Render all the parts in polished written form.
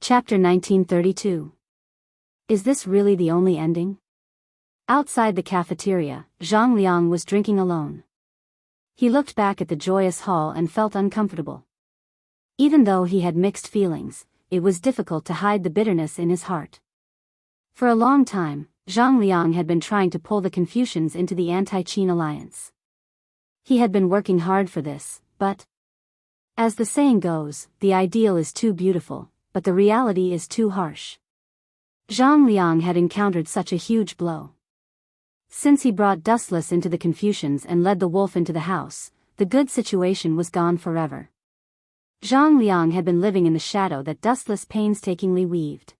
Chapter 1932. Is this really the only ending? Outside the cafeteria, Zhang Liang was drinking alone. He looked back at the joyous hall and felt uncomfortable. Even though he had mixed feelings, it was difficult to hide the bitterness in his heart. For a long time, Zhang Liang had been trying to pull the Confucians into the anti-Qin alliance. He had been working hard for this, but, as the saying goes, the ideal is too beautiful, but the reality is too harsh. Zhang Liang had encountered such a huge blow. Since he brought Dustless into the Confucians and led the wolf into the house, the good situation was gone forever. Zhang Liang had been living in the shadow that Dustless painstakingly weaved.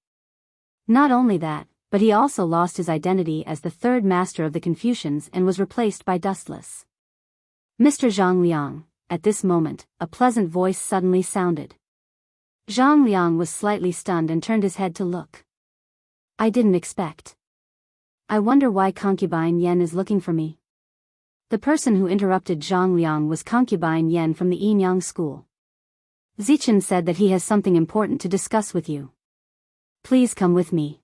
Not only that, but he also lost his identity as the third master of the Confucians and was replaced by Dustless. Mr. Zhang Liang, at this moment, a pleasant voice suddenly sounded. Zhang Liang was slightly stunned and turned his head to look. I didn't expect. I wonder why Concubine Yan is looking for me. The person who interrupted Zhang Liang was Concubine Yan from the Yinyang school. Zichen said that he has something important to discuss with you. Please come with me.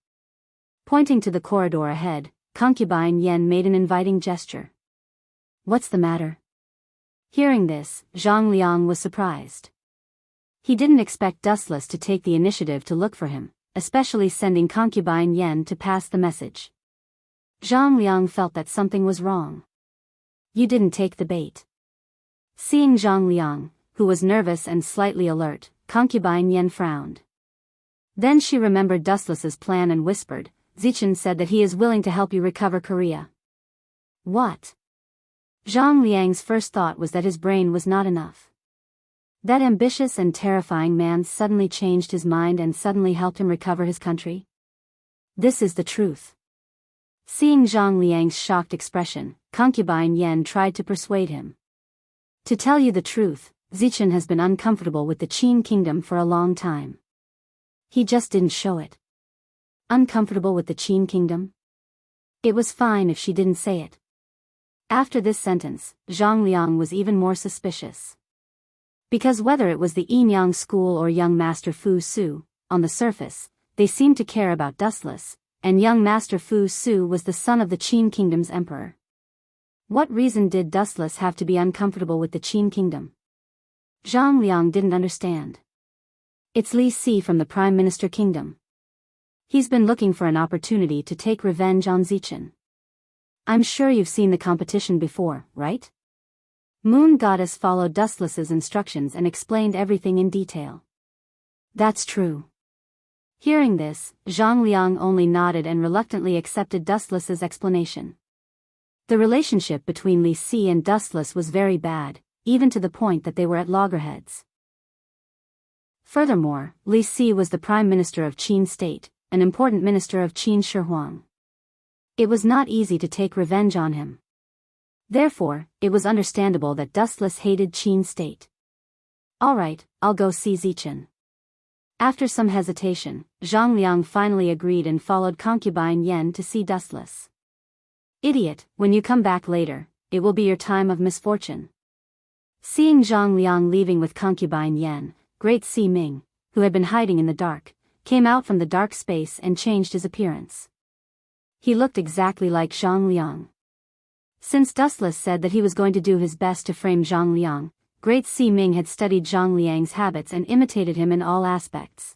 Pointing to the corridor ahead, Concubine Yan made an inviting gesture. What's the matter? Hearing this, Zhang Liang was surprised. He didn't expect Dustless to take the initiative to look for him, especially sending Concubine Yan to pass the message. Zhang Liang felt that something was wrong. You didn't take the bait. Seeing Zhang Liang, who was nervous and slightly alert, Concubine Yan frowned. Then she remembered Dustless's plan and whispered, Zichen said that he is willing to help you recover Korea. What? Zhang Liang's first thought was that his brain was not enough. That ambitious and terrifying man suddenly changed his mind and suddenly helped him recover his country? This is the truth. Seeing Zhang Liang's shocked expression, Concubine Yan tried to persuade him. To tell you the truth, Zichen has been uncomfortable with the Qin kingdom for a long time. He just didn't show it. Uncomfortable with the Qin kingdom? It was fine if she didn't say it. After this sentence, Zhang Liang was even more suspicious. Because whether it was the Yinyang school or young Master Fu Su, on the surface, they seemed to care about Dustless, and young Master Fu Su was the son of the Qin kingdom's emperor. What reason did Dustless have to be uncomfortable with the Qin kingdom? Zhang Liang didn't understand. It's Li Si from the Prime Minister Kingdom. He's been looking for an opportunity to take revenge on Zichen. I'm sure you've seen the competition before, right? Moon Goddess followed Dustless's instructions and explained everything in detail. That's true. Hearing this, Zhang Liang only nodded and reluctantly accepted Dustless's explanation. The relationship between Li Si and Dustless was very bad, even to the point that they were at loggerheads. Furthermore, Li Si was the Prime Minister of Qin State, an important minister of Qin Shi Huang. It was not easy to take revenge on him. Therefore, it was understandable that Dustless hated Qin State. All right, I'll go see Zichen. After some hesitation, Zhang Liang finally agreed and followed Concubine Yan to see Dustless. Idiot, when you come back later, it will be your time of misfortune. Seeing Zhang Liang leaving with Concubine Yan, Great Si Ming, who had been hiding in the dark, came out from the dark space and changed his appearance. He looked exactly like Zhang Liang. Since Dustless said that he was going to do his best to frame Zhang Liang, Great Si Ming had studied Zhang Liang's habits and imitated him in all aspects.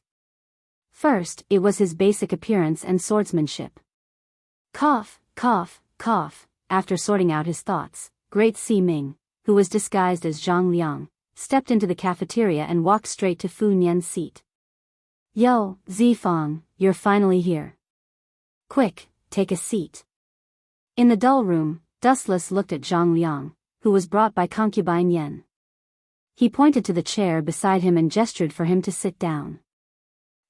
First, it was his basic appearance and swordsmanship. Cough, cough, cough. After sorting out his thoughts, Great Si Ming, who was disguised as Zhang Liang, stepped into the cafeteria and walked straight to Fu Nian's seat. Yo, Zifang, you're finally here. Quick, take a seat. In the dull room, Dustless looked at Zhang Liang, who was brought by Concubine Yan. He pointed to the chair beside him and gestured for him to sit down.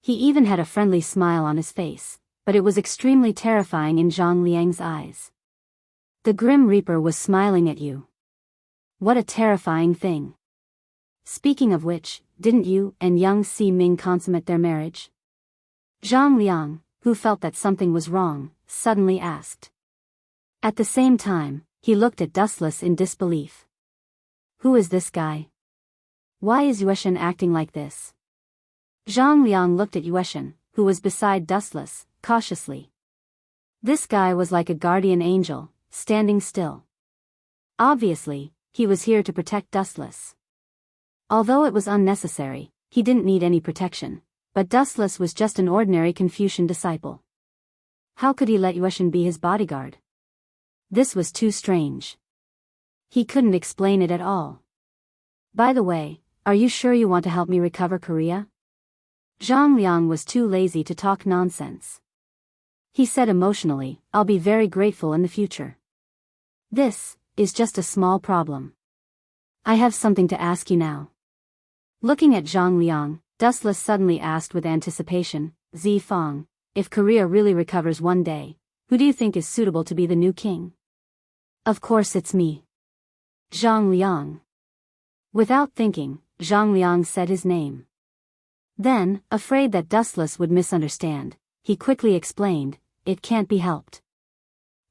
He even had a friendly smile on his face, but it was extremely terrifying in Zhang Liang's eyes. The Grim Reaper was smiling at you. What a terrifying thing. Speaking of which, didn't you and young Si Ming consummate their marriage? Zhang Liang, who felt that something was wrong, suddenly asked. At the same time, he looked at Dustless in disbelief. Who is this guy? Why is Yueshan acting like this? Zhang Liang looked at Yueshan, who was beside Dustless, cautiously. This guy was like a guardian angel, standing still. Obviously, he was here to protect Dustless. Although it was unnecessary, he didn't need any protection, but Dustless was just an ordinary Confucian disciple. How could he let Yueshan be his bodyguard? This was too strange. He couldn't explain it at all. By the way, are you sure you want to help me recover Korea? Zhang Liang was too lazy to talk nonsense. He said emotionally, I'll be very grateful in the future. This is just a small problem. I have something to ask you now. Looking at Zhang Liang, Dustless suddenly asked with anticipation, Zifang, if Korea really recovers one day, who do you think is suitable to be the new king? Of course it's me. Zhang Liang. Without thinking, Zhang Liang said his name. Then, afraid that Dustless would misunderstand, he quickly explained, it can't be helped.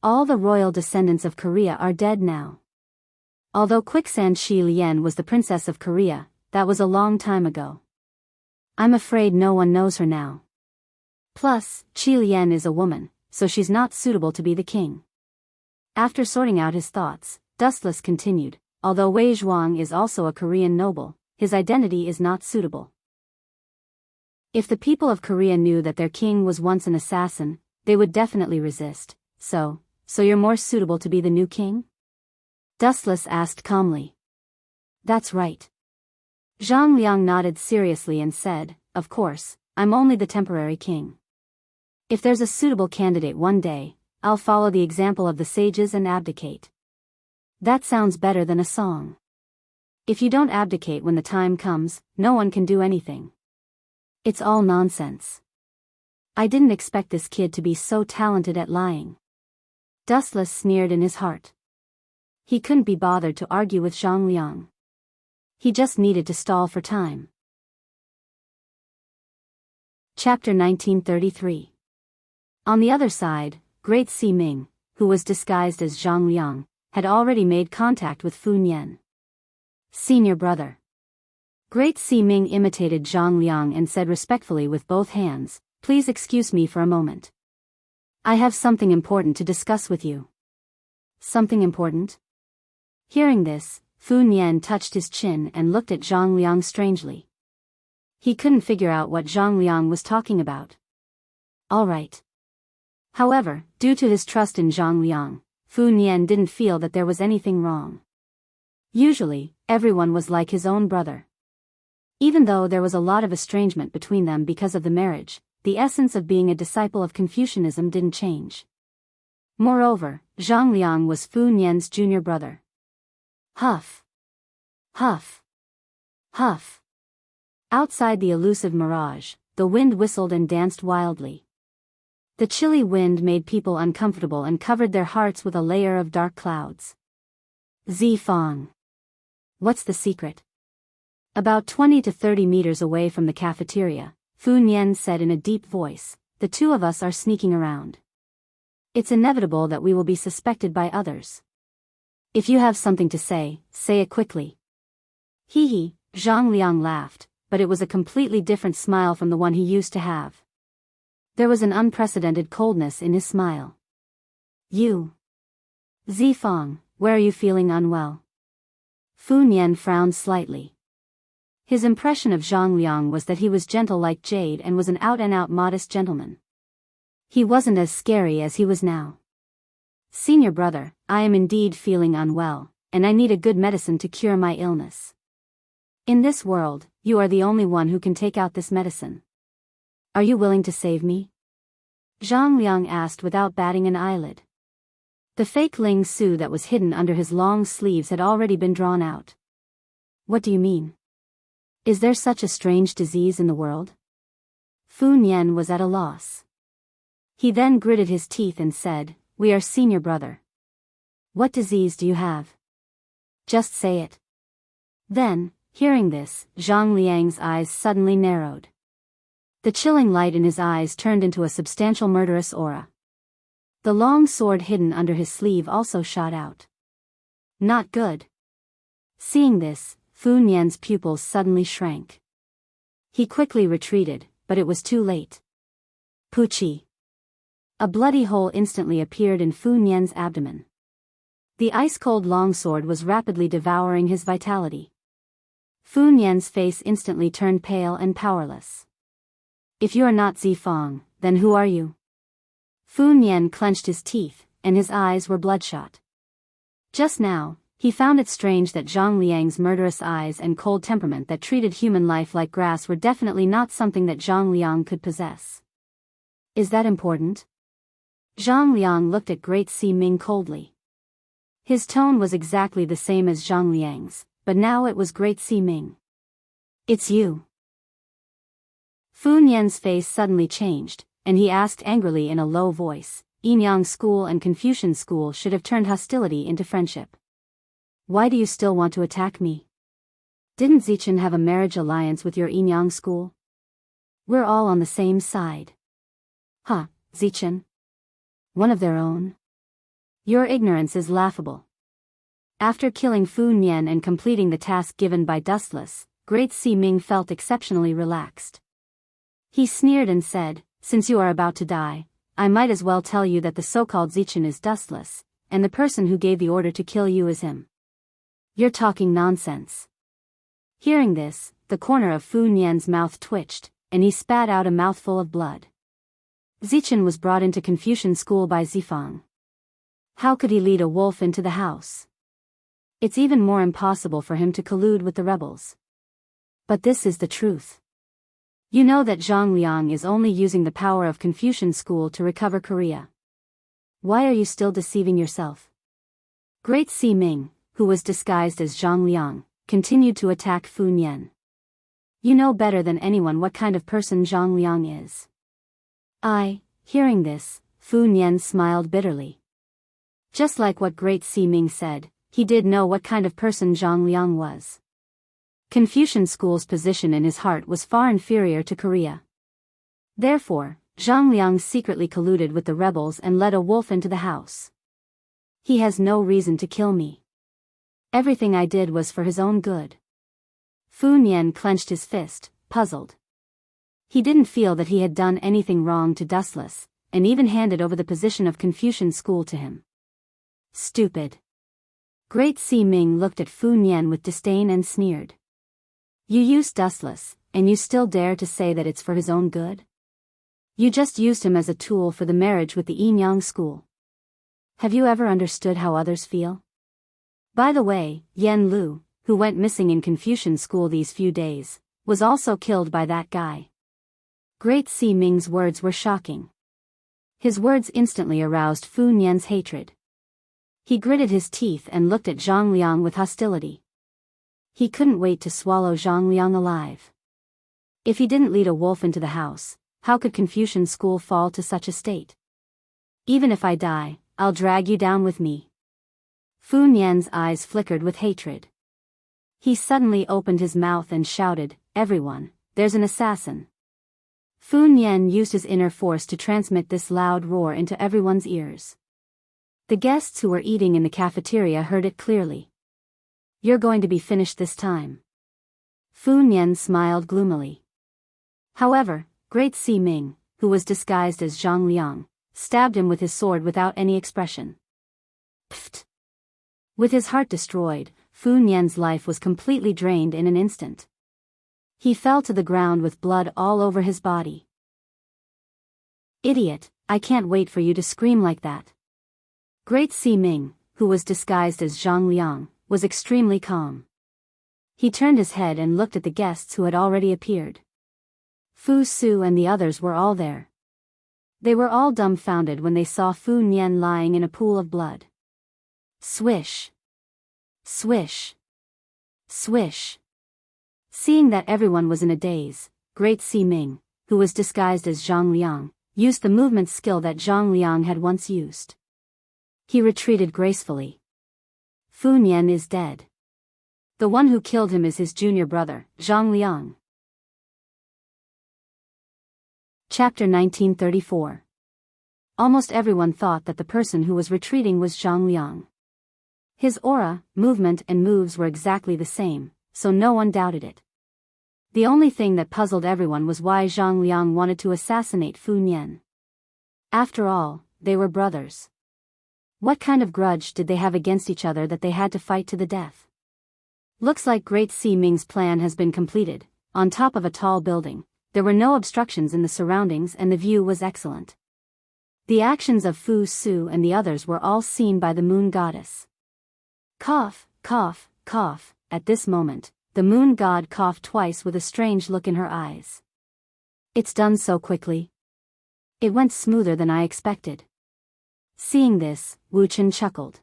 All the royal descendants of Korea are dead now. Although Quicksand Shi Lian was the princess of Korea, that was a long time ago. I'm afraid no one knows her now. Plus, Qi Lian is a woman, so she's not suitable to be the king. After sorting out his thoughts, Dustless continued, although Wei Zhuang is also a Korean noble, his identity is not suitable. If the people of Korea knew that their king was once an assassin, they would definitely resist. So you're more suitable to be the new king? Dustless asked calmly. That's right. Zhang Liang nodded seriously and said, of course, I'm only the temporary king. If there's a suitable candidate one day, I'll follow the example of the sages and abdicate. That sounds better than a song. If you don't abdicate when the time comes, no one can do anything. It's all nonsense. I didn't expect this kid to be so talented at lying. Dustless sneered in his heart. He couldn't be bothered to argue with Zhang Liang. He just needed to stall for time. Chapter 1933. On the other side, Great Si Ming, who was disguised as Zhang Liang, had already made contact with Fu Nian. Senior brother. Great Si Ming imitated Zhang Liang and said respectfully with both hands, please excuse me for a moment. I have something important to discuss with you. Something important? Hearing this, Fu Nian touched his chin and looked at Zhang Liang strangely. He couldn't figure out what Zhang Liang was talking about. All right. However, due to his trust in Zhang Liang, Fu Nian didn't feel that there was anything wrong. Usually, everyone was like his own brother. Even though there was a lot of estrangement between them because of the marriage, the essence of being a disciple of Confucianism didn't change. Moreover, Zhang Liang was Fu Nian's junior brother. Huff. Huff. Huff. Outside the elusive mirage, the wind whistled and danced wildly. The chilly wind made people uncomfortable and covered their hearts with a layer of dark clouds. Zifang. What's the secret? About 20 to 30 meters away from the cafeteria, Fu Nian said in a deep voice, the two of us are sneaking around. It's inevitable that we will be suspected by others. If you have something to say it quickly. Hee, Zhang Liang laughed, but it was a completely different smile from the one he used to have. There was an unprecedented coldness in his smile. You. Zifang, where are you feeling unwell? Fu Nian frowned slightly. His impression of Zhang Liang was that he was gentle like jade and was an out-and-out modest gentleman. He wasn't as scary as he was now. Senior brother, I am indeed feeling unwell, and I need a good medicine to cure my illness. In this world, you are the only one who can take out this medicine. Are you willing to save me? Zhang Liang asked without batting an eyelid. The fake Ling Su that was hidden under his long sleeves had already been drawn out. What do you mean? Is there such a strange disease in the world? Fu Nian was at a loss. He then gritted his teeth and said, we are senior brother. What disease do you have? Just say it. Then, hearing this, Zhang Liang's eyes suddenly narrowed. The chilling light in his eyes turned into a substantial murderous aura. The long sword hidden under his sleeve also shot out. Not good. Seeing this, Fu Nian's pupils suddenly shrank. He quickly retreated, but it was too late. Puchi. A bloody hole instantly appeared in Fu Nian's abdomen. The ice-cold longsword was rapidly devouring his vitality. Fu Nian's face instantly turned pale and powerless. If you are not Zifang, then who are you? Fu Nian clenched his teeth, and his eyes were bloodshot. Just now, he found it strange that Zhang Liang's murderous eyes and cold temperament that treated human life like grass were definitely not something that Zhang Liang could possess. Is that important? Zhang Liang looked at Great Si Ming coldly. His tone was exactly the same as Zhang Liang's, but now it was Great Si Ming. It's you. Fu Nian's face suddenly changed, and he asked angrily in a low voice, Yinyang School and Confucian School should have turned hostility into friendship. Why do you still want to attack me? Didn't Zichen have a marriage alliance with your Yinyang School? We're all on the same side. Huh, Zichen? One of their own? Your ignorance is laughable. After killing Fu Nian and completing the task given by Dustless, Great Si Ming felt exceptionally relaxed. He sneered and said, since you are about to die, I might as well tell you that the so-called Zichen is Dustless, and the person who gave the order to kill you is him. You're talking nonsense. Hearing this, the corner of Fu Nian's mouth twitched, and he spat out a mouthful of blood. Zichen was brought into Confucian School by Zifang. How could he lead a wolf into the house? It's even more impossible for him to collude with the rebels. But this is the truth. You know that Zhang Liang is only using the power of Confucian School to recover Korea. Why are you still deceiving yourself? Great Si Ming, who was disguised as Zhang Liang, continued to attack Fu Nian. You know better than anyone what kind of person Zhang Liang is. Hearing this, Fu Nian smiled bitterly. Just like what Great Si Ming said, he did know what kind of person Zhang Liang was. Confucian School's position in his heart was far inferior to Korea. Therefore, Zhang Liang secretly colluded with the rebels and led a wolf into the house. He has no reason to kill me. Everything I did was for his own good. Fu Nian clenched his fist, puzzled. He didn't feel that he had done anything wrong to Dustless, and even handed over the position of Confucian School to him. Stupid. Great Si Ming looked at Fu Nian with disdain and sneered. You used Dustless, and you still dare to say that it's for his own good? You just used him as a tool for the marriage with the Yinyang School. Have you ever understood how others feel? By the way, Yen Lu, who went missing in Confucian School these few days, was also killed by that guy. Great Si Ming's words were shocking. His words instantly aroused Fu Nian's hatred. He gritted his teeth and looked at Zhang Liang with hostility. He couldn't wait to swallow Zhang Liang alive. If he didn't lead a wolf into the house, how could Confucian School fall to such a state? Even if I die, I'll drag you down with me. Fu Nian's eyes flickered with hatred. He suddenly opened his mouth and shouted, Everyone, there's an assassin. Fu Nian used his inner force to transmit this loud roar into everyone's ears. The guests who were eating in the cafeteria heard it clearly. You're going to be finished this time. Fu Nian smiled gloomily. However, Great Si Ming, who was disguised as Zhang Liang, stabbed him with his sword without any expression. Pfft! With his heart destroyed, Fu Nian's life was completely drained in an instant. He fell to the ground with blood all over his body. Idiot, I can't wait for you to scream like that. Great Si Ming, who was disguised as Zhang Liang, was extremely calm. He turned his head and looked at the guests who had already appeared. Fu Su and the others were all there. They were all dumbfounded when they saw Fu Nian lying in a pool of blood. Swish! Swish! Swish! Seeing that everyone was in a daze, Great Si Ming, who was disguised as Zhang Liang, used the movement skill that Zhang Liang had once used. He retreated gracefully. Fu Nian is dead. The one who killed him is his junior brother, Zhang Liang. Chapter 1934. Almost everyone thought that the person who was retreating was Zhang Liang. His aura, movement and moves were exactly the same, so no one doubted it. The only thing that puzzled everyone was why Zhang Liang wanted to assassinate Fu Nian. After all, they were brothers. What kind of grudge did they have against each other that they had to fight to the death? Looks like Great Si Ming's plan has been completed. On top of a tall building, there were no obstructions in the surroundings and the view was excellent. The actions of Fu Su and the others were all seen by the moon goddess. Cough, cough, cough. At this moment, the moon god coughed twice with a strange look in her eyes. It's done so quickly. It went smoother than I expected. Seeing this, Wu Chen chuckled.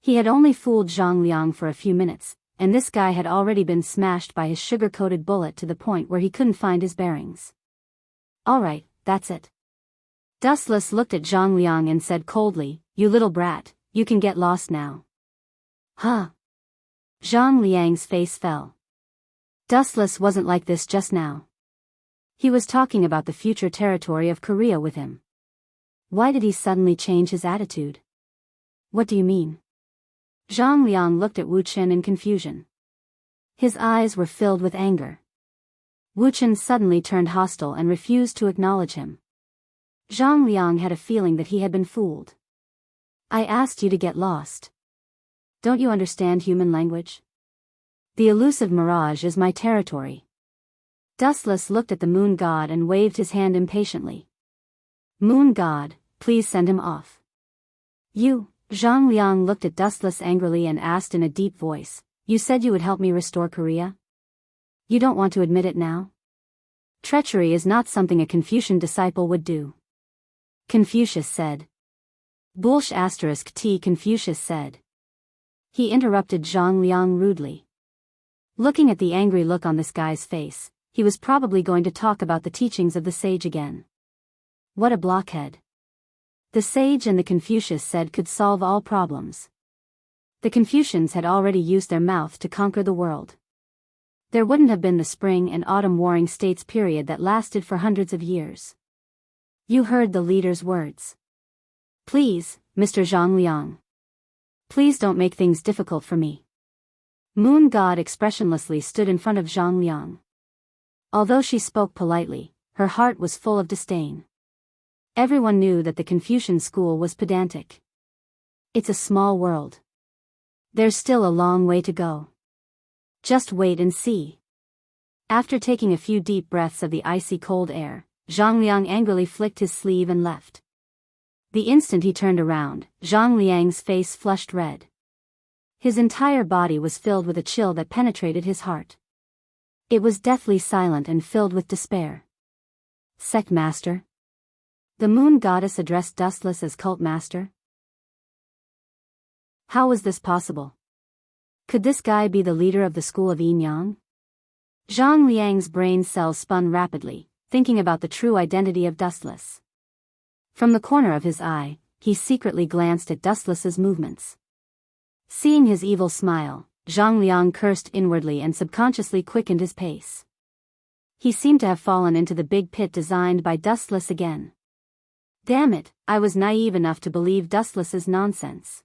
He had only fooled Zhang Liang for a few minutes, and this guy had already been smashed by his sugar-coated bullet to the point where he couldn't find his bearings. All right, that's it. Dustless looked at Zhang Liang and said coldly, "You little brat, you can get lost now." Huh? Zhang Liang's face fell. Dustless wasn't like this just now. He was talking about the future territory of Korea with him. Why did he suddenly change his attitude? What do you mean? Zhang Liang looked at Wu Chen in confusion. His eyes were filled with anger. Wu Chen suddenly turned hostile and refused to acknowledge him. Zhang Liang had a feeling that he had been fooled. I asked you to get lost. Don't you understand human language? The elusive mirage is my territory. Dustless looked at the moon god and waved his hand impatiently. Moon god, please send him off. You, Zhang Liang looked at Dustless angrily and asked in a deep voice, you said you would help me restore Korea? You don't want to admit it now? Treachery is not something a Confucian disciple would do. Confucius said. Bullsh ** T. Confucius said. He interrupted Zhang Liang rudely. Looking at the angry look on this guy's face, he was probably going to talk about the teachings of the sage again. What a blockhead. The sage and the Confucius said could solve all problems. The Confucians had already used their mouth to conquer the world. There wouldn't have been the spring and autumn warring states period that lasted for hundreds of years. You heard the leader's words. Please, Mr. Zhang Liang. Please don't make things difficult for me. Moon God expressionlessly stood in front of Zhang Liang. Although she spoke politely, her heart was full of disdain. Everyone knew that the Confucian school was pedantic. It's a small world. There's still a long way to go. Just wait and see. After taking a few deep breaths of the icy cold air, Zhang Liang angrily flicked his sleeve and left. The instant he turned around, Zhang Liang's face flushed red. His entire body was filled with a chill that penetrated his heart. It was deathly silent and filled with despair. Sect master? The moon goddess addressed Dustless as cult master? How was this possible? Could this guy be the leader of the school of Yin Yang? Zhang Liang's brain cells spun rapidly, thinking about the true identity of Dustless. From the corner of his eye, he secretly glanced at Dustless's movements. Seeing his evil smile, Zhang Liang cursed inwardly and subconsciously quickened his pace. He seemed to have fallen into the big pit designed by Dustless again. Damn it, I was naive enough to believe Dustless's nonsense.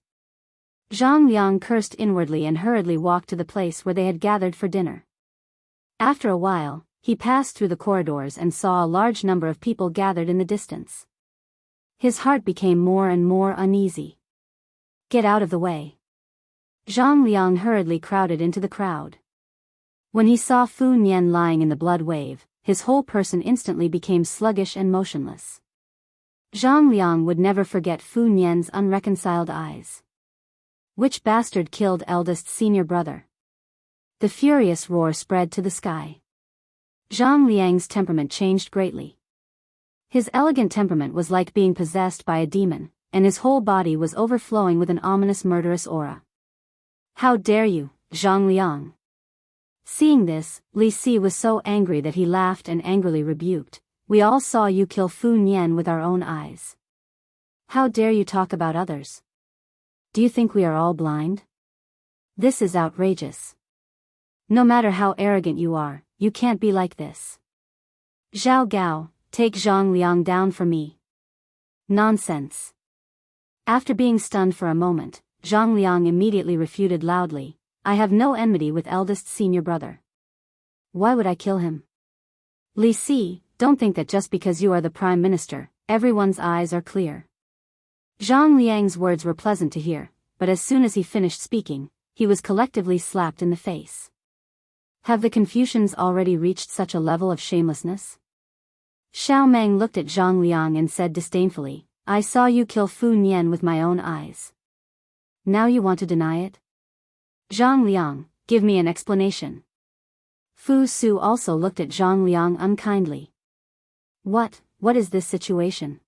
Zhang Liang cursed inwardly and hurriedly walked to the place where they had gathered for dinner. After a while, he passed through the corridors and saw a large number of people gathered in the distance. His heart became more and more uneasy. Get out of the way. Zhang Liang hurriedly crowded into the crowd. When he saw Fu Nian lying in the blood wave, his whole person instantly became sluggish and motionless. Zhang Liang would never forget Fu Nian's unreconciled eyes. Which bastard killed eldest senior brother? The furious roar spread to the sky. Zhang Liang's temperament changed greatly. His elegant temperament was like being possessed by a demon, and his whole body was overflowing with an ominous murderous aura. How dare you, Zhang Liang? Seeing this, Li Si was so angry that he laughed and angrily rebuked, we all saw you kill Fu Nian with our own eyes. How dare you talk about others? Do you think we are all blind? This is outrageous. No matter how arrogant you are, you can't be like this. Zhao Gao, take Zhang Liang down for me. Nonsense. After being stunned for a moment, Zhang Liang immediately refuted loudly, I have no enmity with eldest senior brother. Why would I kill him? Li Si, don't think that just because you are the prime minister, everyone's eyes are clear. Zhang Liang's words were pleasant to hear, but as soon as he finished speaking, he was collectively slapped in the face. Have the Confucians already reached such a level of shamelessness? Xiao Meng looked at Zhang Liang and said disdainfully, I saw you kill Fu Nian with my own eyes. Now you want to deny it? Zhang Liang, give me an explanation. Fu Su also looked at Zhang Liang unkindly. What is this situation?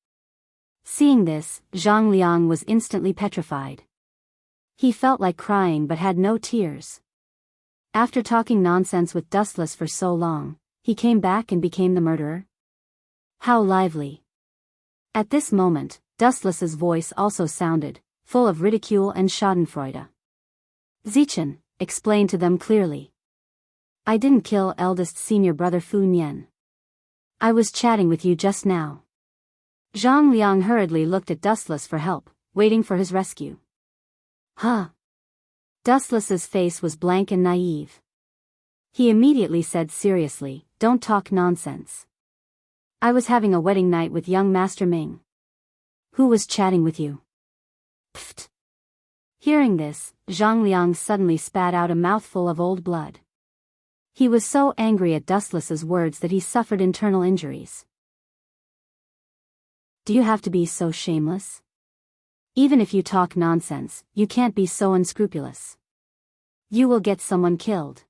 Seeing this, Zhang Liang was instantly petrified. He felt like crying but had no tears. After talking nonsense with Dustless for so long, he came back and became the murderer? How lively. At this moment, Dustless's voice also sounded, full of ridicule and schadenfreude. Zichen, explain to them clearly. I didn't kill eldest senior brother Fu Nian. I was chatting with you just now. Zhang Liang hurriedly looked at Dustless for help, waiting for his rescue. Huh? Dustless's face was blank and naive. He immediately said seriously, don't talk nonsense. I was having a wedding night with young Master Ming. Who was chatting with you? Pfft. Hearing this, Zhang Liang suddenly spat out a mouthful of old blood. He was so angry at Dustless's words that he suffered internal injuries. Do you have to be so shameless? Even if you talk nonsense, you can't be so unscrupulous. You will get someone killed.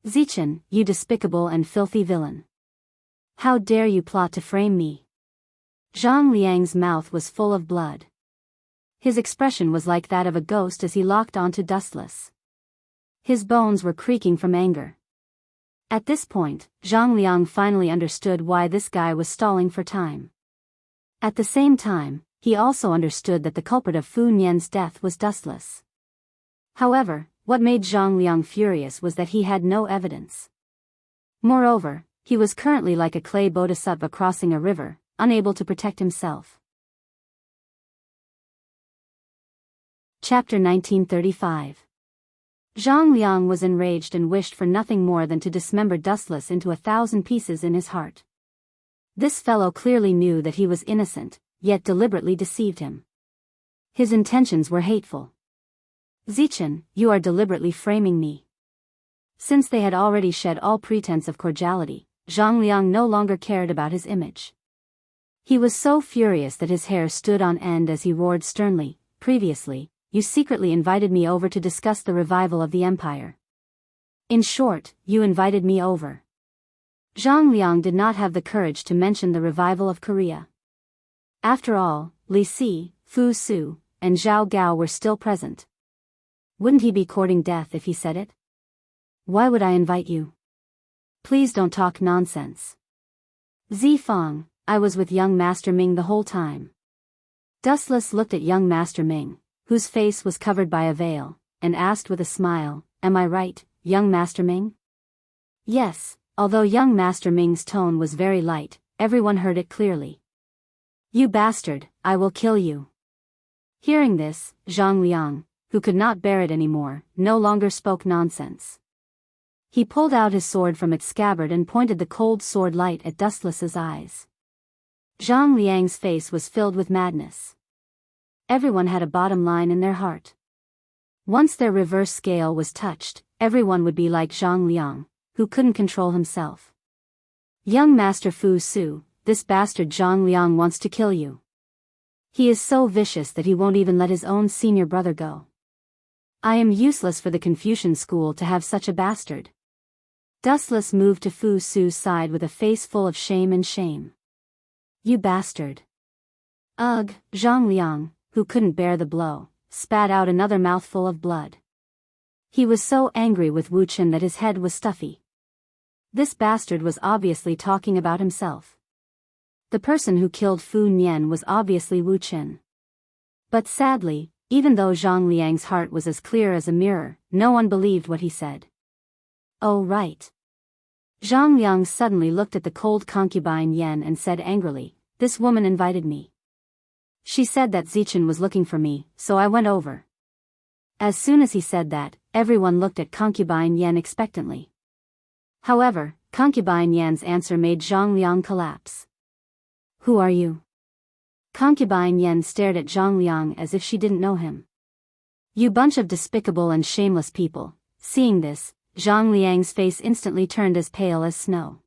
Zichen, you despicable and filthy villain. How dare you plot to frame me? Zhang Liang's mouth was full of blood. His expression was like that of a ghost as he locked onto Dustless. His bones were creaking from anger. At this point, Zhang Liang finally understood why this guy was stalling for time. At the same time, he also understood that the culprit of Fu Nian's death was Dustless. However, what made Zhang Liang furious was that he had no evidence. Moreover, he was currently like a clay bodhisattva crossing a river, unable to protect himself. Chapter 1935. Zhang Liang was enraged and wished for nothing more than to dismember Dustless into 1,000 pieces in his heart. This fellow clearly knew that he was innocent, yet deliberately deceived him. His intentions were hateful. Zichen, you are deliberately framing me. Since they had already shed all pretense of cordiality, Zhang Liang no longer cared about his image. He was so furious that his hair stood on end as he roared sternly, previously, you secretly invited me over to discuss the revival of the empire. In short, you invited me over. Zhang Liang did not have the courage to mention the revival of Korea. After all, Li Si, Fu Su, and Zhao Gao were still present. Wouldn't he be courting death if he said it? Why would I invite you? Please don't talk nonsense. Zi Fang, I was with young Master Ming the whole time. Dustless looked at young Master Ming, whose face was covered by a veil, and asked with a smile, am I right, young Master Ming? Yes, although young Master Ming's tone was very light, everyone heard it clearly. You bastard, I will kill you. Hearing this, Zhang Liang, who could not bear it anymore, no longer spoke nonsense. He pulled out his sword from its scabbard and pointed the cold sword light at Dustless's eyes. Zhang Liang's face was filled with madness. Everyone had a bottom line in their heart. Once their reverse scale was touched, everyone would be like Zhang Liang, who couldn't control himself. Young Master Fu Su, this bastard Zhang Liang wants to kill you. He is so vicious that he won't even let his own senior brother go. I am useless for the Confucian school to have such a bastard. Dustless moved to Fu Su's side with a face full of shame and shame. You bastard. Ugh, Zhang Liang, who couldn't bear the blow, spat out another mouthful of blood. He was so angry with Wu Chen that his head was stuffy. This bastard was obviously talking about himself. The person who killed Fu Nian was obviously Wu Chen. But sadly, even though Zhang Liang's heart was as clear as a mirror, no one believed what he said. Oh right. Zhang Liang suddenly looked at the cold concubine Yan and said angrily, this woman invited me. She said that Zichen was looking for me, so I went over. As soon as he said that, everyone looked at concubine Yan expectantly. However, concubine Yan's answer made Zhang Liang collapse. Who are you? Concubine Yan stared at Zhang Liang as if she didn't know him. You bunch of despicable and shameless people. Seeing this, Zhang Liang's face instantly turned as pale as snow.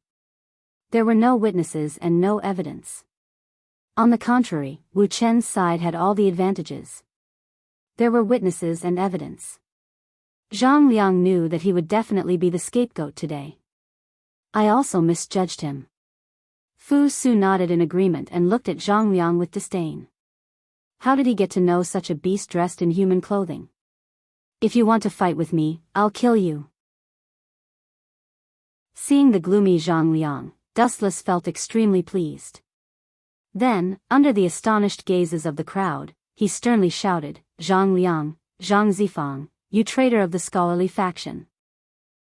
There were no witnesses and no evidence. On the contrary, Wu Chen's side had all the advantages. There were witnesses and evidence. Zhang Liang knew that he would definitely be the scapegoat today. I also misjudged him. Fu Su nodded in agreement and looked at Zhang Liang with disdain. How did he get to know such a beast dressed in human clothing? If you want to fight with me, I'll kill you. Seeing the gloomy Zhang Liang, Dustless felt extremely pleased. Then, under the astonished gazes of the crowd, he sternly shouted, Zhang Liang, Zhang Zifang, you traitor of the scholarly faction.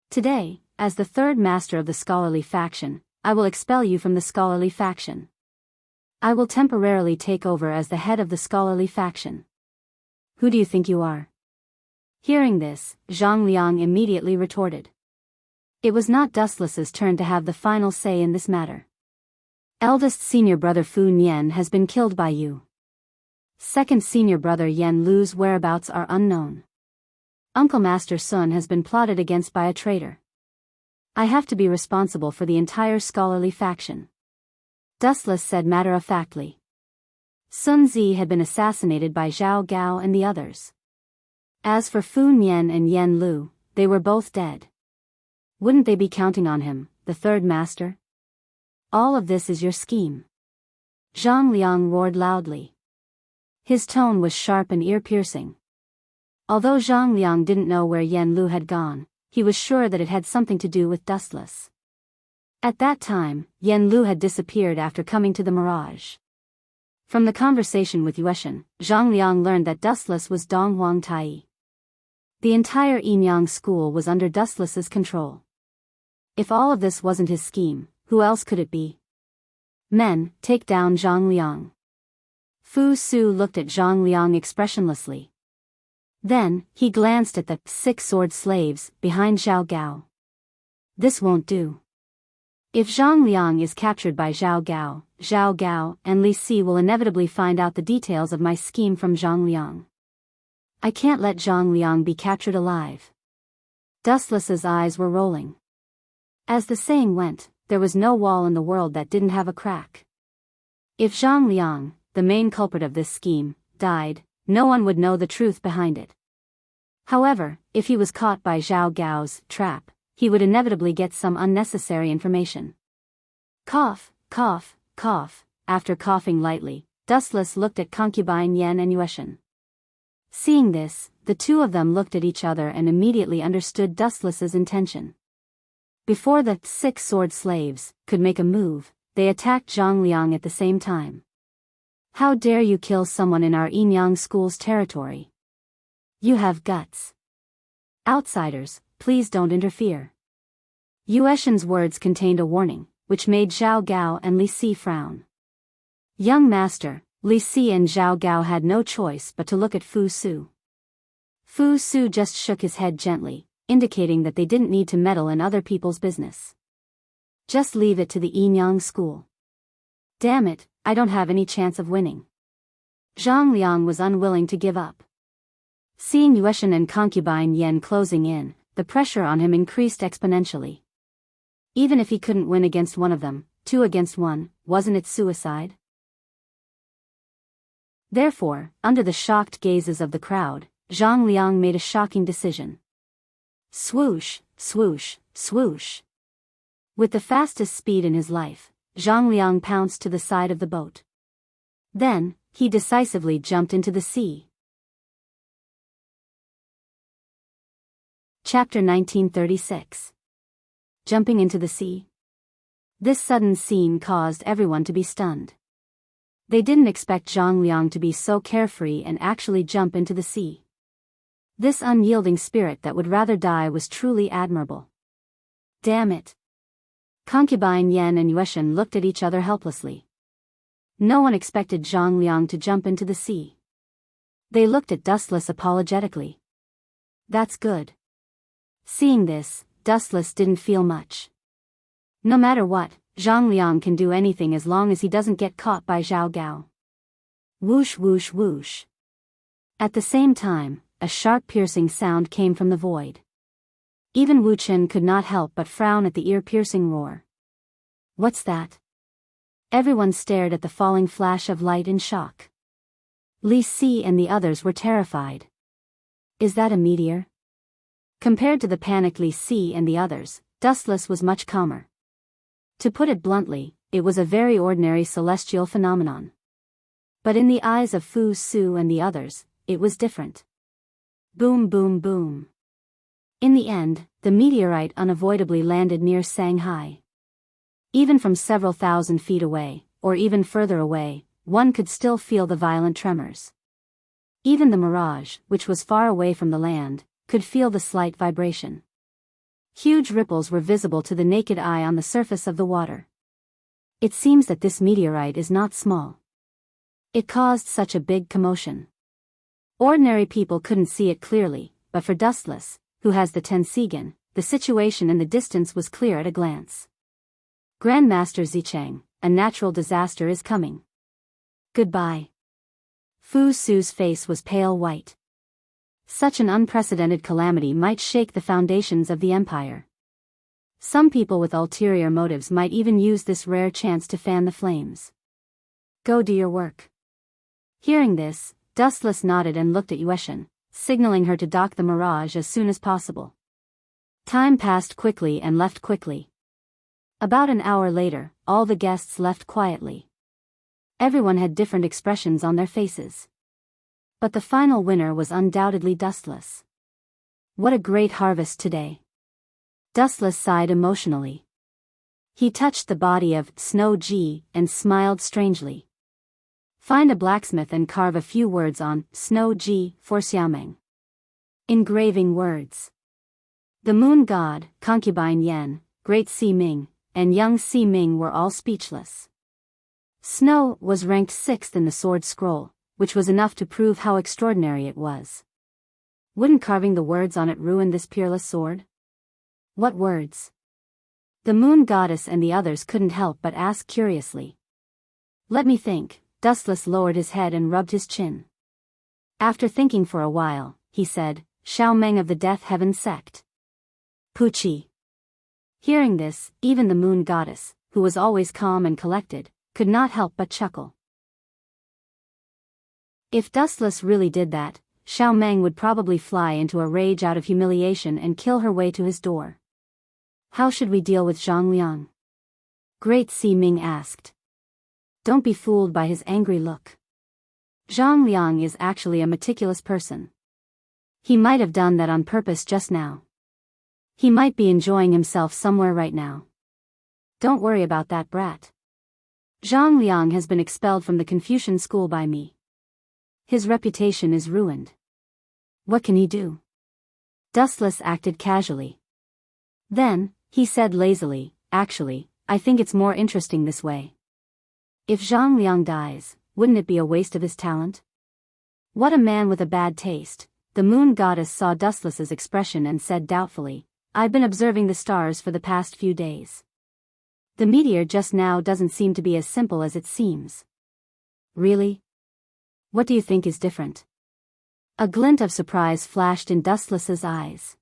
Today, as the third master of the scholarly faction, I will expel you from the scholarly faction. I will temporarily take over as the head of the scholarly faction. Who do you think you are? Hearing this, Zhang Liang immediately retorted. It was not Dustless's turn to have the final say in this matter. Eldest senior brother Fu Nian has been killed by you. Second senior brother Yan Lu's whereabouts are unknown. Uncle Master Sun has been plotted against by a traitor. I have to be responsible for the entire scholarly faction. Dustless said matter-of-factly. Sun Zi had been assassinated by Zhao Gao and the others. As for Fu Nian and Yan Lu, they were both dead. Wouldn't they be counting on him, the third master? All of this is your scheme. Zhang Liang roared loudly. His tone was sharp and ear-piercing. Although Zhang Liang didn't know where Yan Lu had gone, he was sure that it had something to do with Dustless. At that time, Yan Lu had disappeared after coming to the Mirage. From the conversation with Yueshan, Zhang Liang learned that Dustless was Dong Huang Tai. The entire Yinyang school was under Dustless's control. If all of this wasn't his scheme, who else could it be? Men, take down Zhang Liang. Fu Su looked at Zhang Liang expressionlessly. Then, he glanced at the 6 sword slaves behind Zhao Gao. This won't do. If Zhang Liang is captured by Zhao Gao and Li Si will inevitably find out the details of my scheme from Zhang Liang. I can't let Zhang Liang be captured alive. Dustless's eyes were rolling. As the saying went, there was no wall in the world that didn't have a crack. If Zhang Liang, the main culprit of this scheme, died, no one would know the truth behind it. However, if he was caught by Zhao Gao's trap, he would inevitably get some unnecessary information. Cough, cough, cough. After coughing lightly, Dustless looked at concubine Yan and Yueshan. Seeing this, the two of them looked at each other and immediately understood Dustless's intention. Before the 6 sword slaves could make a move, they attacked Zhang Liang at the same time. How dare you kill someone in our Yinyang school's territory? You have guts. Outsiders, please don't interfere. Yueshan's words contained a warning, which made Zhao Gao and Li Si frown. Young master, Li Si and Zhao Gao had no choice but to look at Fu Su. Fu Su just shook his head gently, indicating that they didn't need to meddle in other people's business. Just leave it to the Yinyang school. Damn it, I don't have any chance of winning. Zhang Liang was unwilling to give up. Seeing Yueshan and concubine Yan closing in, the pressure on him increased exponentially. Even if he couldn't win against one of them, 2 against 1, wasn't it suicide? Therefore, under the shocked gazes of the crowd, Zhang Liang made a shocking decision. Swoosh, swoosh, swoosh. With the fastest speed in his life, Zhang Liang pounced to the side of the boat. Then, he decisively jumped into the sea. Chapter 1936. Jumping into the sea. This sudden scene caused everyone to be stunned. They didn't expect Zhang Liang to be so carefree and actually jump into the sea. This unyielding spirit that would rather die was truly admirable. Damn it. Concubine Yan and Yueshan looked at each other helplessly. No one expected Zhang Liang to jump into the sea. They looked at Dustless apologetically. That's good. Seeing this, Dustless didn't feel much. No matter what, Zhang Liang can do anything as long as he doesn't get caught by Zhao Gao. Whoosh whoosh whoosh. At the same time, a sharp piercing sound came from the void. Even Wu Chen could not help but frown at the ear-piercing roar. What's that? Everyone stared at the falling flash of light in shock. Li Si and the others were terrified. Is that a meteor? Compared to the panicked Li Si and the others, Dustless was much calmer. To put it bluntly, it was a very ordinary celestial phenomenon. But in the eyes of Fu Su and the others, it was different. Boom boom boom. In the end, the meteorite unavoidably landed near Shanghai. Even from several thousand feet away, or even further away, one could still feel the violent tremors. Even the mirage, which was far away from the land, could feel the slight vibration. Huge ripples were visible to the naked eye on the surface of the water. It seems that this meteorite is not small. It caused such a big commotion. Ordinary people couldn't see it clearly, but for Dustless, who has the Tensigen, the situation in the distance was clear at a glance. Grandmaster Zicheng, a natural disaster is coming. Goodbye. Fu Su's face was pale white. Such an unprecedented calamity might shake the foundations of the empire. Some people with ulterior motives might even use this rare chance to fan the flames. Go do your work. Hearing this, Dustless nodded and looked at Yueshan, signaling her to dock the mirage as soon as possible. Time passed quickly and left quickly. About an hour later, all the guests left quietly. Everyone had different expressions on their faces. But the final winner was undoubtedly Dustless. What a great harvest today. Dustless sighed emotionally. He touched the body of Snow Ji and smiled strangely. Find a blacksmith and carve a few words on Snow Ji for Xiaomeng. Engraving words. The moon god, concubine Yan, great Si Ming, and young Si Ming were all speechless. Snow was ranked 6th in the sword scroll, which was enough to prove how extraordinary it was. Wouldn't carving the words on it ruin this peerless sword? What words? The moon goddess and the others couldn't help but ask curiously. Let me think. Dustless lowered his head and rubbed his chin. After thinking for a while, he said, Xiaomeng of the Death Heaven sect. Puchi. Hearing this, even the moon goddess, who was always calm and collected, could not help but chuckle. If Dustless really did that, Xiaomeng would probably fly into a rage out of humiliation and kill her way to his door. How should we deal with Zhang Liang? Great Si Ming asked. Don't be fooled by his angry look. Zhang Liang is actually a meticulous person. He might have done that on purpose just now. He might be enjoying himself somewhere right now. Don't worry about that brat. Zhang Liang has been expelled from the Confucian school by me. His reputation is ruined. What can he do? Dustless acted casually. Then, he said lazily, actually, I think it's more interesting this way. If Zhang Liang dies, wouldn't it be a waste of his talent? What a man with a bad taste. The moon goddess saw Dustless's expression and said doubtfully, I've been observing the stars for the past few days. The meteor just now doesn't seem to be as simple as it seems. Really? What do you think is different? A glint of surprise flashed in Dustless's eyes.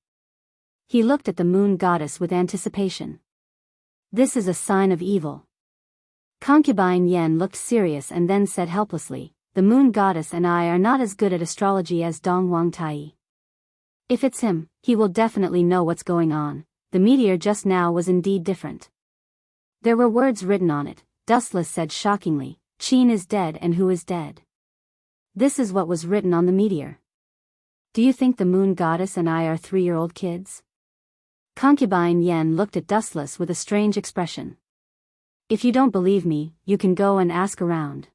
He looked at the moon goddess with anticipation. This is a sign of evil. Concubine Yen looked serious and then said helplessly, the moon goddess and I are not as good at astrology as Dong Wang Tai. If it's him, he will definitely know what's going on. The meteor just now was indeed different. There were words written on it. Dustless said shockingly, Qin is dead and who is dead? This is what was written on the meteor. Do you think the moon goddess and I are 3-year-old kids? Concubine Yen looked at Dustless with a strange expression. If you don't believe me, you can go and ask around.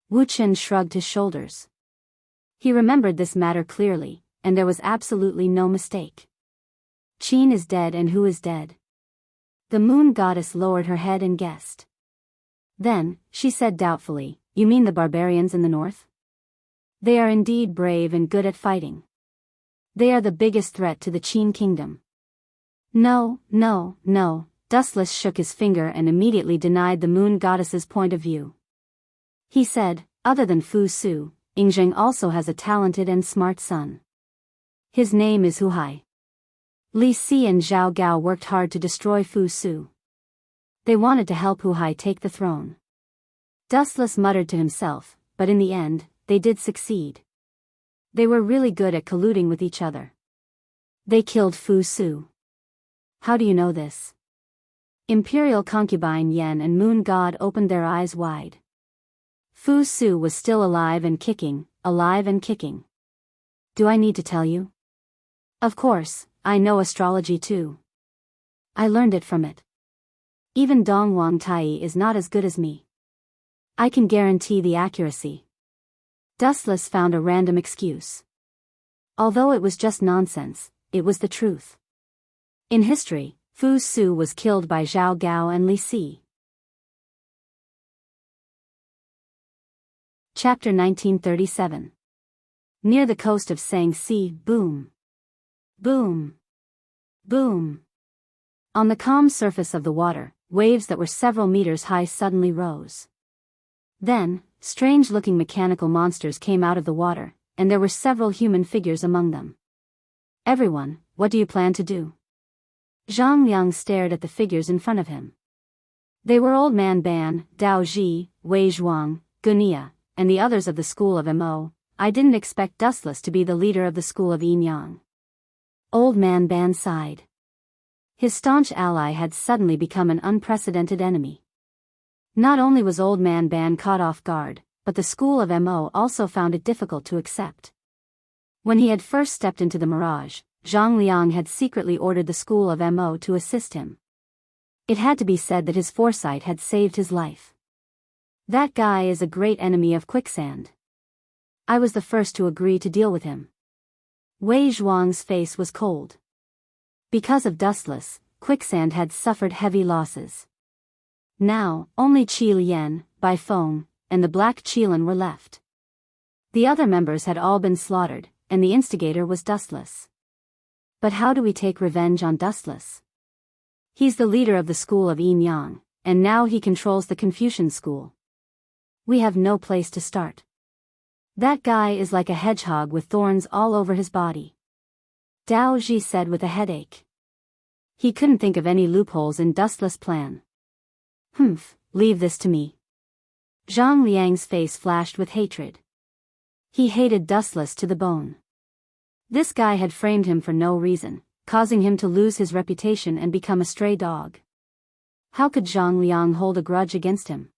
Wu Chen shrugged his shoulders. He remembered this matter clearly, and there was absolutely no mistake. Qin is dead and who is dead? The moon goddess lowered her head and guessed. Then, she said doubtfully, you mean the barbarians in the north? They are indeed brave and good at fighting. They are the biggest threat to the Qin kingdom. No, Dustless shook his finger and immediately denied the moon goddess's point of view. He said, other than Fu Su, Yingzheng also has a talented and smart son. His name is Hu Hai. Li Si and Zhao Gao worked hard to destroy Fu Su. They wanted to help Hu Hai take the throne. Dustless muttered to himself, but in the end, they did succeed. They were really good at colluding with each other. They killed Fu Su. How do you know this? Imperial concubine Yen and Moon God opened their eyes wide. Fu Su was still alive and kicking, alive and kicking. Do I need to tell you? Of course, I know astrology too. I learned it from it. Even Dong Wang Tai is not as good as me. I can guarantee the accuracy. Dustless found a random excuse. Although it was just nonsense, it was the truth. In history, Fu Su was killed by Zhao Gao and Li Si. Chapter 1937. Near the coast of Sangxi, boom. Boom. Boom. On the calm surface of the water, waves that were several meters high suddenly rose. Then, strange-looking mechanical monsters came out of the water, and there were several human figures among them. Everyone, what do you plan to do? Zhang Liang stared at the figures in front of him. They were Old Man Ban, Dao Ji, Wei Zhuang, Gunia, and the others of the school of Mo. I didn't expect Dustless to be the leader of the school of Yin Yang. Old Man Ban sighed. His staunch ally had suddenly become an unprecedented enemy. Not only was Old Man Ban caught off guard, but the school of Mo also found it difficult to accept. When he had first stepped into the mirage, Zhang Liang had secretly ordered the school of Mo to assist him. It had to be said that his foresight had saved his life. That guy is a great enemy of quicksand. I was the first to agree to deal with him. Wei Zhuang's face was cold. Because of Dustless, quicksand had suffered heavy losses. Now, only Qi Lian, Bai Feng, and the Black Qilin were left. The other members had all been slaughtered, and the instigator was Dustless. But how do we take revenge on Dustless? He's the leader of the school of Yin Yang, and now he controls the Confucian school. We have no place to start. That guy is like a hedgehog with thorns all over his body. Dao Ji said with a headache. He couldn't think of any loopholes in Dustless' plan. Leave this to me. Zhang Liang's face flashed with hatred. He hated Dustless to the bone. This guy had framed him for no reason, causing him to lose his reputation and become a stray dog. How could Zhang Liang hold a grudge against him?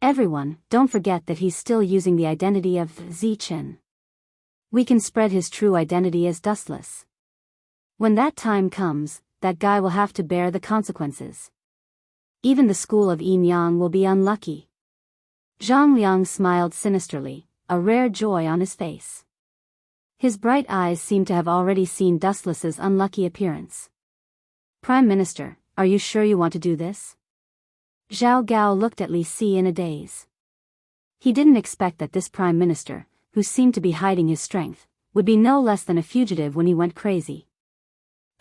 Everyone, don't forget that he's still using the identity of Zichen. We can spread his true identity as Dustless. When that time comes, that guy will have to bear the consequences. Even the school of Yin Yang will be unlucky. Zhang Liang smiled sinisterly, a rare joy on his face. His bright eyes seemed to have already seen Dustless's unlucky appearance. Prime Minister, are you sure you want to do this? Zhao Gao looked at Li Si in a daze. He didn't expect that this Prime Minister, who seemed to be hiding his strength, would be no less than a fugitive when he went crazy.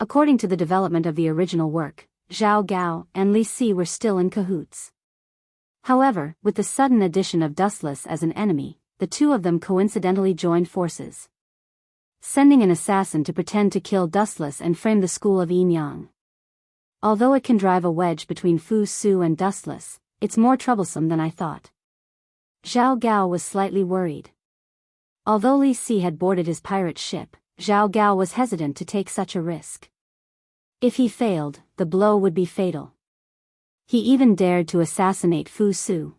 According to the development of the original work, Zhao Gao and Li Si were still in cahoots. However, with the sudden addition of Dustless as an enemy, the two of them coincidentally joined forces, sending an assassin to pretend to kill Dustless and frame the school of Yin Yang. Although it can drive a wedge between Fu Su and Dustless, it's more troublesome than I thought. Zhao Gao was slightly worried. Although Li Si had boarded his pirate ship, Zhao Gao was hesitant to take such a risk. If he failed, the blow would be fatal. He even dared to assassinate Fu Su.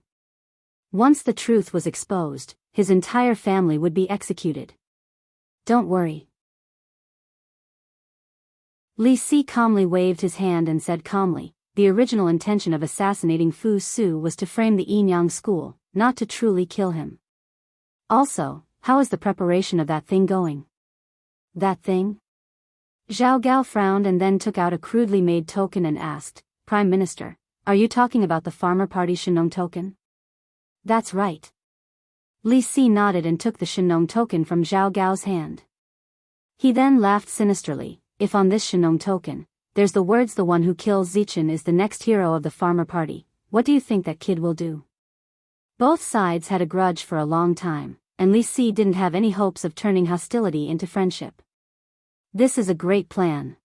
Once the truth was exposed, his entire family would be executed. Don't worry. Li Si calmly waved his hand and said calmly, the original intention of assassinating Fu Su was to frame the Yin Yang school, not to truly kill him. Also, how is the preparation of that thing going? That thing? Zhao Gao frowned and then took out a crudely made token and asked, Prime Minister, are you talking about the Farmer Party Shenong token? That's right. Li Si nodded and took the Shenong token from Zhao Gao's hand. He then laughed sinisterly, if on this Shenong token, there's the words the one who kills Zichen is the next hero of the farmer party. What do you think that kid will do? Both sides had a grudge for a long time, and Li Si didn't have any hopes of turning hostility into friendship. This is a great plan.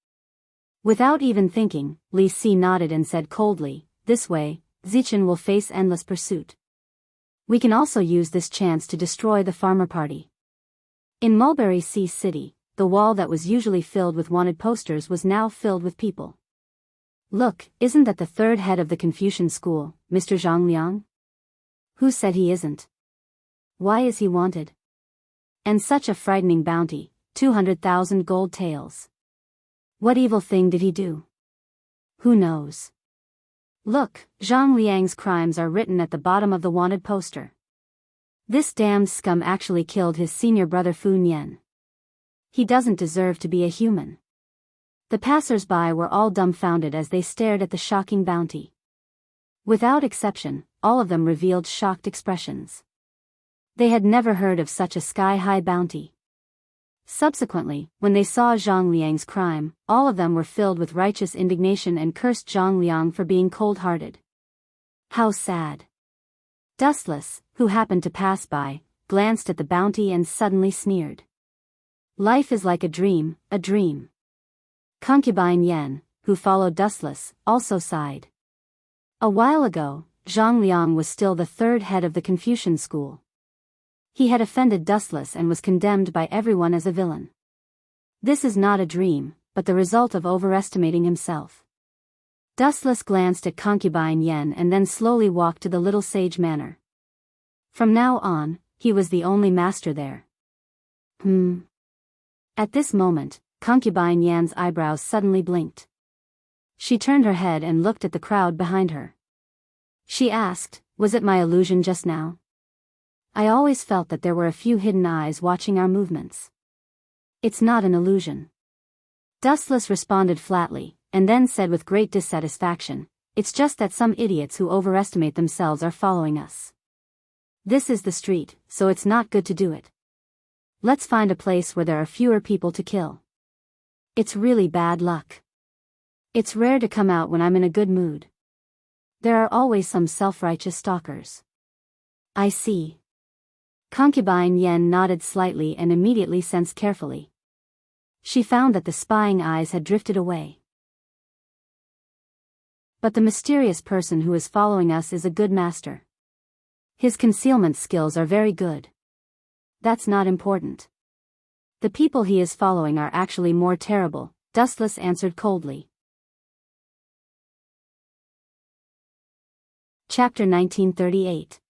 Without even thinking, Li Si nodded and said coldly, this way, Zichen will face endless pursuit. We can also use this chance to destroy the farmer party. In Mulberry Sea City, the wall that was usually filled with wanted posters was now filled with people. Look, isn't that the third head of the Confucian school, Mr. Zhang Liang? Who said he isn't? Why is he wanted? And such a frightening bounty, 200,000 gold taels. What evil thing did he do? Who knows? Look, Zhang Liang's crimes are written at the bottom of the wanted poster. This damned scum actually killed his senior brother Fu Nian. He doesn't deserve to be a human. The passers-by were all dumbfounded as they stared at the shocking bounty. Without exception, all of them revealed shocked expressions. They had never heard of such a sky-high bounty. Subsequently, when they saw Zhang Liang's crime, all of them were filled with righteous indignation and cursed Zhang Liang for being cold-hearted. How sad. Dustless, who happened to pass by, glanced at the bounty and suddenly sneered. Life is like a dream, a dream. Concubine Yan, who followed Dustless, also sighed. A while ago, Zhang Liang was still the third head of the Confucian school. He had offended Dustless and was condemned by everyone as a villain. This is not a dream, but the result of overestimating himself. Dustless glanced at Concubine Yan and then slowly walked to the little sage manor. From now on, he was the only master there. At this moment, Concubine Yan's eyebrows suddenly blinked. She turned her head and looked at the crowd behind her. She asked, was it my illusion just now? I always felt that there were a few hidden eyes watching our movements. It's not an illusion. Dustless responded flatly, and then said with great dissatisfaction, it's just that some idiots who overestimate themselves are following us. This is the street, so it's not good to do it. Let's find a place where there are fewer people to kill. It's really bad luck. It's rare to come out when I'm in a good mood. There are always some self-righteous stalkers. I see. Concubine Yan nodded slightly and immediately sensed carefully. She found that the spying eyes had drifted away. But the mysterious person who is following us is a good master. His concealment skills are very good. That's not important. The people he is following are actually more terrible, Dustless answered coldly. Chapter 1938.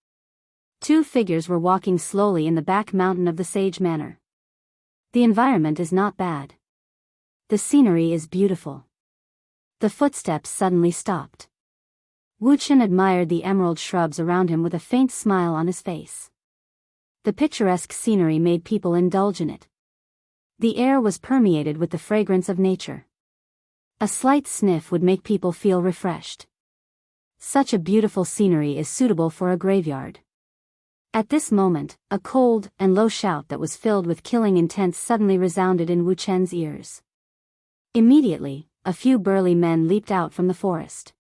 Two figures were walking slowly in the back mountain of the Sage Manor. The environment is not bad. The scenery is beautiful. The footsteps suddenly stopped. Wu Chen admired the emerald shrubs around him with a faint smile on his face. The picturesque scenery made people indulge in it. The air was permeated with the fragrance of nature. A slight sniff would make people feel refreshed. Such a beautiful scenery is suitable for a graveyard. At this moment, a cold and low shout that was filled with killing intent suddenly resounded in Wu Chen's ears. Immediately, a few burly men leaped out from the forest.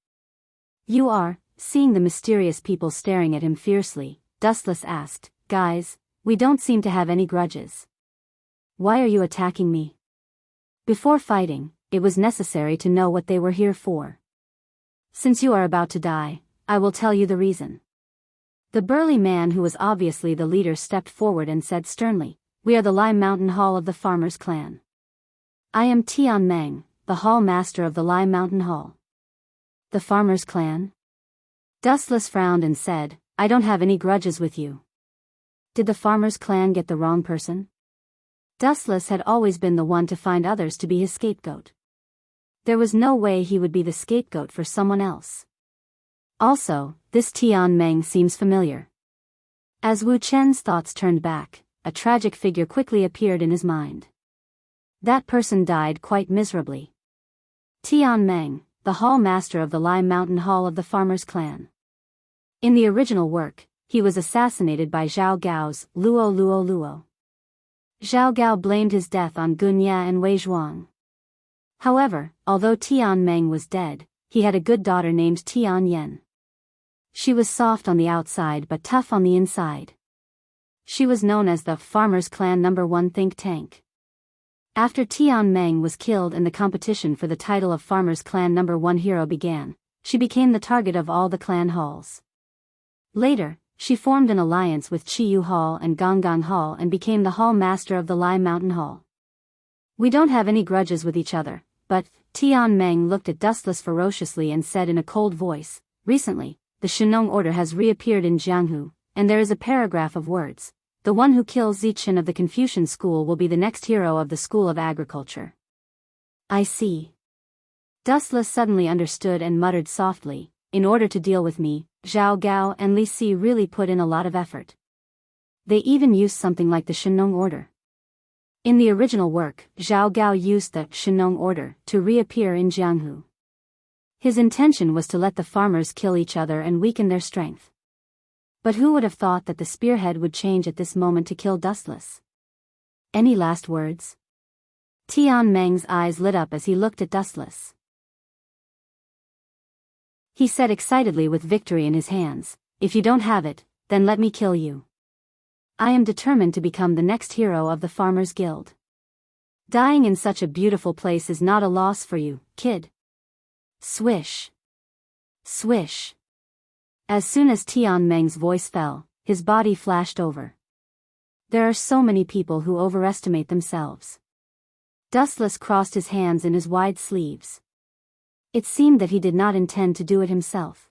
You are, seeing the mysterious people staring at him fiercely, Dustless asked, guys, we don't seem to have any grudges. Why are you attacking me? Before fighting, it was necessary to know what they were here for. Since you are about to die, I will tell you the reason. The burly man who was obviously the leader stepped forward and said sternly, we are the Lime Mountain Hall of the Farmers Clan. I am Tian Meng, the hall master of the Lime Mountain Hall. The Farmers Clan? Dustless frowned and said, I don't have any grudges with you. Did the Farmers Clan get the wrong person? Dustless had always been the one to find others to be his scapegoat. There was no way he would be the scapegoat for someone else. Also, this Tian Meng seems familiar. As Wu Chen's thoughts turned back, a tragic figure quickly appeared in his mind. That person died quite miserably. Tian Meng, the hall master of the Lime Mountain Hall of the Farmers Clan. In the original work, he was assassinated by Zhao Gao's Luo. Zhao Gao blamed his death on Gunya and Wei Zhuang. However, although Tian Meng was dead, he had a good daughter named Tian Yen. She was soft on the outside but tough on the inside. She was known as the Farmers Clan #1 think tank. After Tian Meng was killed and the competition for the title of Farmers Clan #1 hero began, she became the target of all the clan halls. Later, she formed an alliance with Chiyu Hall and Gonggang Hall and became the hall master of the Lai Mountain Hall. We don't have any grudges with each other, but Tian Meng looked at Dustless ferociously and said in a cold voice, "Recently, the Shenong order has reappeared in Jianghu, and there is a paragraph of words. The one who kills Zichen of the Confucian school will be the next hero of the School of Agriculture." I see. Dustless suddenly understood and muttered softly, "In order to deal with me, Zhao Gao and Li Si really put in a lot of effort. They even used something like the Shenong order." In the original work, Zhao Gao used the Shenong order to reappear in Jianghu. His intention was to let the farmers kill each other and weaken their strength. But who would have thought that the spearhead would change at this moment to kill Dustless? Any last words? Tian Meng's eyes lit up as he looked at Dustless. He said excitedly with victory in his hands, "If you don't have it, then let me kill you. I am determined to become the next hero of the Farmers Guild. Dying in such a beautiful place is not a loss for you, kid." Swish. Swish. As soon as Tian Meng's voice fell, his body flashed over. There are so many people who overestimate themselves. Dustless crossed his hands in his wide sleeves. It seemed that he did not intend to do it himself.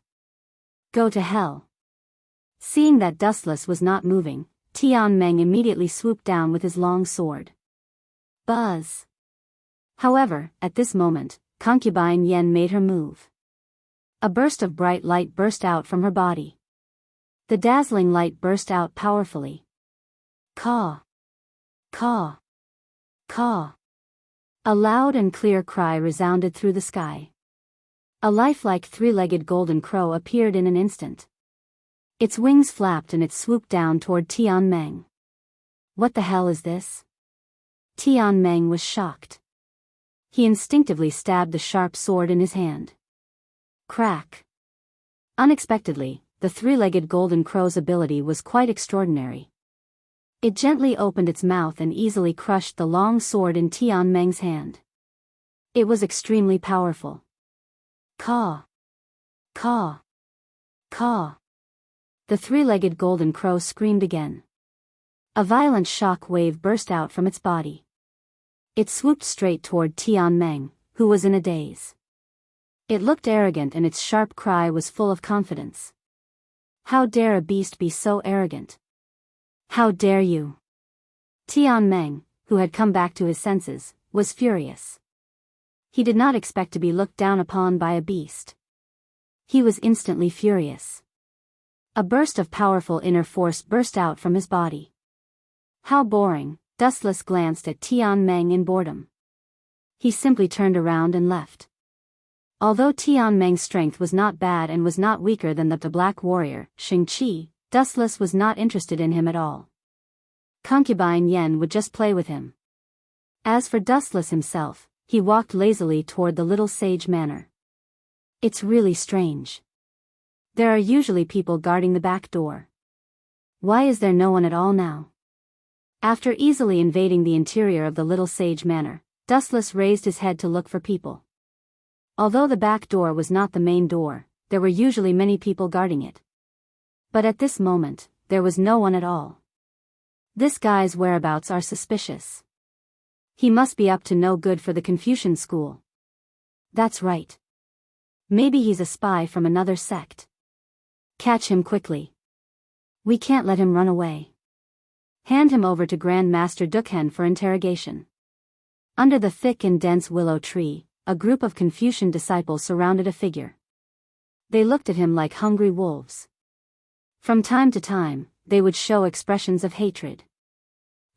Go to hell. Seeing that Dustless was not moving, Tian Meng immediately swooped down with his long sword. Buzz. However, at this moment, concubine Yen made her move. A burst of bright light burst out from her body. The dazzling light burst out powerfully. Caw. Caw. Caw. A loud and clear cry resounded through the sky. A lifelike three-legged golden crow appeared in an instant. Its wings flapped and it swooped down toward Tian Meng. What the hell is this? Tian Meng was shocked. He instinctively stabbed the sharp sword in his hand. Crack. Unexpectedly, the three-legged golden crow's ability was quite extraordinary. It gently opened its mouth and easily crushed the long sword in Tian Meng's hand. It was extremely powerful. Caw. Caw. Caw. The three-legged golden crow screamed again. A violent shock wave burst out from its body. It swooped straight toward Tian Meng, who was in a daze. It looked arrogant and its sharp cry was full of confidence. How dare a beast be so arrogant? How dare you? Tian Meng, who had come back to his senses, was furious. He did not expect to be looked down upon by a beast. He was instantly furious. A burst of powerful inner force burst out from his body. How boring, Dustless glanced at Tian Meng in boredom. He simply turned around and left. Although Tian Meng's strength was not bad and was not weaker than the Black Warrior, Xing Qi, Dustless was not interested in him at all. Concubine Yen would just play with him. As for Dustless himself, he walked lazily toward the little sage manor. It's really strange. There are usually people guarding the back door. Why is there no one at all now? After easily invading the interior of the little sage manor, Dustless raised his head to look for people. Although the back door was not the main door, there were usually many people guarding it. But at this moment, there was no one at all. This guy's whereabouts are suspicious. He must be up to no good for the Confucian school. That's right. Maybe he's a spy from another sect. Catch him quickly. We can't let him run away. Hand him over to Grand Master Dukhen for interrogation. Under the thick and dense willow tree, a group of Confucian disciples surrounded a figure. They looked at him like hungry wolves. From time to time, they would show expressions of hatred.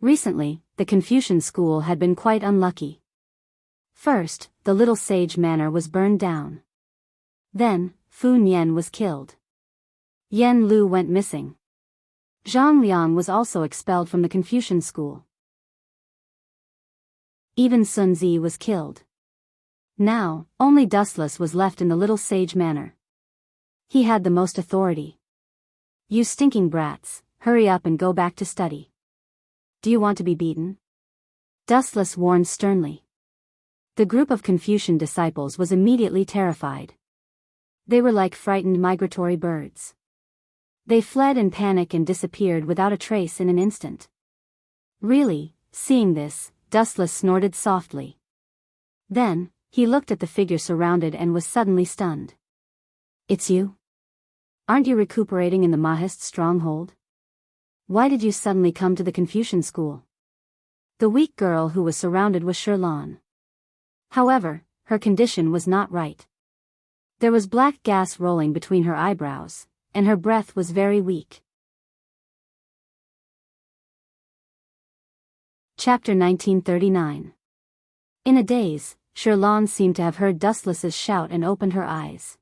Recently, the Confucian school had been quite unlucky. First, the little sage manor was burned down. Then, Fu Nian was killed. Yen Lu went missing. Zhang Liang was also expelled from the Confucian school. Even Sun Zi was killed. Now, only Dustless was left in the little sage manor. He had the most authority. "You stinking brats, hurry up and go back to study. Do you want to be beaten?" Dustless warned sternly. The group of Confucian disciples was immediately terrified. They were like frightened migratory birds. They fled in panic and disappeared without a trace in an instant. Really, seeing this, Dustless snorted softly. Then, he looked at the figure surrounded and was suddenly stunned. "It's you? Aren't you recuperating in the Mahist stronghold? Why did you suddenly come to the Confucian school?" The weak girl who was surrounded was Shirlan. However, her condition was not right. There was black gas rolling between her eyebrows, and her breath was very weak. Chapter 1939. In a daze, Shirlan seemed to have heard Dustless's shout and opened her eyes.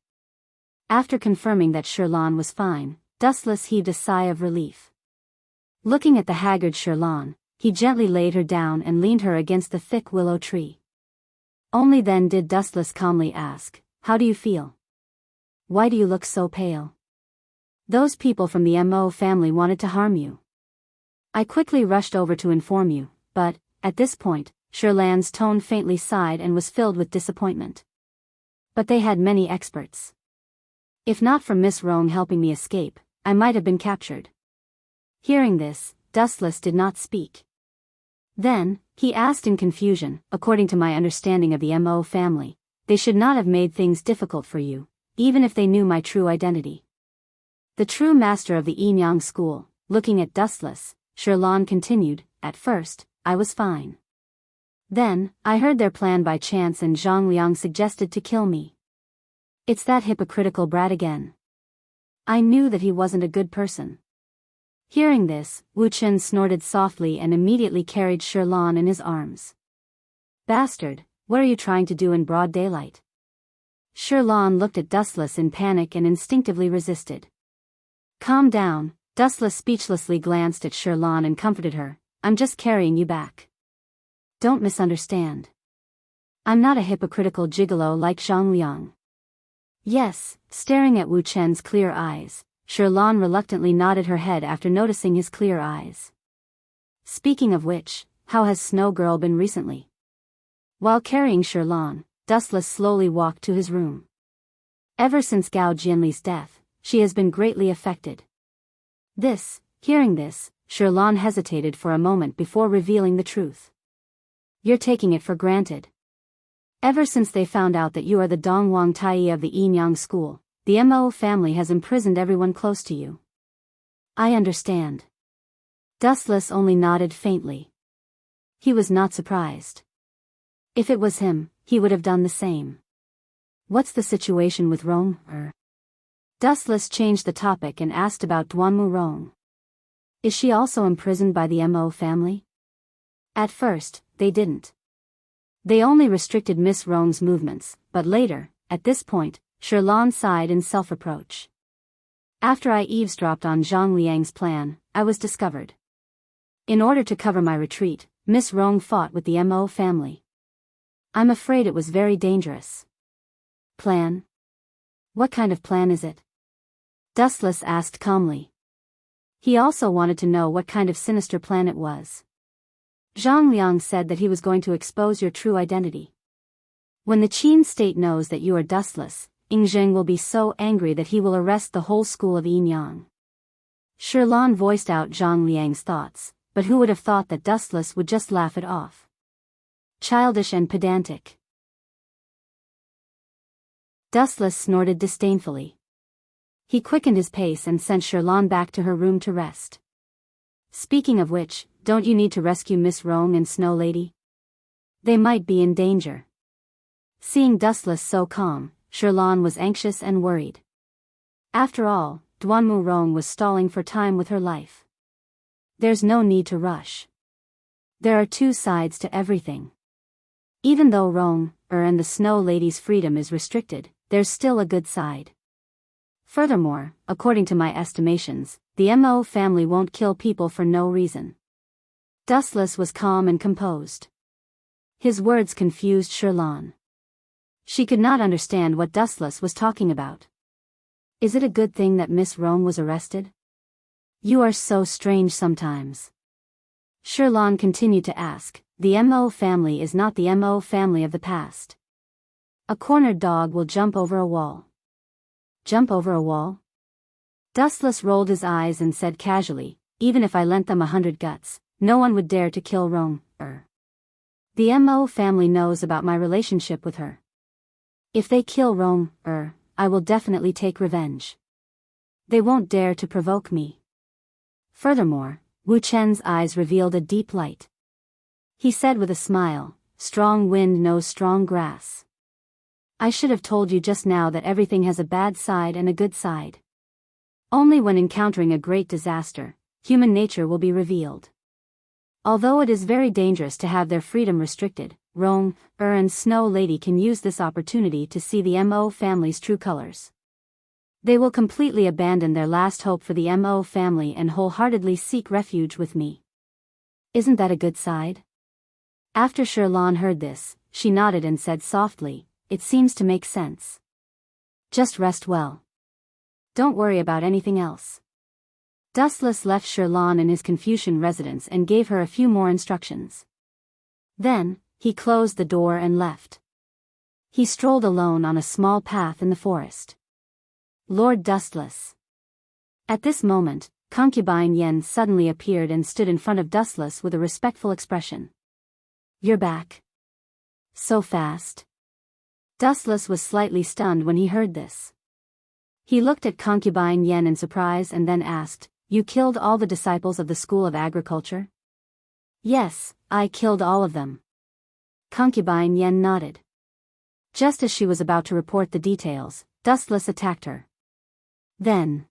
After confirming that Shirlan was fine, Dustless heaved a sigh of relief. Looking at the haggard Shirlan, he gently laid her down and leaned her against the thick willow tree. Only then did Dustless calmly ask, "How do you feel? Why do you look so pale? Those people from the Mo family wanted to harm you. I quickly rushed over to inform you, but," at this point, Shirlan's tone faintly sighed and was filled with disappointment. "But they had many experts. If not for Miss Rong helping me escape, I might have been captured." Hearing this, Dustless did not speak. Then, he asked in confusion, "According to my understanding of the Mo family, they should not have made things difficult for you, even if they knew my true identity." The true master of the Enyang school, looking at Dustless, Shirlan continued, "At first, I was fine. Then, I heard their plan by chance and Zhang Liang suggested to kill me. It's that hypocritical brat again. I knew that he wasn't a good person." Hearing this, Wu Chen snorted softly and immediately carried Shirlan in his arms. "Bastard, what are you trying to do in broad daylight?" Shirlan looked at Dustless in panic and instinctively resisted. "Calm down." Dustless speechlessly glanced at Shirlan and comforted her, "I'm just carrying you back. Don't misunderstand. I'm not a hypocritical gigolo like Zhang Liang." "Yes," staring at Wu Chen's clear eyes, Shirlan reluctantly nodded her head after noticing his clear eyes. "Speaking of which, how has Snow Girl been recently?" While carrying Shirlan, Dustless slowly walked to his room. "Ever since Gao Jianli's death, she has been greatly affected." Hearing this, Shirlan hesitated for a moment before revealing the truth. "You're taking it for granted. Ever since they found out that you are the Dongwang Tai of the Enyang school, the Mo family has imprisoned everyone close to you." "I understand." Dustless only nodded faintly. He was not surprised. If it was him, he would have done the same. "What's the situation with Rong, Dustless changed the topic and asked about Duanmu Rong. "Is she also imprisoned by the Mo family?" "At first, they didn't. They only restricted Miss Rong's movements, but later, at this point, Shirlan sighed in self-reproach. "After I eavesdropped on Zhang Liang's plan, I was discovered. In order to cover my retreat, Miss Rong fought with the Mo family. I'm afraid it was very dangerous." "Plan? What kind of plan is it?" Dustless asked calmly. He also wanted to know what kind of sinister plan it was. "Zhang Liang said that he was going to expose your true identity. When the Qin state knows that you are Dustless, Yingzheng will be so angry that he will arrest the whole school of Enyang." Shirlan voiced out Zhang Liang's thoughts, but who would have thought that Dustless would just laugh it off? Childish and pedantic. Dustless snorted disdainfully. He quickened his pace and sent Shirlan back to her room to rest. "Speaking of which, don't you need to rescue Miss Rong and Snow Lady? They might be in danger." Seeing Dustless so calm, Shirlan was anxious and worried. After all, Duanmu Rong was stalling for time with her life. There's no need to rush. There are two sides to everything. Even though Rong, and the Snow Lady's freedom is restricted, there's still a good side. Furthermore, according to my estimations, the Mo family won't kill people for no reason." Dustless was calm and composed. His words confused Shirlan. She could not understand what Dustless was talking about. Is it a good thing that Miss Rome was arrested? You are so strange sometimes. Sherlon continued to ask, the Mo family is not the Mo family of the past. A cornered dog will jump over a wall. Jump over a wall? Dustless rolled his eyes and said casually, even if I lent them 100 guts, no one would dare to kill Rome. The Mo family knows about my relationship with her. If they kill Rome, I will definitely take revenge. They won't dare to provoke me. Furthermore, Wu Chen's eyes revealed a deep light. He said with a smile, strong wind knows strong grass. I should have told you just now that everything has a bad side and a good side. Only when encountering a great disaster, human nature will be revealed. Although it is very dangerous to have their freedom restricted, Rome, and Snow Lady can use this opportunity to see the Mo family's true colors. They will completely abandon their last hope for the Mo family and wholeheartedly seek refuge with me. Isn't that a good side? After Sherlon heard this, she nodded and said softly, it seems to make sense. Just rest well. Don't worry about anything else. Dustless left Sherlon in his Confucian residence and gave her a few more instructions. Then, he closed the door and left. He strolled alone on a small path in the forest. Lord Dustless. At this moment, concubine Yen suddenly appeared and stood in front of Dustless with a respectful expression. You're back. So fast. Dustless was slightly stunned when he heard this. He looked at concubine Yen in surprise and then asked, You killed all the disciples of the School of Agriculture? Yes, I killed all of them. Concubine Yen nodded. Just as she was about to report the details, Dustless attacked her. Then.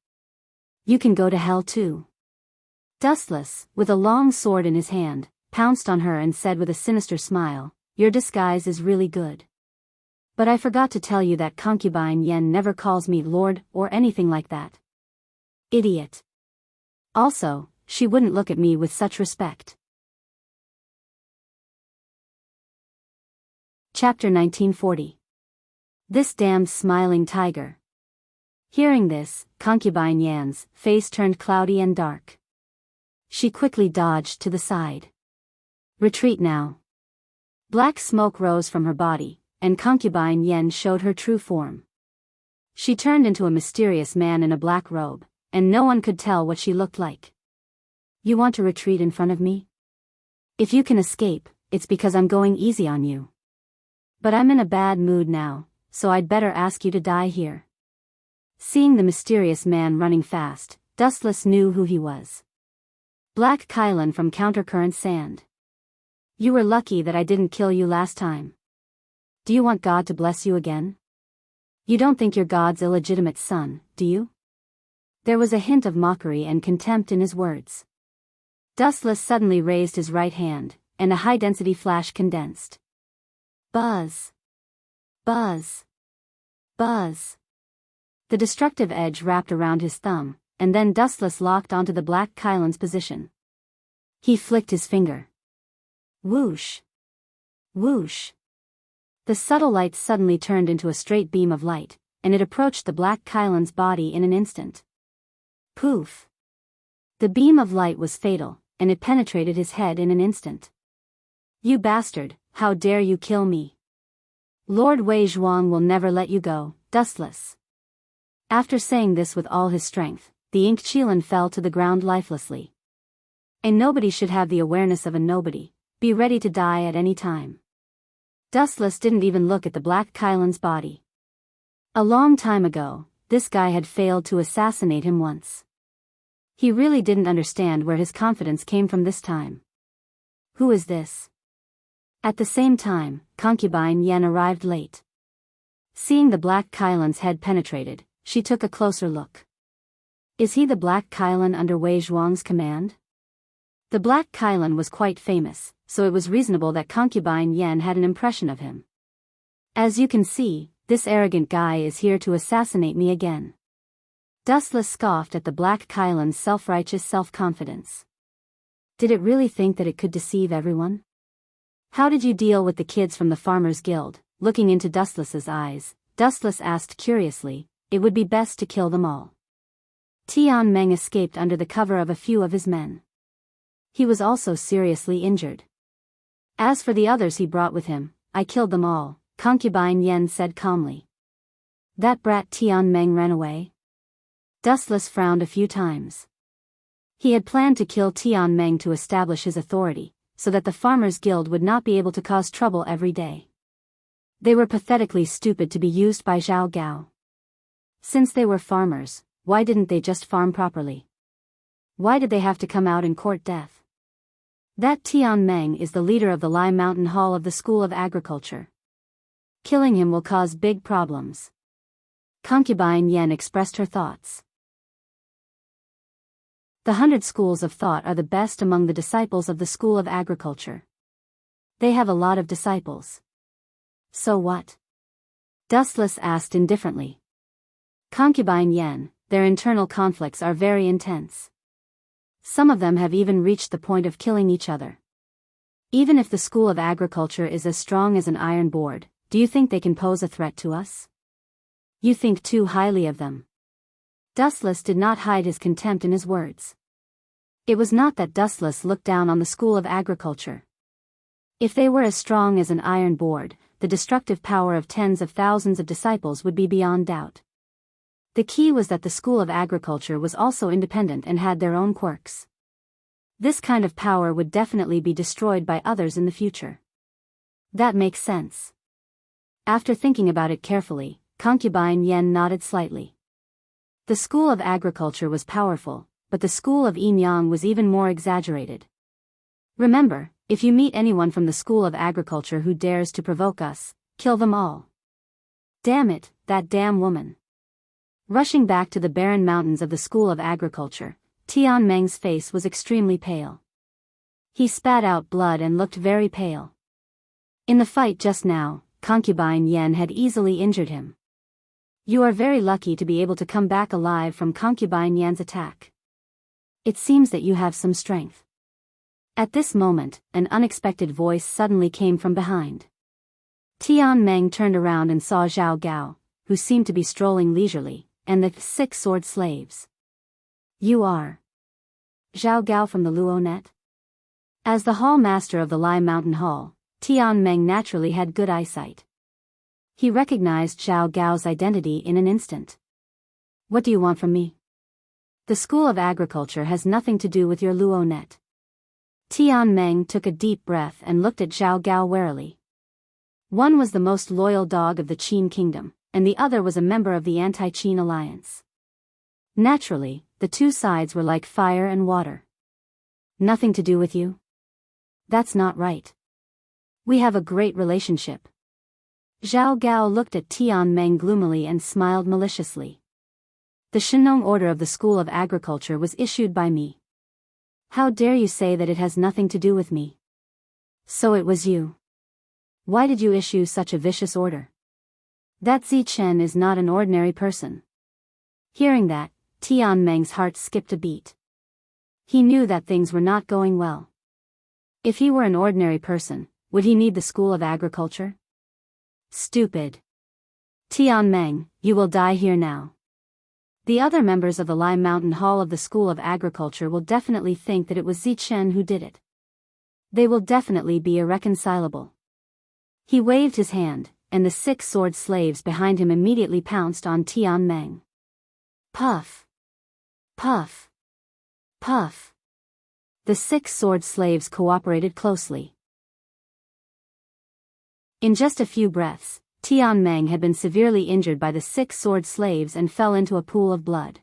You can go to hell too. Dustless, with a long sword in his hand, pounced on her and said with a sinister smile, Your disguise is really good. But I forgot to tell you that concubine Yen never calls me Lord or anything like that. Idiot. Also, she wouldn't look at me with such respect. Chapter 1940. This damned smiling tiger. Hearing this, concubine Yan's face turned cloudy and dark. She quickly dodged to the side. Retreat now. Black smoke rose from her body, and concubine Yen showed her true form. She turned into a mysterious man in a black robe, and no one could tell what she looked like. You want to retreat in front of me? If you can escape, it's because I'm going easy on you. But I'm in a bad mood now, so I'd better ask you to die here. Seeing the mysterious man running fast, Dustless knew who he was. Black Kylan from Countercurrent Sand. You were lucky that I didn't kill you last time. Do you want God to bless you again? You don't think you're God's illegitimate son, do you? There was a hint of mockery and contempt in his words. Dustless suddenly raised his right hand, and a high-density flash condensed. Buzz. Buzz. Buzz. The destructive edge wrapped around his thumb, and then Dustless locked onto the Black Kylan's position. He flicked his finger. Whoosh. Whoosh. The subtle light suddenly turned into a straight beam of light, and it approached the Black Kylan's body in an instant. Poof. The beam of light was fatal, and it penetrated his head in an instant. You bastard, how dare you kill me? Lord Wei Zhuang will never let you go, Dustless. After saying this with all his strength, the Ink Chilan fell to the ground lifelessly. A nobody should have the awareness of a nobody, be ready to die at any time. Dustless didn't even look at the Black Kylan's body. A long time ago, this guy had failed to assassinate him once. He really didn't understand where his confidence came from this time. Who is this? At the same time, concubine Yen arrived late. Seeing the Black Kylan's head penetrated, she took a closer look. Is he the Black Kylan under Wei Zhuang's command? The Black Kylan was quite famous, so it was reasonable that concubine Yen had an impression of him. As you can see, this arrogant guy is here to assassinate me again. Dustless scoffed at the Black Kylan's self-righteous self-confidence. Did it really think that it could deceive everyone? How did you deal with the kids from the Farmers Guild, looking into Dustless's eyes. Dustless asked curiously, "It would be best to kill them all." Tian Meng escaped under the cover of a few of his men. He was also seriously injured. As for the others he brought with him, "I killed them all," Concubine Yen said calmly. "That brat Tian Meng ran away?" Dustless frowned a few times. He had planned to kill Tian Meng to establish his authority, so that the Farmers' Guild would not be able to cause trouble every day. They were pathetically stupid to be used by Zhao Gao. Since they were farmers, why didn't they just farm properly? Why did they have to come out and court death? That Tian Meng is the leader of the Lai Mountain Hall of the School of Agriculture. Killing him will cause big problems. Concubine Yen expressed her thoughts. The 100 schools of thought are the best among the disciples of the School of Agriculture. They have a lot of disciples. So what? Dustless asked indifferently. Concubine Yen, their internal conflicts are very intense. Some of them have even reached the point of killing each other. Even if the School of Agriculture is as strong as an iron board, do you think they can pose a threat to us? You think too highly of them. Dustless did not hide his contempt in his words. It was not that Dustless looked down on the School of Agriculture. If they were as strong as an iron board, the destructive power of tens of thousands of disciples would be beyond doubt. The key was that the School of Agriculture was also independent and had their own quirks. This kind of power would definitely be destroyed by others in the future. That makes sense. After thinking about it carefully, Concubine Yen nodded slightly. The School of Agriculture was powerful, but the School of Yin Yang was even more exaggerated. Remember, if you meet anyone from the School of Agriculture who dares to provoke us, kill them all. Damn it, that damn woman. Rushing back to the barren mountains of the School of Agriculture, Tian Meng's face was extremely pale. He spat out blood and looked very pale. In the fight just now, Concubine Yen had easily injured him. You are very lucky to be able to come back alive from Concubine Yan's attack. It seems that you have some strength. At this moment, an unexpected voice suddenly came from behind. Tian Meng turned around and saw Zhao Gao, who seemed to be strolling leisurely, and the 6 sword slaves. You are Zhao Gao from the Luo Net? As the hall master of the Lai Mountain Hall, Tian Meng naturally had good eyesight. He recognized Zhao Gao's identity in an instant. What do you want from me? The School of Agriculture has nothing to do with your Luo Net. Tian Meng took a deep breath and looked at Zhao Gao warily. One was the most loyal dog of the Qin Kingdom, and the other was a member of the Anti-Qin Alliance. Naturally, the two sides were like fire and water. Nothing to do with you? That's not right. We have a great relationship. Zhao Gao looked at Tian Meng gloomily and smiled maliciously. The Shenong Order of the School of Agriculture was issued by me. How dare you say that it has nothing to do with me? So it was you. Why did you issue such a vicious order? That Zi Chen is not an ordinary person. Hearing that, Tian Meng's heart skipped a beat. He knew that things were not going well. If he were an ordinary person, would he need the School of Agriculture? Stupid. Tian Meng, you will die here now. The other members of the Lai Mountain Hall of the School of Agriculture will definitely think that it was Zi Chen who did it. They will definitely be irreconcilable. He waved his hand, and the 6 sword slaves behind him immediately pounced on Tian Meng. Puff. Puff. Puff. The 6 sword slaves cooperated closely. In just a few breaths, Tian Meng had been severely injured by the 6 sword slaves and fell into a pool of blood.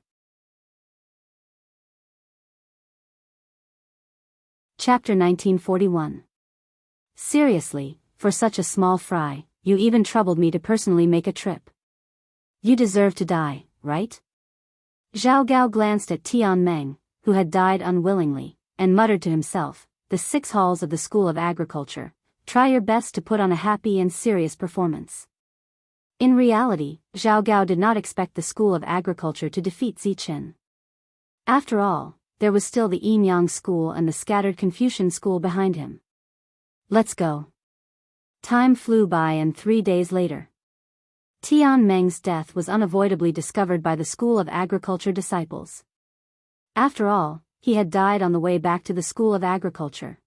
Chapter 1941. Seriously, for such a small fry, you even troubled me to personally make a trip. You deserve to die, right? Zhao Gao glanced at Tian Meng, who had died unwillingly, and muttered to himself, the 6 halls of the School of Agriculture. Try your best to put on a happy and serious performance. In reality, Zhao Gao did not expect the School of Agriculture to defeat Zi Chen. After all, there was still the Yin Yang School and the scattered Confucian School behind him. Let's go. Time flew by and 3 days later, Tian Meng's death was unavoidably discovered by the School of Agriculture disciples. After all, he had died on the way back to the School of Agriculture.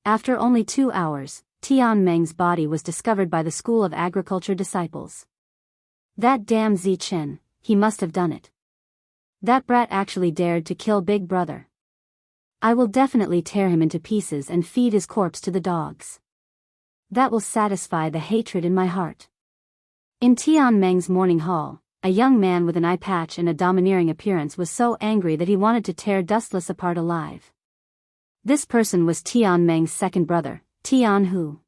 After only 2 hours, Tian Meng's body was discovered by the School of Agriculture disciples. That damn Zichen, he must have done it. That brat actually dared to kill Big Brother. I will definitely tear him into pieces and feed his corpse to the dogs. That will satisfy the hatred in my heart. In Tian Meng's morning hall, a young man with an eye patch and a domineering appearance was so angry that he wanted to tear Dustless apart alive. This person was Tian Meng's second brother, Tian Hu.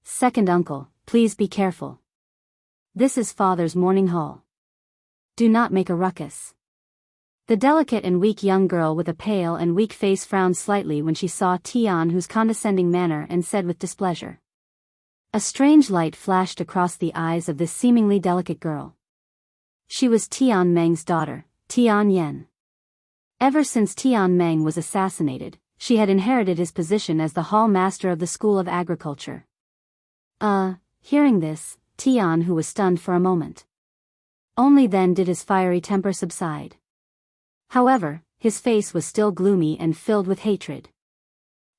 Second uncle, please be careful. This is father's morning hall. Do not make a ruckus. The delicate and weak young girl with a pale and weak face frowned slightly when she saw Tian Hu's condescending manner and said with displeasure. A strange light flashed across the eyes of this seemingly delicate girl. She was Tian Meng's daughter, Tian Yen. Ever since Tian Meng was assassinated, she had inherited his position as the hall master of the School of Agriculture. Hearing this, Tian Hu was stunned for a moment. Only then did his fiery temper subside. However, his face was still gloomy and filled with hatred.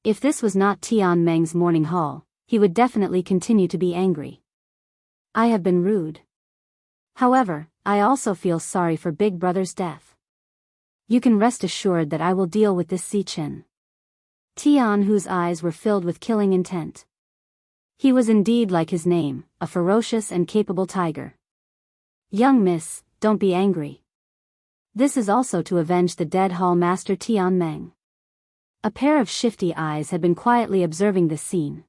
If this was not Tian Meng's morning hall, he would definitely continue to be angry. I have been rude. However, I also feel sorry for Big Brother's death. You can rest assured that I will deal with this Zichen. Tian Hu's eyes were filled with killing intent. He was indeed like his name, a ferocious and capable tiger. Young miss, don't be angry. This is also to avenge the dead hall master Tian Meng. A pair of shifty eyes had been quietly observing this scene.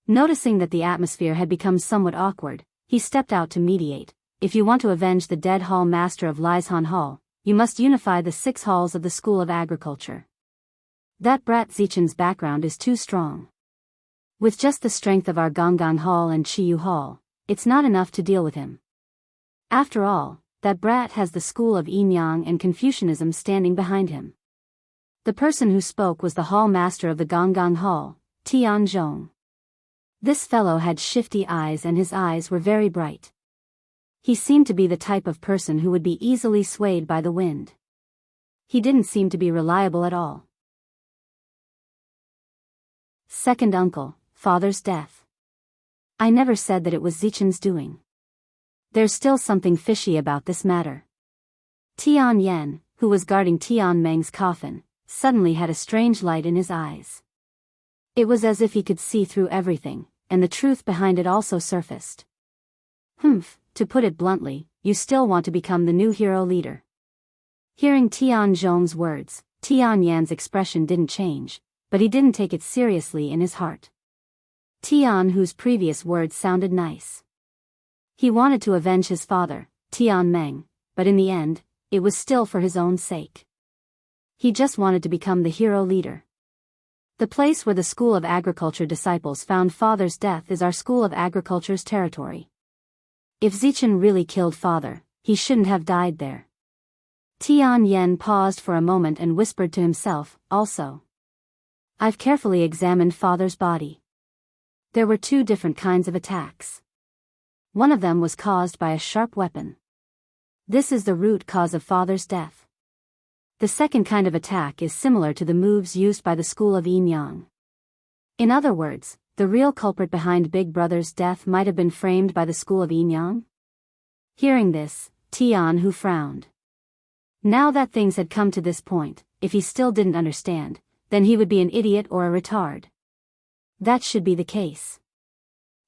Noticing that the atmosphere had become somewhat awkward, he stepped out to mediate. If you want to avenge the dead hall master of Lieshan Hall, you must unify the 6 halls of the School of Agriculture. That brat Zichen's background is too strong. With just the strength of our Gonggang Hall and Chiyu Hall, it's not enough to deal with him. After all, that brat has the School of Yinyang and Confucianism standing behind him. The person who spoke was the hall master of the Gonggang Hall, Tian Zhong. This fellow had shifty eyes and his eyes were very bright. He seemed to be the type of person who would be easily swayed by the wind. He didn't seem to be reliable at all. Second uncle, father's death. I never said that it was Zichen's doing. There's still something fishy about this matter. Tian Yen, who was guarding Tian Meng's coffin, suddenly had a strange light in his eyes. It was as if he could see through everything, and the truth behind it also surfaced. To put it bluntly, you still want to become the new hero leader. Hearing Tian Zhong's words, Tian Yan's expression didn't change, but he didn't take it seriously in his heart. Tian Hu's previous words sounded nice. He wanted to avenge his father, Tian Meng, but in the end, it was still for his own sake. He just wanted to become the hero leader. The place where the School of Agriculture disciples found father's death is our School of Agriculture's territory. If Zichen really killed father, he shouldn't have died there. Tian Yen paused for a moment and whispered to himself, also. I've carefully examined father's body. There were 2 different kinds of attacks. One of them was caused by a sharp weapon. This is the root cause of father's death. The second kind of attack is similar to the moves used by the School of Yin Yang. In other words, the real culprit behind Big Brother's death might have been framed by the School of Yin Yang? Hearing this, Tian Hu frowned. Now that things had come to this point, if he still didn't understand, then he would be an idiot or a retard. That should be the case.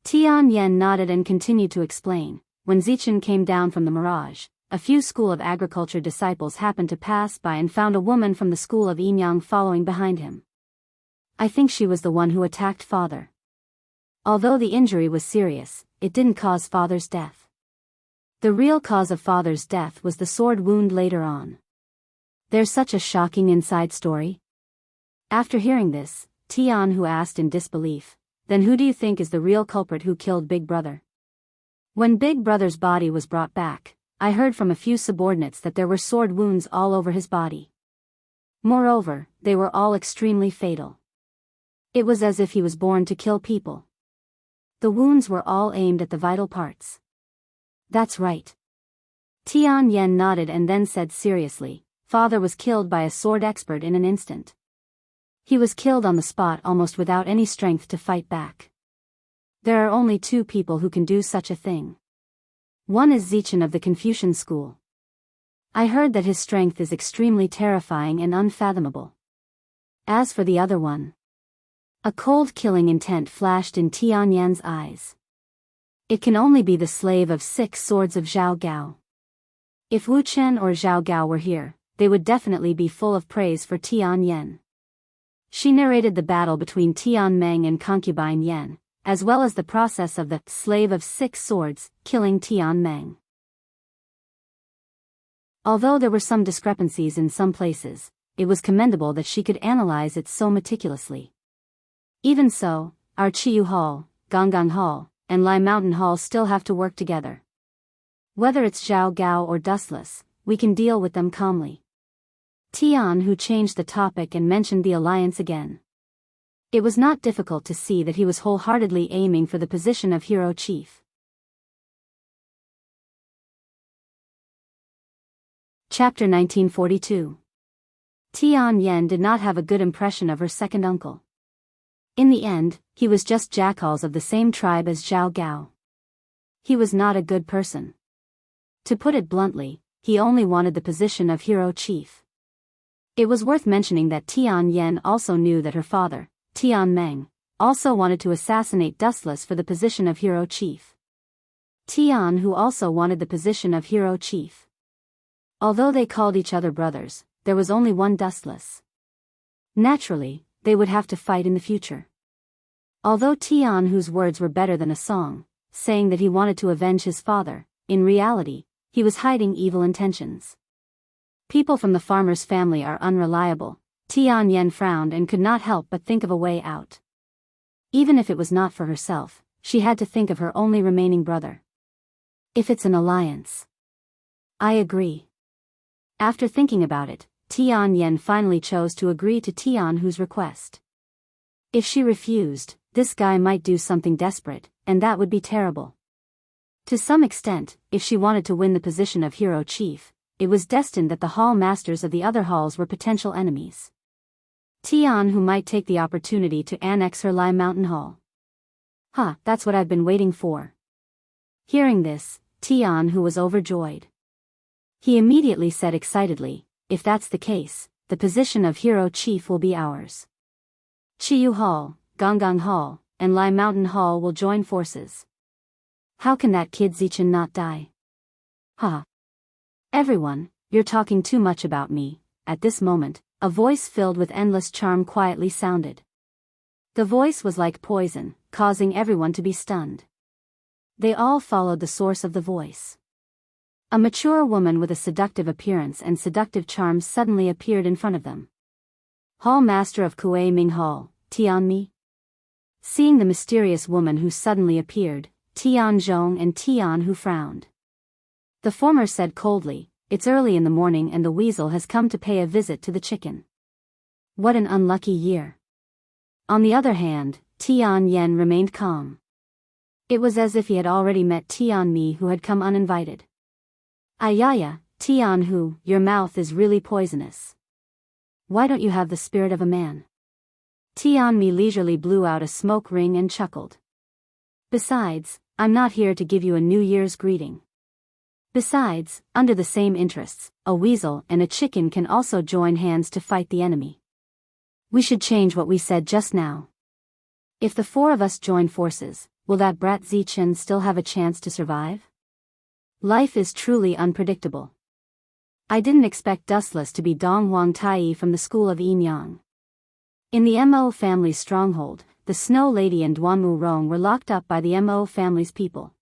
Tian Yen nodded and continued to explain. When Zichen came down from the mirage, a few School of Agriculture disciples happened to pass by and found a woman from the School of Yinyang following behind him. I think she was the one who attacked father. Although the injury was serious, it didn't cause father's death. The real cause of father's death was the sword wound later on. There's such a shocking inside story. After hearing this, Tian Hu asked in disbelief, then who do you think is the real culprit who killed Big Brother? When Big Brother's body was brought back, I heard from a few subordinates that there were sword wounds all over his body. Moreover, they were all extremely fatal. It was as if he was born to kill people. The wounds were all aimed at the vital parts. That's right. Tian Yen nodded and then said seriously, father was killed by a sword expert in an instant. He was killed on the spot almost without any strength to fight back. There are only two people who can do such a thing. One is Zichen of the Confucian school. I heard that his strength is extremely terrifying and unfathomable. As for the other one, a cold killing intent flashed in Tian Yan's eyes. It can only be the slave of 6 swords of Zhao Gao. If Wu Chen or Zhao Gao were here, they would definitely be full of praise for Tian Yan. She narrated the battle between Tian Meng and concubine Yan, as well as the process of the slave of 6 swords killing Tian Meng. Although there were some discrepancies in some places, it was commendable that she could analyze it so meticulously. Even so, our Chiyu Hall, Gonggang Hall, and Lai Mountain Hall still have to work together. Whether it's Zhao Gao or Dustless, we can deal with them calmly. Tian Hu changed the topic and mentioned the alliance again. It was not difficult to see that he was wholeheartedly aiming for the position of hero chief. Chapter 1942. Tian Yen did not have a good impression of her second uncle. In the end, he was just jackals of the same tribe as Zhao Gao. He was not a good person. To put it bluntly, he only wanted the position of hero chief. It was worth mentioning that Tian Yen also knew that her father, Tian Meng, also wanted to assassinate Dustless for the position of hero chief. Tian Hu also wanted the position of hero chief. Although they called each other brothers, there was only one Dustless. Naturally, they would have to fight in the future. Although Tian Hu's words were better than a song, saying that he wanted to avenge his father, in reality, he was hiding evil intentions. People from the farmer's family are unreliable. Tian Yen frowned and could not help but think of a way out. Even if it was not for herself, she had to think of her only remaining brother. If it's an alliance. I agree. After thinking about it, Tian Yen finally chose to agree to Tian Hu's request. If she refused, this guy might do something desperate, and that would be terrible. To some extent, if she wanted to win the position of hero chief, it was destined that the hall masters of the other halls were potential enemies. Tian Hu might take the opportunity to annex her Lai Mountain Hall. That's what I've been waiting for. Hearing this, Tian Hu was overjoyed. He immediately said excitedly, if that's the case, the position of hero chief will be ours. Chiyu Hall, Gonggang Hall, and Lai Mountain Hall will join forces. How can that kid Zichen not die? Everyone, you're talking too much about me. At this moment, a voice filled with endless charm quietly sounded. The voice was like poison, causing everyone to be stunned. They all followed the source of the voice. A mature woman with a seductive appearance and seductive charms suddenly appeared in front of them. Hall Master of Kuei Ming Hall, Tian Mi. Seeing the mysterious woman who suddenly appeared, Tian Zhong and Tian Hu frowned. The former said coldly, it's early in the morning and the weasel has come to pay a visit to the chicken. What an unlucky year. On the other hand, Tian Yen remained calm. It was as if he had already met Tian Mi who had come uninvited. Ayaya, Tian Hu, your mouth is really poisonous. Why don't you have the spirit of a man? Tian Mi leisurely blew out a smoke ring and chuckled. Besides, I'm not here to give you a New Year's greeting. Besides, under the same interests, a weasel and a chicken can also join hands to fight the enemy. We should change what we said just now. If the 4 of us join forces, will that brat Zichen still have a chance to survive? Life is truly unpredictable. I didn't expect Dustless to be Dong Huang Tai from the school of Yin Yang. In the Mo family's stronghold, the Snow Lady and Duanmu Rong were locked up by the Mo family's people.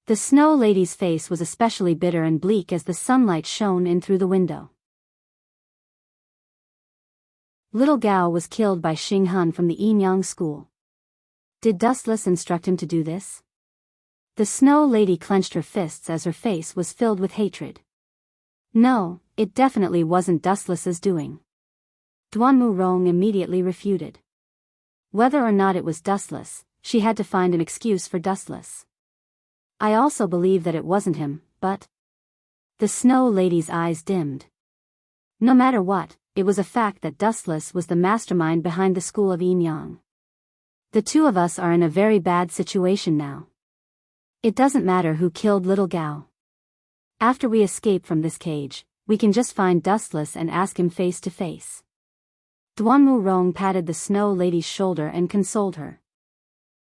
The Snow Lady's face was especially bitter and bleak as the sunlight shone in through the window. Little Gao was killed by Xing Hun from the Yin Yang school. Did Dustless instruct him to do this? The Snow Lady clenched her fists as her face was filled with hatred. No, it definitely wasn't Dustless's doing. Duanmu Rong immediately refuted. Whether or not it was Dustless, she had to find an excuse for Dustless. I also believe that it wasn't him, but... The Snow Lady's eyes dimmed. No matter what, it was a fact that Dustless was the mastermind behind the school of Yin Yang. The two of us are in a very bad situation now. It doesn't matter who killed little Gao. After we escape from this cage, we can just find Dustless and ask him face to face. Duanmu Rong patted the Snow Lady's shoulder and consoled her.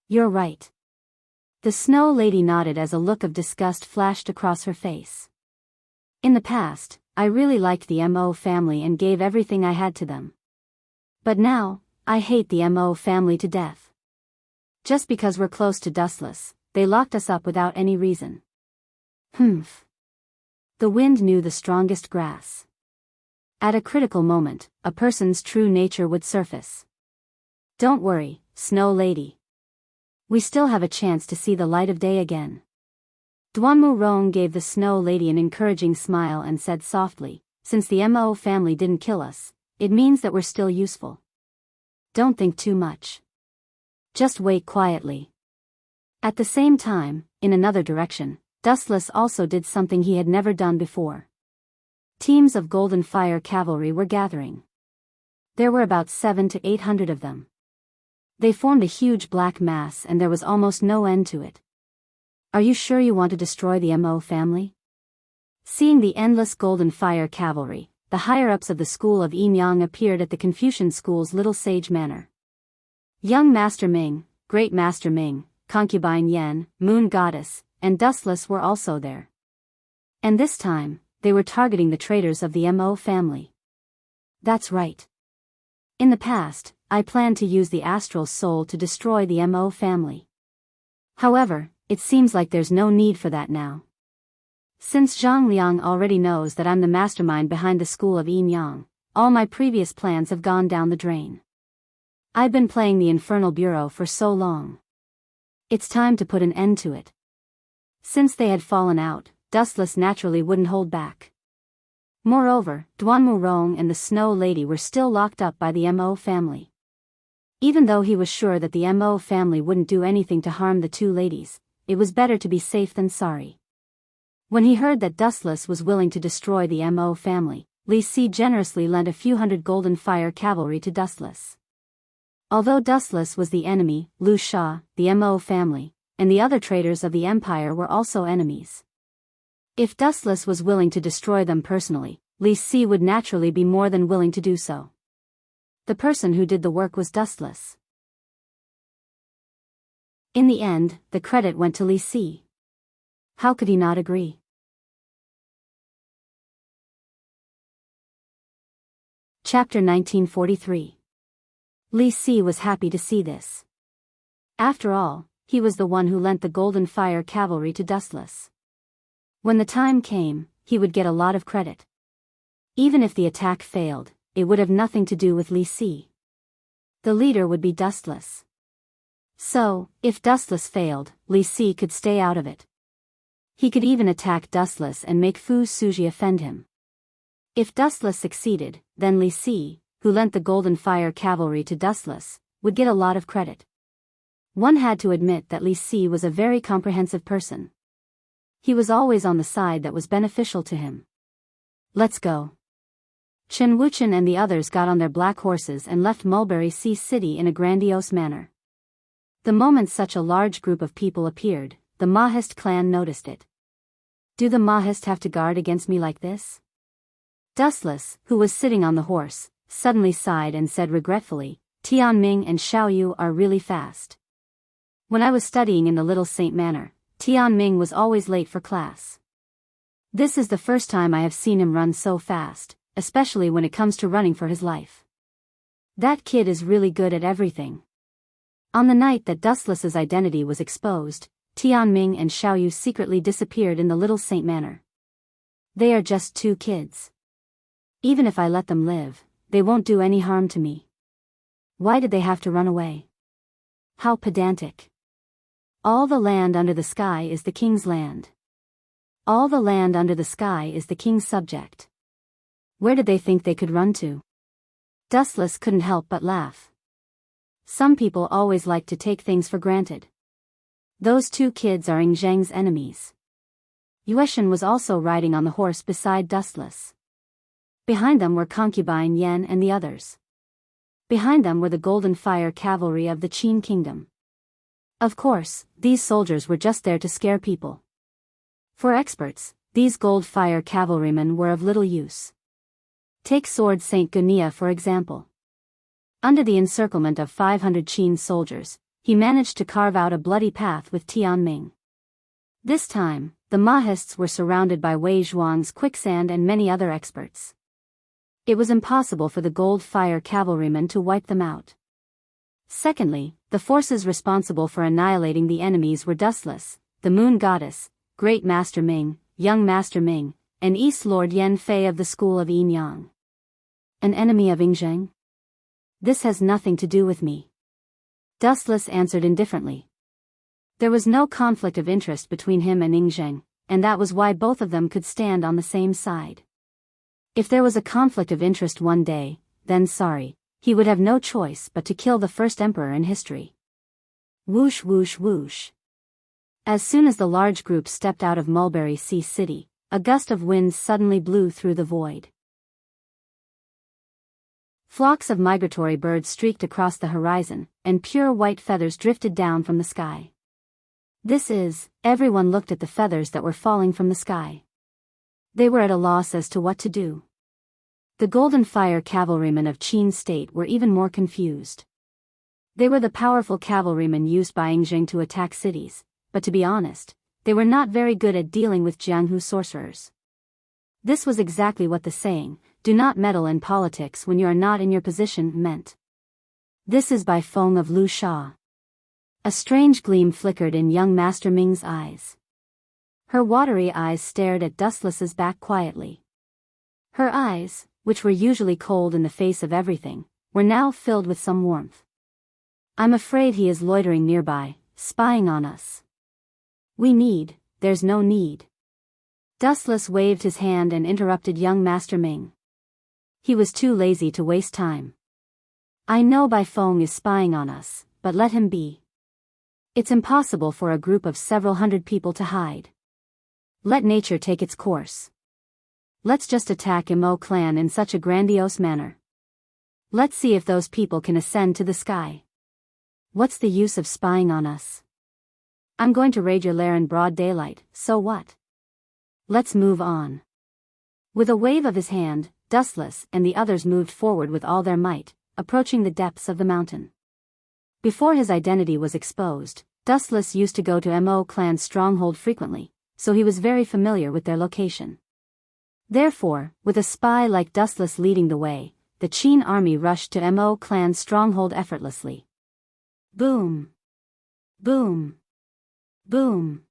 You're right. The Snow Lady nodded as a look of disgust flashed across her face. In the past, I really liked the Mo family and gave everything I had to them. But now, I hate the Mo family to death. Just because we're close to Dustless, they locked us up without any reason. Humph. The wind knew the strongest grass. At a critical moment, a person's true nature would surface. Don't worry, Snow Lady. We still have a chance to see the light of day again. Duanmu Rong gave the Snow Lady an encouraging smile and said softly, since the Mo family didn't kill us, it means that we're still useful. Don't think too much. Just wait quietly. At the same time, in another direction, Dustless also did something he had never done before. Teams of Golden Fire cavalry were gathering. There were about 700 to 800 of them. They formed a huge black mass and there was almost no end to it. Are you sure you want to destroy the Mo family? Seeing the endless Golden Fire cavalry, the higher-ups of the school of Yin Yang appeared at the Confucian school's little sage manor. Young Master Ming, Great Master Ming, Concubine Yen, Moon Goddess, and Dustless were also there. And this time, they were targeting the traitors of the Mo family. That's right. In the past, I planned to use the astral soul to destroy the Mo family. However, it seems like there's no need for that now. Since Zhang Liang already knows that I'm the mastermind behind the school of Yin Yang, all my previous plans have gone down the drain. I've been playing the Infernal Bureau for so long. It's time to put an end to it. Since they had fallen out, Dustless naturally wouldn't hold back. Moreover, Duanmu Rong and the Snow Lady were still locked up by the Mo family. Even though he was sure that the Mo family wouldn't do anything to harm the two ladies, it was better to be safe than sorry. When he heard that Dustless was willing to destroy the Mo family, Li Si generously lent a few hundred Golden Fire cavalry to Dustless. Although Dustless was the enemy, Lu Sha, the Mo family, and the other traitors of the empire were also enemies. If Dustless was willing to destroy them personally, Li Si would naturally be more than willing to do so. The person who did the work was Dustless. In the end, the credit went to Li Si. How could he not agree? Chapter 1943. Li Si was happy to see this. After all, he was the one who lent the Golden Fire cavalry to Dustless. When the time came, he would get a lot of credit. Even if the attack failed, it would have nothing to do with Li Si. The leader would be Dustless. So, if Dustless failed, Li Si could stay out of it. He could even attack Dustless and make Fu Suji offend him. If Dustless succeeded, then Li Si, who lent the Golden Fire cavalry to Dustless, would get a lot of credit. One had to admit that Li Si was a very comprehensive person. He was always on the side that was beneficial to him. Let's go. Chen Wuchen and the others got on their black horses and left Mulberry Sea City in a grandiose manner. The moment such a large group of people appeared, the Mahist clan noticed it. Do the Mahist have to guard against me like this? Dustless, who was sitting on the horse, suddenly sighed and said regretfully, Tianming and Xiaoyu are really fast. When I was studying in the Little Saint Manor, Tianming was always late for class. This is the first time I have seen him run so fast, especially when it comes to running for his life. That kid is really good at everything. On the night that Dustless's identity was exposed, Tianming and Xiaoyu secretly disappeared in the Little Saint Manor. They are just two kids. Even if I let them live, they won't do any harm to me. Why did they have to run away? How pedantic. All the land under the sky is the king's land. All the land under the sky is the king's subject. Where did they think they could run to? Dustless couldn't help but laugh. Some people always like to take things for granted. Those two kids are Ing Zheng's enemies. Yueshan was also riding on the horse beside Dustless. Behind them were concubine Yan and the others. Behind them were the Golden Fire cavalry of the Qin kingdom. Of course, these soldiers were just there to scare people. For experts, these Gold Fire cavalrymen were of little use. Take Sword Saint Gunia for example. Under the encirclement of 500 Qin soldiers, he managed to carve out a bloody path with Tianming. This time, the Mahists were surrounded by Wei Zhuang's quicksand and many other experts. It was impossible for the Gold Fire cavalrymen to wipe them out. Secondly, the forces responsible for annihilating the enemies were Dustless, the Moon Goddess, Great Master Ming, Young Master Ming, and East Lord Yan Fei of the school of Yin Yang. An enemy of Ing Zheng? This has nothing to do with me. Dustless answered indifferently. There was no conflict of interest between him and Ing Zheng, and that was why both of them could stand on the same side. If there was a conflict of interest one day, then sorry, he would have no choice but to kill the first emperor in history. Whoosh whoosh whoosh. As soon as the large group stepped out of Mulberry Sea City, a gust of wind suddenly blew through the void. Flocks of migratory birds streaked across the horizon, and pure white feathers drifted down from the sky. Everyone looked at the feathers that were falling from the sky. They were at a loss as to what to do. The Golden Fire cavalrymen of Qin State were even more confused. They were the powerful cavalrymen used by Ing Zheng to attack cities, but to be honest, they were not very good at dealing with Jianghu sorcerers. This was exactly what the saying, "Do not meddle in politics when you are not in your position," meant. This is by Feng of Lu Sha. A strange gleam flickered in young Master Ming's eyes. Her watery eyes stared at Dustless's back quietly. Her eyes, which were usually cold in the face of everything, were now filled with some warmth. "I'm afraid he is loitering nearby, spying on us. There's no need." Dustless waved his hand and interrupted young Master Ming. He was too lazy to waste time. "I know Bai Feng is spying on us, but let him be. It's impossible for a group of several hundred people to hide. Let nature take its course. Let's just attack Mo clan in such a grandiose manner. Let's see if those people can ascend to the sky. What's the use of spying on us? I'm going to raid your lair in broad daylight, so what? Let's move on." With a wave of his hand, Dustless and the others moved forward with all their might, approaching the depths of the mountain. Before his identity was exposed, Dustless used to go to Mo clan's stronghold frequently, so he was very familiar with their location. Therefore, with a spy like Dustless leading the way, the Qin army rushed to Mo clan's stronghold effortlessly. Boom! Boom! Boom!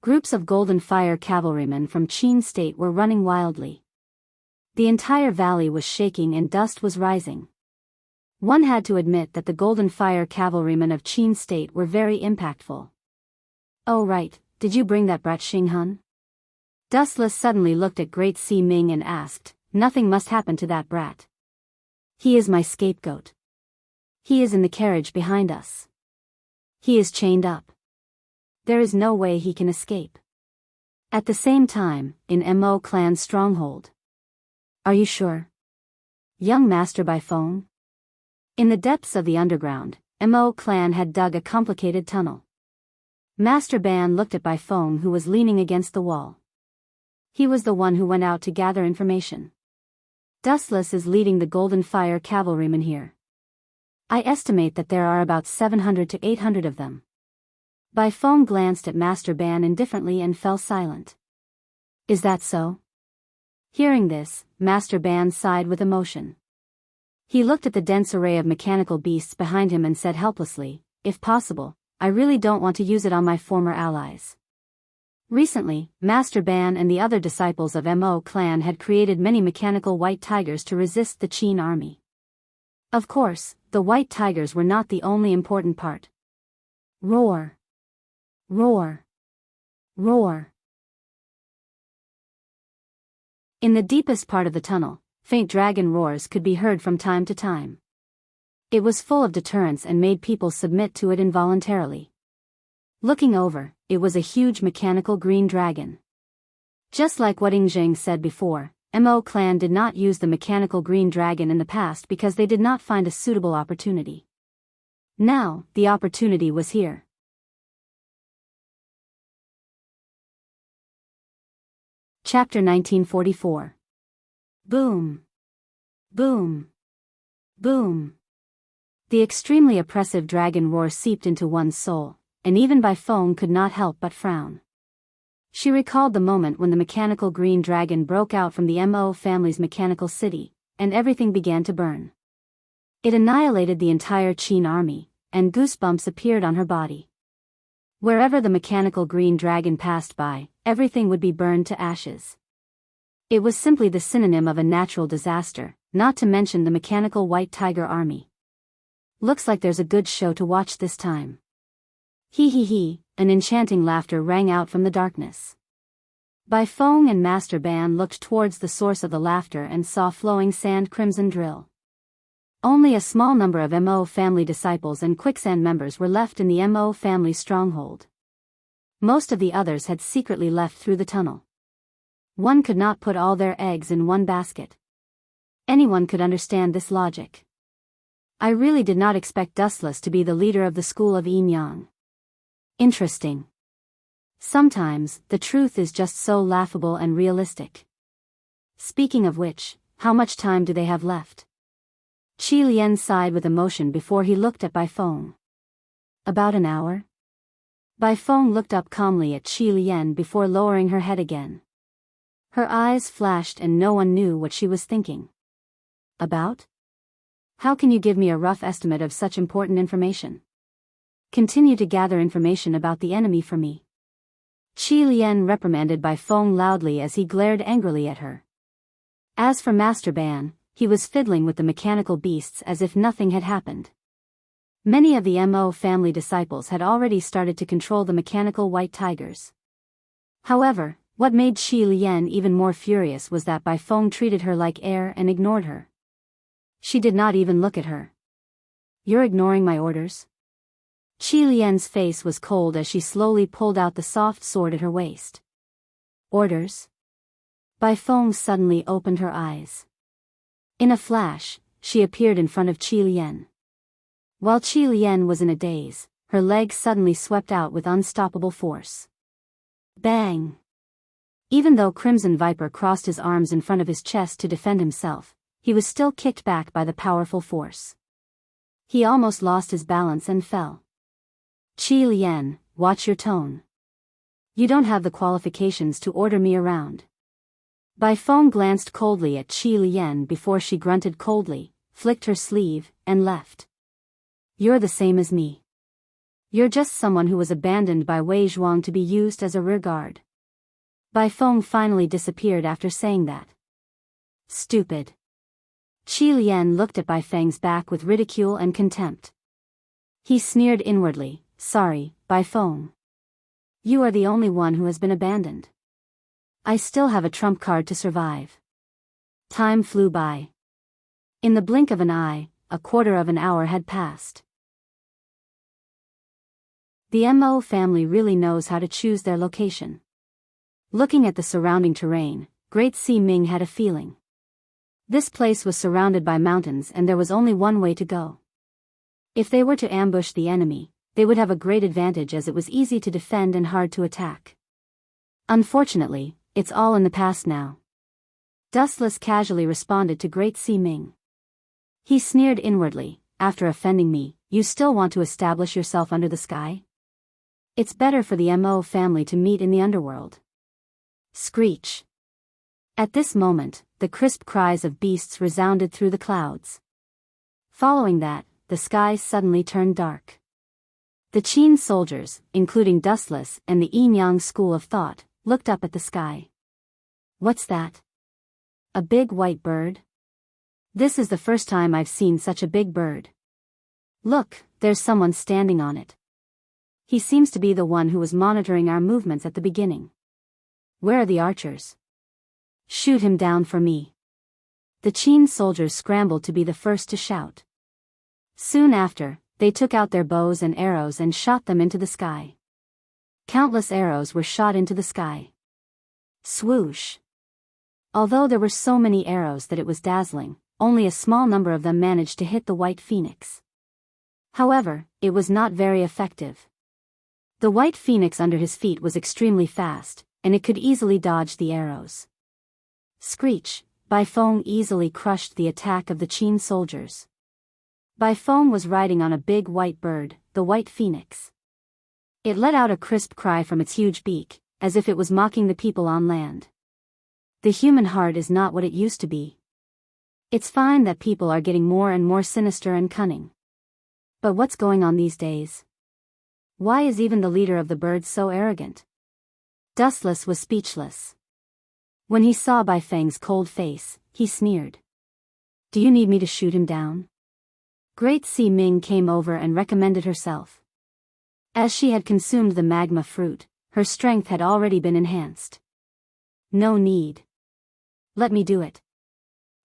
Groups of Golden Fire cavalrymen from Qin State were running wildly. The entire valley was shaking and dust was rising. One had to admit that the Golden Fire cavalrymen of Qin State were very impactful. "Oh right, did you bring that brat Xinghun?" Dustless suddenly looked at Great Sea Ming and asked, "Nothing must happen to that brat. He is my scapegoat. He is in the carriage behind us. He is chained up. There is no way he can escape." At the same time, in Mo clan's stronghold. "Are you sure? Young Master Bai Feng?" In the depths of the underground, Mo clan had dug a complicated tunnel. Master Ban looked at Bai Feng, who was leaning against the wall. He was the one who went out to gather information. "Dustless is leading the Golden Fire cavalrymen here. I estimate that there are about 700 to 800 of them." Bai Feng glanced at Master Ban indifferently and fell silent. "Is that so?" Hearing this, Master Ban sighed with emotion. He looked at the dense array of mechanical beasts behind him and said helplessly, "If possible, I really don't want to use it on my former allies." Recently, Master Ban and the other disciples of Mo clan had created many mechanical white tigers to resist the Qin army. Of course, the white tigers were not the only important part. Roar! Roar! Roar! In the deepest part of the tunnel, faint dragon roars could be heard from time to time. It was full of deterrence and made people submit to it involuntarily. Looking over, it was a huge mechanical green dragon. Just like what Ingzheng said before, Mo clan did not use the mechanical green dragon in the past because they did not find a suitable opportunity. Now, the opportunity was here. Chapter 1944. Boom. Boom. Boom. The extremely oppressive dragon roar seeped into one's soul, and even Bai Feng could not help but frown. She recalled the moment when the mechanical green dragon broke out from the Mo family's mechanical city, and everything began to burn. It annihilated the entire Qin army, and goosebumps appeared on her body. Wherever the mechanical green dragon passed by, everything would be burned to ashes. It was simply the synonym of a natural disaster, not to mention the mechanical white tiger army. Looks like there's a good show to watch this time. Hee hee hee, an enchanting laughter rang out from the darkness. Bai Feng and Master Ban looked towards the source of the laughter and saw flowing sand crimson drill. Only a small number of Mo family disciples and quicksand members were left in the Mo family stronghold. Most of the others had secretly left through the tunnel. One could not put all their eggs in one basket. Anyone could understand this logic. I really did not expect Dustless to be the leader of the school of Yin Yang. Interesting. Sometimes, the truth is just so laughable and realistic. Speaking of which, how much time do they have left? Qi Lian sighed with emotion before he looked at Bai Feng. About an hour? Bai Feng looked up calmly at Qi Lian before lowering her head again. Her eyes flashed and no one knew what she was thinking. About? How can you give me a rough estimate of such important information? Continue to gather information about the enemy for me. Qi Lian reprimanded Bai Feng loudly as he glared angrily at her. As for Master Ban, he was fiddling with the mechanical beasts as if nothing had happened. Many of the Mo family disciples had already started to control the mechanical white tigers. However, what made Qi Lian even more furious was that Bai Feng treated her like air and ignored her. She did not even look at her. You're ignoring my orders? Qi Lian's face was cold as she slowly pulled out the soft sword at her waist. Orders? Bai Feng suddenly opened her eyes. In a flash, she appeared in front of Qi Lian. While Qi Lian was in a daze, her legs suddenly swept out with unstoppable force. Bang! Even though Crimson Viper crossed his arms in front of his chest to defend himself, he was still kicked back by the powerful force. He almost lost his balance and fell. Qi Lian, watch your tone. You don't have the qualifications to order me around. Bai Feng glanced coldly at Qi Lian before she grunted coldly, flicked her sleeve, and left. You're the same as me. You're just someone who was abandoned by Wei Zhuang to be used as a rearguard. Bai Feng finally disappeared after saying that. Stupid. Qi Lian looked at Bai Feng's back with ridicule and contempt. He sneered inwardly, sorry, Bai Feng. You are the only one who has been abandoned. I still have a trump card to survive. Time flew by. In the blink of an eye, a quarter of an hour had passed. The Mo family really knows how to choose their location. Looking at the surrounding terrain, Great Si Ming had a feeling. This place was surrounded by mountains and there was only one way to go. If they were to ambush the enemy, they would have a great advantage as it was easy to defend and hard to attack. Unfortunately, it's all in the past now. Dustless casually responded to Great Si Ming. He sneered inwardly, after offending me, you still want to establish yourself under the sky? It's better for the Mo family to meet in the underworld. Screech. At this moment, the crisp cries of beasts resounded through the clouds. Following that, the sky suddenly turned dark. The Qin soldiers, including Dustless and the Yin Yang school of thought, looked up at the sky. What's that? A big white bird? This is the first time I've seen such a big bird. Look, there's someone standing on it. He seems to be the one who was monitoring our movements at the beginning. Where are the archers? Shoot him down for me. The Qin soldiers scrambled to be the first to shout. Soon after, they took out their bows and arrows and shot them into the sky. Countless arrows were shot into the sky. Swoosh! Although there were so many arrows that it was dazzling, only a small number of them managed to hit the white phoenix. However, it was not very effective. The white phoenix under his feet was extremely fast, and it could easily dodge the arrows. Screech! Baifeng easily crushed the attack of the Qin soldiers. Baifeng was riding on a big white bird, the white phoenix. It let out a crisp cry from its huge beak, as if it was mocking the people on land. The human heart is not what it used to be. It's fine that people are getting more and more sinister and cunning. But what's going on these days? Why is even the leader of the birds so arrogant? Dustless was speechless. When he saw Baifeng's cold face, he sneered. Do you need me to shoot him down? Great Si Ming came over and recommended herself. As she had consumed the magma fruit, her strength had already been enhanced. No need. Let me do it.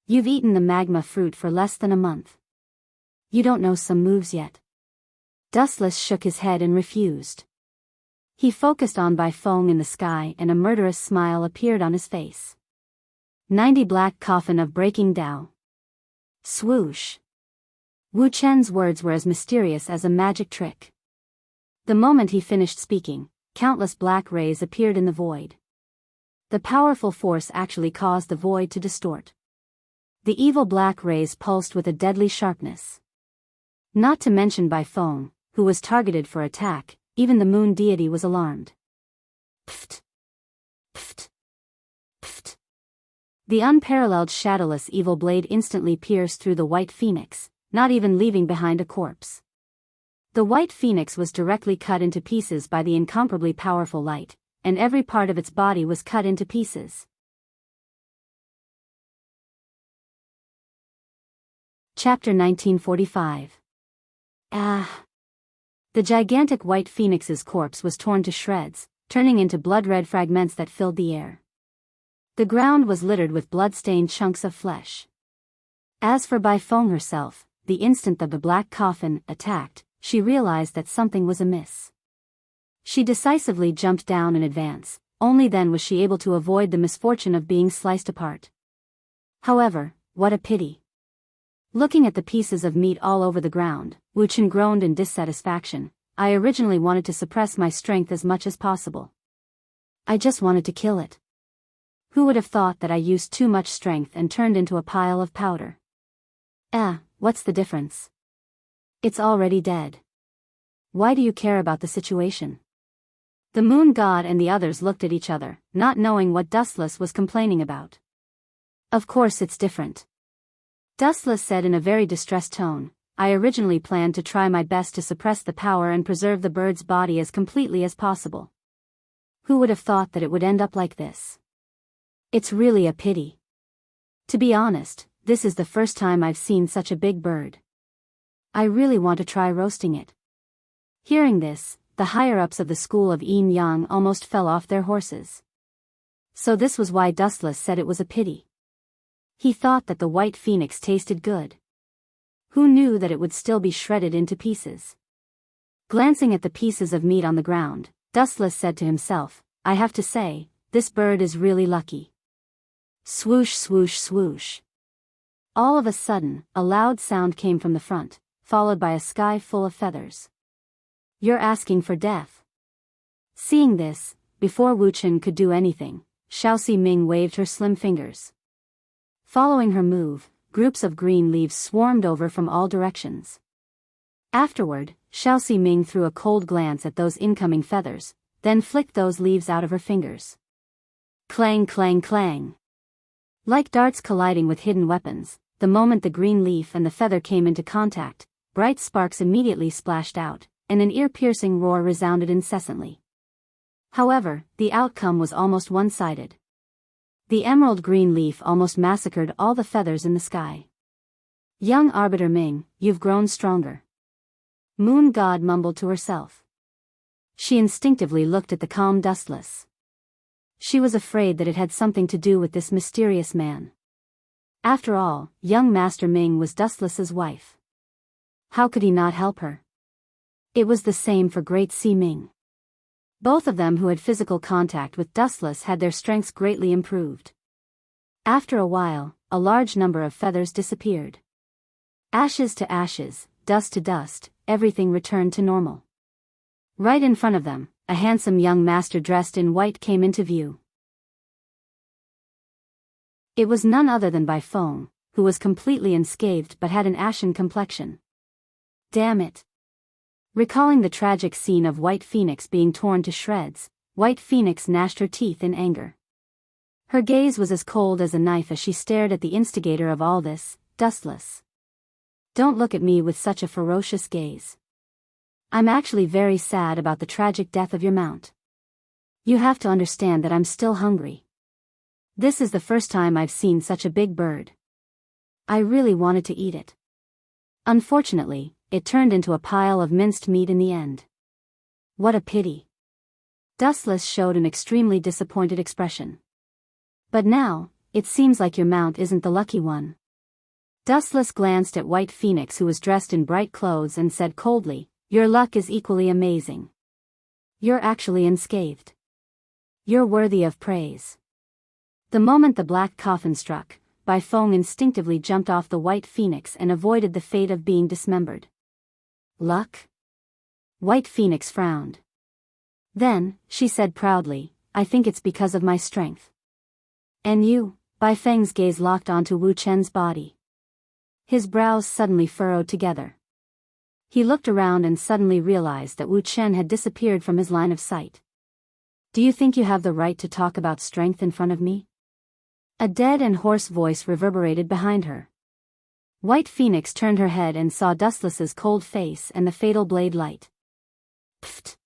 You've eaten the magma fruit for less than a month. You don't know some moves yet. Dustless shook his head and refused. He focused on Baifeng in the sky and a murderous smile appeared on his face. 90 Black Coffin of Breaking Tao. Swoosh! Wu Chen's words were as mysterious as a magic trick. The moment he finished speaking, countless black rays appeared in the void. The powerful force actually caused the void to distort. The evil black rays pulsed with a deadly sharpness. Not to mention Baifeng, who was targeted for attack, even the moon deity was alarmed. Pft! Pft! Pft! The unparalleled shadowless evil blade instantly pierced through the white phoenix, not even leaving behind a corpse. The white phoenix was directly cut into pieces by the incomparably powerful light, and every part of its body was cut into pieces. Chapter 1945. Ah! The gigantic white phoenix's corpse was torn to shreds, turning into blood-red fragments that filled the air. The ground was littered with blood-stained chunks of flesh. As for Baifeng herself, the instant that the black coffin attacked, she realized that something was amiss. She decisively jumped down in advance, only then was she able to avoid the misfortune of being sliced apart. However, what a pity. Looking at the pieces of meat all over the ground, Wu Chen groaned in dissatisfaction. I originally wanted to suppress my strength as much as possible. I just wanted to kill it. Who would have thought that I used too much strength and turned into a pile of powder? What's the difference? It's already dead. Why do you care about the situation? The moon god and the others looked at each other, not knowing what Dustless was complaining about. Of course it's different. Dustless said in a very distressed tone, I originally planned to try my best to suppress the power and preserve the bird's body as completely as possible. Who would have thought that it would end up like this? It's really a pity. To be honest, this is the first time I've seen such a big bird. I really want to try roasting it. Hearing this, the higher-ups of the school of Yin Yang almost fell off their horses. So this was why Dustless said it was a pity. He thought that the white phoenix tasted good. Who knew that it would still be shredded into pieces? Glancing at the pieces of meat on the ground, Dustless said to himself, I have to say, this bird is really lucky. Swoosh swoosh swoosh. All of a sudden, a loud sound came from the front, followed by a sky full of feathers. You're asking for death. Seeing this, before Wu Chen could do anything, Xiao Si Ming waved her slim fingers. Following her move, groups of green leaves swarmed over from all directions. Afterward, Xiao Si Ming threw a cold glance at those incoming feathers, then flicked those leaves out of her fingers. Clang clang clang. Like darts colliding with hidden weapons, the moment the green leaf and the feather came into contact, bright sparks immediately splashed out, and an ear-piercing roar resounded incessantly. However, the outcome was almost one-sided. The emerald green leaf almost massacred all the feathers in the sky. Young Arbiter Ming, you've grown stronger. Moon God mumbled to herself. She instinctively looked at the calm Dustless. She was afraid that it had something to do with this mysterious man. After all, young Master Ming was Dustless's wife. How could he not help her? It was the same for Great Sea Ming. Both of them who had physical contact with Dustless had their strengths greatly improved. After a while, a large number of feathers disappeared. Ashes to ashes, dust to dust, everything returned to normal. Right in front of them, a handsome young master dressed in white came into view. It was none other than Bai Feng, who was completely unscathed but had an ashen complexion. Damn it! Recalling the tragic scene of White Phoenix being torn to shreds, White Phoenix gnashed her teeth in anger. Her gaze was as cold as a knife as she stared at the instigator of all this, Dustless. Don't look at me with such a ferocious gaze. I'm actually very sad about the tragic death of your mount. You have to understand that I'm still hungry. This is the first time I've seen such a big bird. I really wanted to eat it. Unfortunately, it turned into a pile of minced meat in the end. What a pity. Dustless showed an extremely disappointed expression. But now, it seems like your mount isn't the lucky one. Dustless glanced at White Phoenix, who was dressed in bright clothes, and said coldly, "Your luck is equally amazing. You're actually unscathed. You're worthy of praise." The moment the black coffin struck, Bai Feng instinctively jumped off the White Phoenix and avoided the fate of being dismembered. Luck? White Phoenix frowned. Then, she said proudly, "I think it's because of my strength." "And you?" Bai Feng's gaze locked onto Wu Chen's body. His brows suddenly furrowed together. He looked around and suddenly realized that Wu Chen had disappeared from his line of sight. "Do you think you have the right to talk about strength in front of me?" A dead and hoarse voice reverberated behind her. White Phoenix turned her head and saw Dustless's cold face and the fatal blade light. Pfft!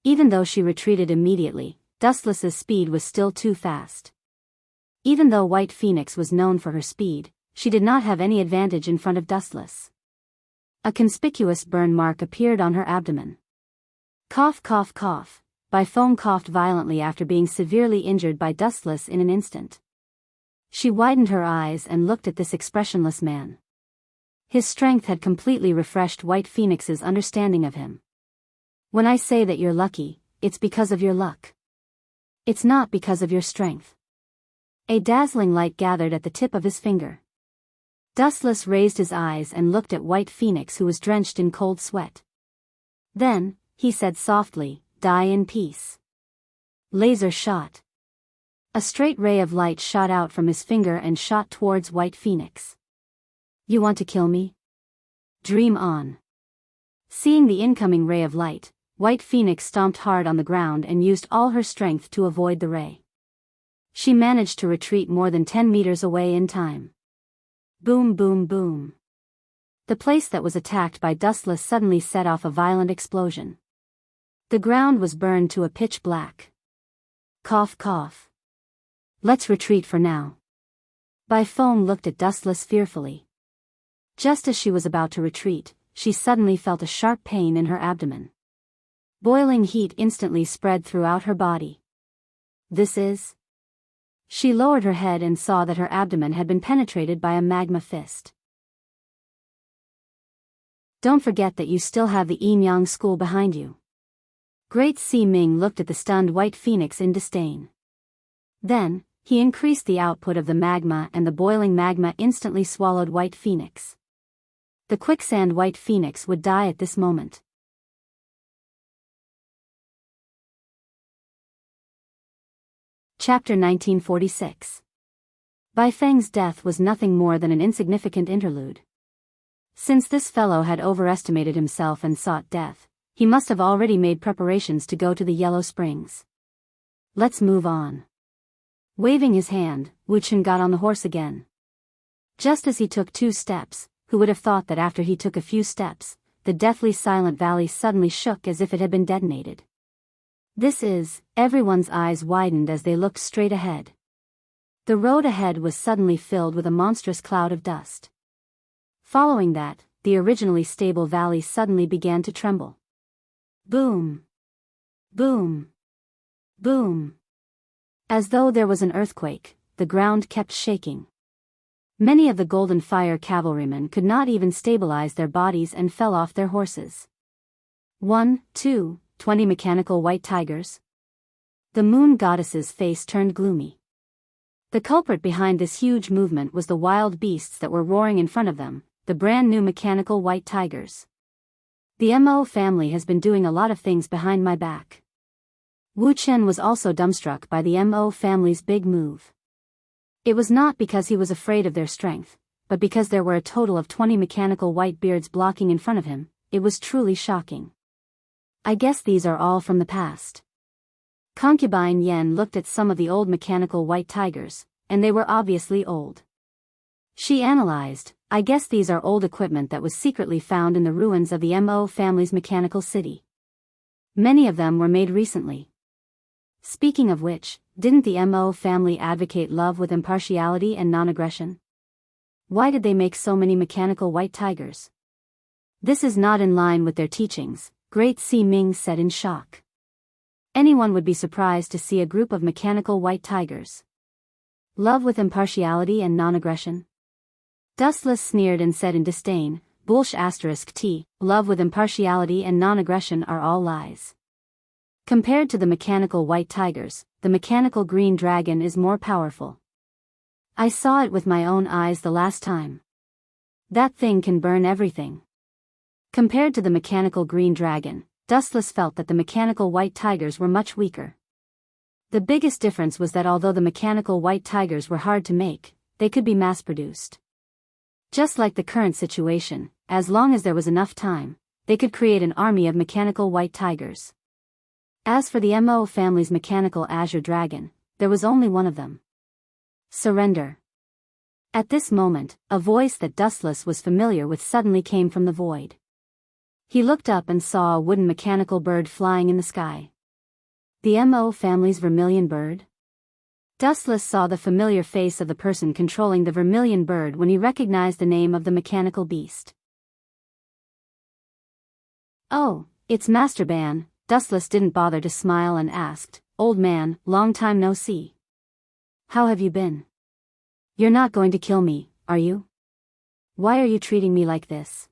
Even though she retreated immediately, Dustless's speed was still too fast. Even though White Phoenix was known for her speed, she did not have any advantage in front of Dustless. A conspicuous burn mark appeared on her abdomen. Cough, cough, cough. Bai Feng coughed violently after being severely injured by Dustless in an instant. She widened her eyes and looked at this expressionless man. His strength had completely refreshed White Phoenix's understanding of him. "When I say that you're lucky, it's because of your luck. It's not because of your strength." A dazzling light gathered at the tip of his finger. Dustless raised his eyes and looked at White Phoenix, who was drenched in cold sweat. Then, he said softly, "Die in peace." Laser shot. A straight ray of light shot out from his finger and shot towards White Phoenix. "You want to kill me? Dream on." Seeing the incoming ray of light, White Phoenix stomped hard on the ground and used all her strength to avoid the ray. She managed to retreat more than 10 meters away in time. Boom, boom, boom. The place that was attacked by Dustless suddenly set off a violent explosion. The ground was burned to a pitch black. Cough, cough. "Let's retreat for now." Bai Feng looked at Dustless fearfully. Just as she was about to retreat, she suddenly felt a sharp pain in her abdomen. Boiling heat instantly spread throughout her body. This is... She lowered her head and saw that her abdomen had been penetrated by a magma fist. "Don't forget that you still have the Yin Yang school behind you." Great Sea Ming looked at the stunned White Phoenix in disdain. Then, he increased the output of the magma, and the boiling magma instantly swallowed White Phoenix. The quicksand White Phoenix would die at this moment. Chapter 1946. Bai Feng's death was nothing more than an insignificant interlude. Since this fellow had overestimated himself and sought death, he must have already made preparations to go to the Yellow Springs. Let's move on. Waving his hand, Wu Chen got on the horse again. Just as he took 2 steps, who would have thought that after he took a few steps, the deathly silent valley suddenly shook as if it had been detonated. Everyone's eyes widened as they looked straight ahead. The road ahead was suddenly filled with a monstrous cloud of dust. Following that, the originally stable valley suddenly began to tremble. Boom! Boom! Boom! As though there was an earthquake, the ground kept shaking. Many of the Golden Fire cavalrymen could not even stabilize their bodies and fell off their horses. 1, 2, 20 mechanical white tigers. The moon goddess's face turned gloomy. The culprit behind this huge movement was the wild beasts that were roaring in front of them, the brand new mechanical white tigers. The Mo family has been doing a lot of things behind my back. Wu Chen was also dumbstruck by the Mo family's big move. It was not because he was afraid of their strength, but because there were a total of 20 mechanical white beards blocking in front of him. It was truly shocking. I guess these are all from the past. Concubine Yen looked at some of the old mechanical white tigers, and they were obviously old. She analyzed, I guess these are old equipment that was secretly found in the ruins of the Mo family's mechanical city. Many of them were made recently. Speaking of which, didn't the Mo family advocate love with impartiality and non-aggression? Why did they make so many mechanical white tigers? This is not in line with their teachings, Great Si Ming said in shock. Anyone would be surprised to see a group of mechanical white tigers. Love with impartiality and non-aggression? Dustless sneered and said in disdain, *T, love with impartiality and non-aggression are all lies. Compared to the mechanical white tigers, the mechanical green dragon is more powerful. I saw it with my own eyes the last time. That thing can burn everything. Compared to the mechanical green dragon, Dustless felt that the mechanical white tigers were much weaker. The biggest difference was that although the mechanical white tigers were hard to make, they could be mass-produced. Just like the current situation, as long as there was enough time, they could create an army of mechanical white tigers. As for the Mo family's mechanical azure dragon, there was only one of them. Surrender. At this moment, a voice that Dustless was familiar with suddenly came from the void. He looked up and saw a wooden mechanical bird flying in the sky. The Mo family's vermilion bird? Dustless saw the familiar face of the person controlling the vermilion bird when he recognized the name of the mechanical beast. Oh, it's Master Ban. Dustless didn't bother to smile and asked, Old man, long time no see. How have you been? You're not going to kill me, are you? Why are you treating me like this?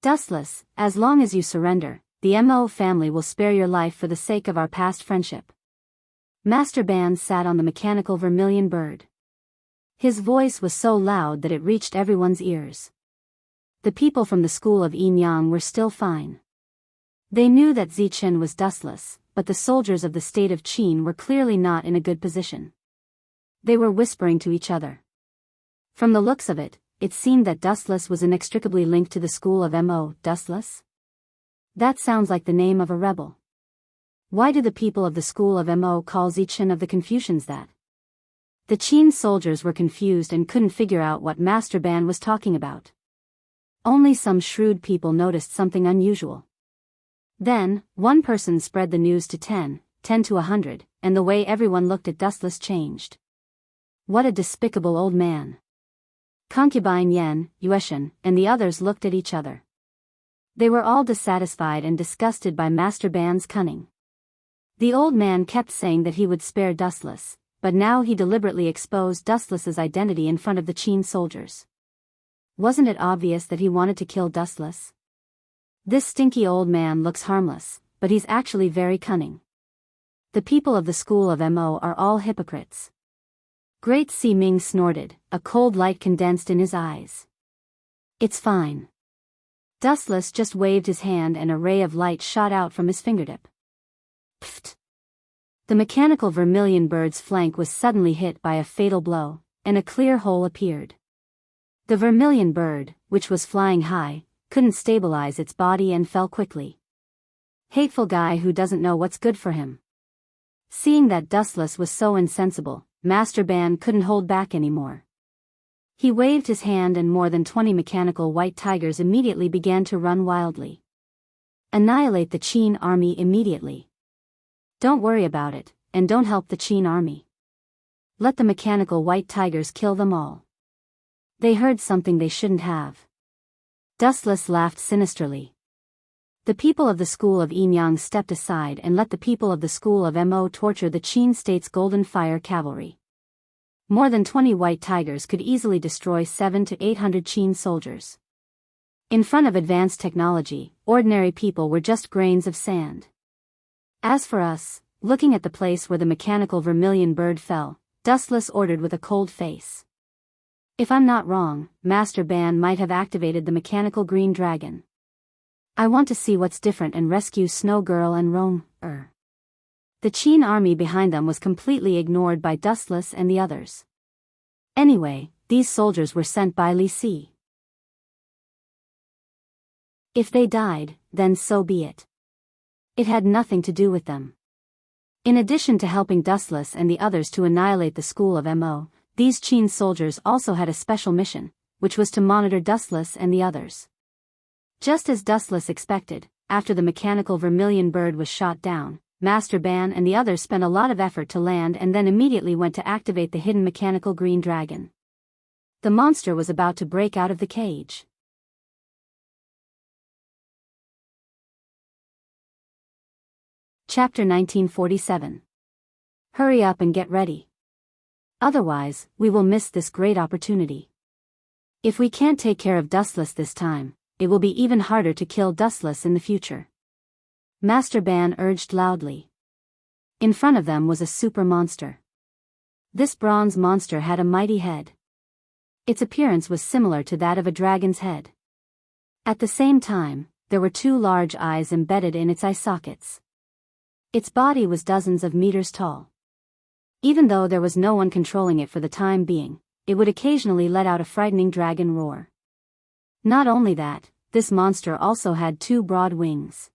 Dustless, as long as you surrender, the Mo family will spare your life for the sake of our past friendship. Master Ban sat on the mechanical vermilion bird. His voice was so loud that it reached everyone's ears. The people from the school of Yin Yang were still fine. They knew that Zichen was Dustless, but the soldiers of the state of Qin were clearly not in a good position. They were whispering to each other. From the looks of it, it seemed that Dustless was inextricably linked to the school of Mo. Dustless? That sounds like the name of a rebel. Why do the people of the school of Mo call Zichen of the Confucians that? The Qin soldiers were confused and couldn't figure out what Master Ban was talking about. Only some shrewd people noticed something unusual. Then, one person spread the news to 10 to 100, and the way everyone looked at Dustless changed. What a despicable old man. Concubine Yen, Yueshan, and the others looked at each other. They were all dissatisfied and disgusted by Master Ban's cunning. The old man kept saying that he would spare Dustless, but now he deliberately exposed Dustless's identity in front of the Qin soldiers. Wasn't it obvious that he wanted to kill Dustless? This stinky old man looks harmless, but he's actually very cunning. The people of the school of Mo are all hypocrites. Great Si Ming snorted, a cold light condensed in his eyes. It's fine. Dustless just waved his hand and a ray of light shot out from his fingertip. Pfft! The mechanical vermilion bird's flank was suddenly hit by a fatal blow, and a clear hole appeared. The vermilion bird, which was flying high, couldn't stabilize its body and fell quickly. Hateful guy who doesn't know what's good for him. Seeing that Dustless was so insensible, Master Ban couldn't hold back anymore. He waved his hand and more than 20 mechanical white tigers immediately began to run wildly. Annihilate the Qin army immediately. Don't worry about it, and don't help the Qin army. Let the mechanical white tigers kill them all. They heard something they shouldn't have. Dustless laughed sinisterly. The people of the school of Yin Yang stepped aside and let the people of the school of Mo torture the Qin state's Golden Fire cavalry. More than 20 white tigers could easily destroy 700 to 800 Qin soldiers. In front of advanced technology, ordinary people were just grains of sand. As for us, looking at the place where the mechanical vermilion bird fell, Dustless ordered with a cold face. If I'm not wrong, Master Ban might have activated the mechanical green dragon. I want to see what's different and rescue Snow Girl and Roam. The Qin army behind them was completely ignored by Dustless and the others. Anyway, these soldiers were sent by Li Si. If they died, then so be it. It had nothing to do with them. In addition to helping Dustless and the others to annihilate the school of Mo, these Qin soldiers also had a special mission, which was to monitor Dustless and the others. Just as Dustless expected, after the mechanical vermilion bird was shot down, Master Ban and the others spent a lot of effort to land and then immediately went to activate the hidden mechanical green dragon. The monster was about to break out of the cage. Chapter 1947. Hurry up and get ready. Otherwise, we will miss this great opportunity. If we can't take care of Dustless this time, it will be even harder to kill Dustless in the future. Master Ban urged loudly. In front of them was a super monster. This bronze monster had a mighty head. Its appearance was similar to that of a dragon's head. At the same time, there were two large eyes embedded in its eye sockets. Its body was dozens of meters tall. Even though there was no one controlling it for the time being, it would occasionally let out a frightening dragon roar. Not only that, this monster also had two broad wings.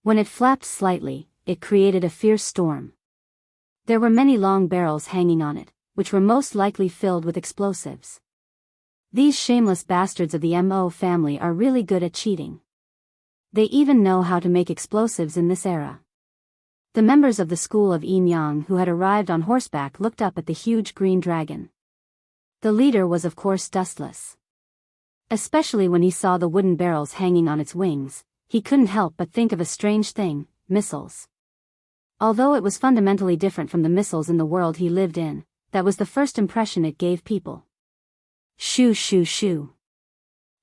When it flapped slightly, it created a fierce storm. There were many long barrels hanging on it, which were most likely filled with explosives. These shameless bastards of the Mo family are really good at cheating. They even know how to make explosives in this era. The members of the school of Yin Yang who had arrived on horseback looked up at the huge green dragon. The leader was of course Dustless. Especially when he saw the wooden barrels hanging on its wings, he couldn't help but think of a strange thing: missiles. Although it was fundamentally different from the missiles in the world he lived in, that was the first impression it gave people. Shoo shoo shoo.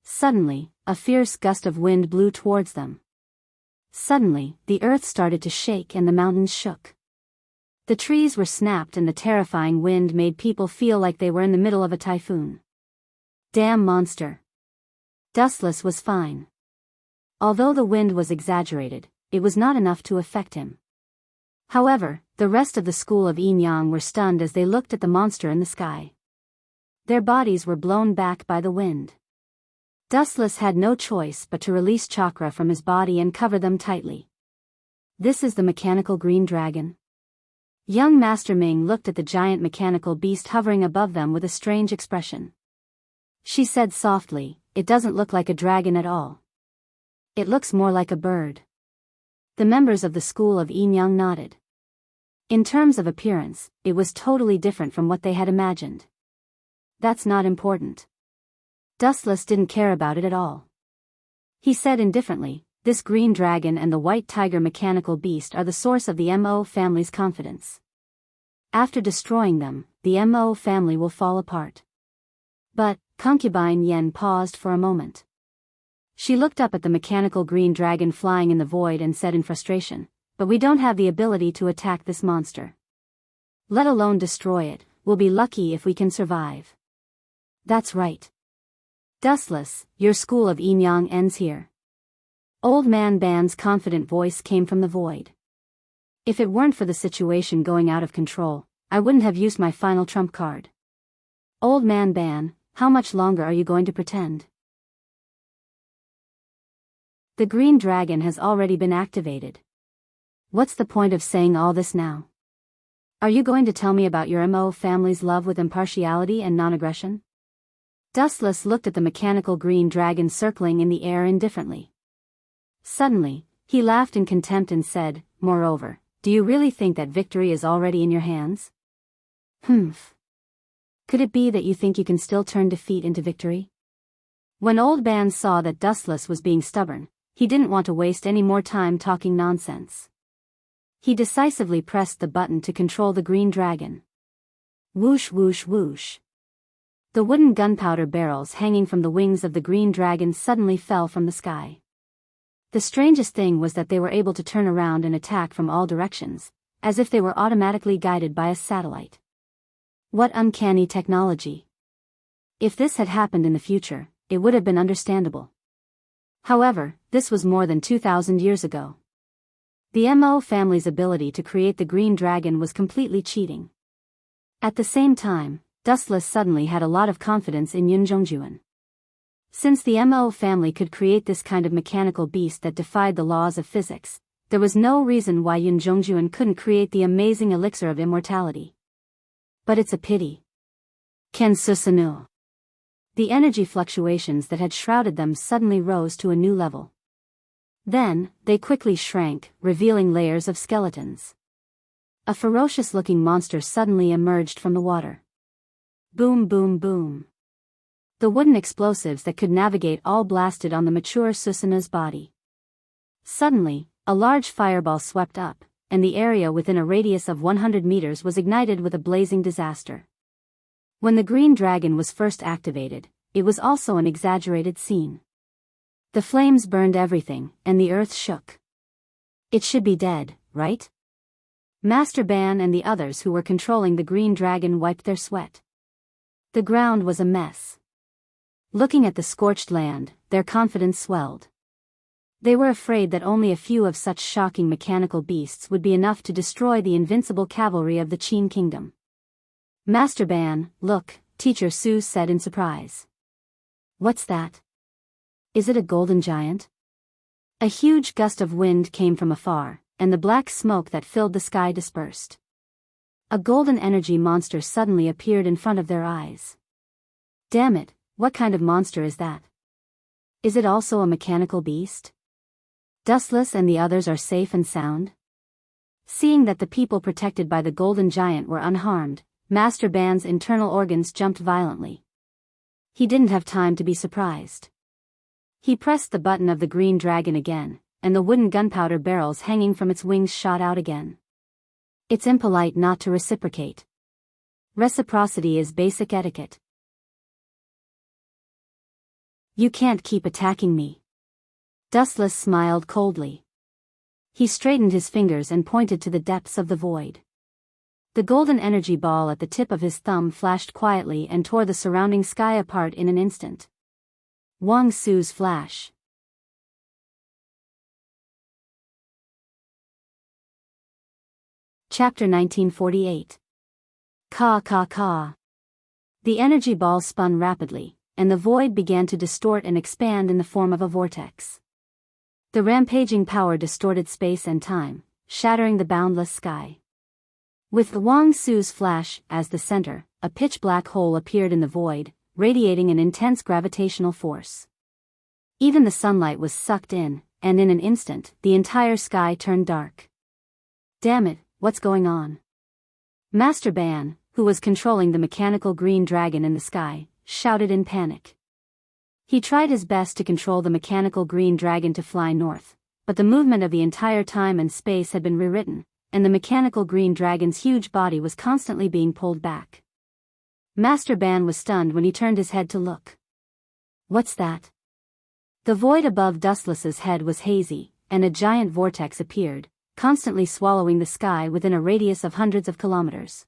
Suddenly, a fierce gust of wind blew towards them. Suddenly, the earth started to shake and the mountains shook. The trees were snapped and the terrifying wind made people feel like they were in the middle of a typhoon. Damn monster. Dustless was fine. Although the wind was exaggerated, it was not enough to affect him. However, the rest of the school of Yin Yang were stunned as they looked at the monster in the sky. Their bodies were blown back by the wind. Dustless had no choice but to release chakra from his body and cover them tightly. This is the mechanical green dragon. Young Master Ming looked at the giant mechanical beast hovering above them with a strange expression. She said softly, "It doesn't look like a dragon at all. It looks more like a bird." The members of the school of Yin Yang nodded. In terms of appearance, it was totally different from what they had imagined. That's not important. Dustless didn't care about it at all. He said indifferently, "This green dragon and the white tiger mechanical beast are the source of the Mo family's confidence. After destroying them, the Mo family will fall apart." But, concubine Yen paused for a moment. She looked up at the mechanical green dragon flying in the void and said in frustration, "But we don't have the ability to attack this monster. Let alone destroy it, we'll be lucky if we can survive." "That's right. Dustless, your school of Yin Yang ends here." Old Man Ban's confident voice came from the void. "If it weren't for the situation going out of control, I wouldn't have used my final trump card. Old Man Ban, how much longer are you going to pretend?" "The green dragon has already been activated. What's the point of saying all this now? Are you going to tell me about your Mo family's love with impartiality and non-aggression?" Dustless looked at the mechanical green dragon circling in the air indifferently. Suddenly, he laughed in contempt and said, "Moreover, do you really think that victory is already in your hands? Humph. Could it be that you think you can still turn defeat into victory?" When Old Ban saw that Dustless was being stubborn, he didn't want to waste any more time talking nonsense. He decisively pressed the button to control the green dragon. Whoosh whoosh whoosh. The wooden gunpowder barrels hanging from the wings of the green dragon suddenly fell from the sky. The strangest thing was that they were able to turn around and attack from all directions, as if they were automatically guided by a satellite. What uncanny technology! If this had happened in the future, it would have been understandable. However, this was more than 2,000 years ago. The Mo family's ability to create the green dragon was completely cheating. At the same time, Dustless suddenly had a lot of confidence in Yunjongjuan. Since the Mo family could create this kind of mechanical beast that defied the laws of physics, there was no reason why Yunjongjuan couldn't create the amazing elixir of immortality. But it's a pity. Ken Susanu. The energy fluctuations that had shrouded them suddenly rose to a new level. Then, they quickly shrank, revealing layers of skeletons. A ferocious-looking monster suddenly emerged from the water. Boom boom boom. The wooden explosives that could navigate all blasted on the mature Susanu's body. Suddenly, a large fireball swept up, and the area within a radius of 100 meters was ignited with a blazing disaster. When the green dragon was first activated, it was also an exaggerated scene. The flames burned everything, and the earth shook. It should be dead, right? Master Ban and the others who were controlling the green dragon wiped their sweat. The ground was a mess. Looking at the scorched land, their confidence swelled. They were afraid that only a few of such shocking mechanical beasts would be enough to destroy the invincible cavalry of the Qin kingdom. Master Ban, look, Teacher Su said in surprise. What's that? Is it a golden giant? A huge gust of wind came from afar, and the black smoke that filled the sky dispersed. A golden energy monster suddenly appeared in front of their eyes. Damn it, what kind of monster is that? Is it also a mechanical beast? Dustless and the others are safe and sound? Seeing that the people protected by the golden giant were unharmed, Master Ban's internal organs jumped violently. He didn't have time to be surprised. He pressed the button of the green dragon again, and the wooden gunpowder barrels hanging from its wings shot out again. It's impolite not to reciprocate. Reciprocity is basic etiquette. You can't keep attacking me. Dustless smiled coldly. He straightened his fingers and pointed to the depths of the void. The golden energy ball at the tip of his thumb flashed quietly and tore the surrounding sky apart in an instant. Wang Su's flash. Chapter 1948. Ka ka ka. The energy ball spun rapidly, and the void began to distort and expand in the form of a vortex. The rampaging power distorted space and time, shattering the boundless sky. With Wang Su's flash as the center, a pitch-black hole appeared in the void, radiating an intense gravitational force. Even the sunlight was sucked in, and in an instant, the entire sky turned dark. Damn it, what's going on? Master Ban, who was controlling the mechanical green dragon in the sky, shouted in panic. He tried his best to control the mechanical green dragon to fly north, but the movement of the entire time and space had been rewritten, and the mechanical green dragon's huge body was constantly being pulled back. Master Ban was stunned when he turned his head to look. What's that? The void above Dustless's head was hazy, and a giant vortex appeared, constantly swallowing the sky within a radius of hundreds of kilometers.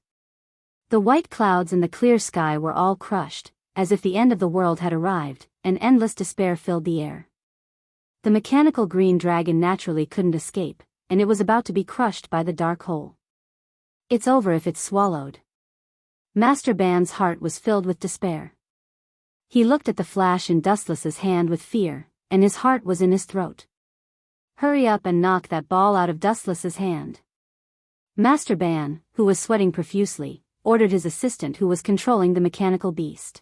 The white clouds in the clear sky were all crushed, as if the end of the world had arrived, and endless despair filled the air. The mechanical green dragon naturally couldn't escape, and it was about to be crushed by the dark hole. It's over if it's swallowed. Master Ban's heart was filled with despair. He looked at the flash in Dustless's hand with fear, and his heart was in his throat. Hurry up and knock that ball out of Dustless's hand. Master Ban, who was sweating profusely, ordered his assistant who was controlling the mechanical beast.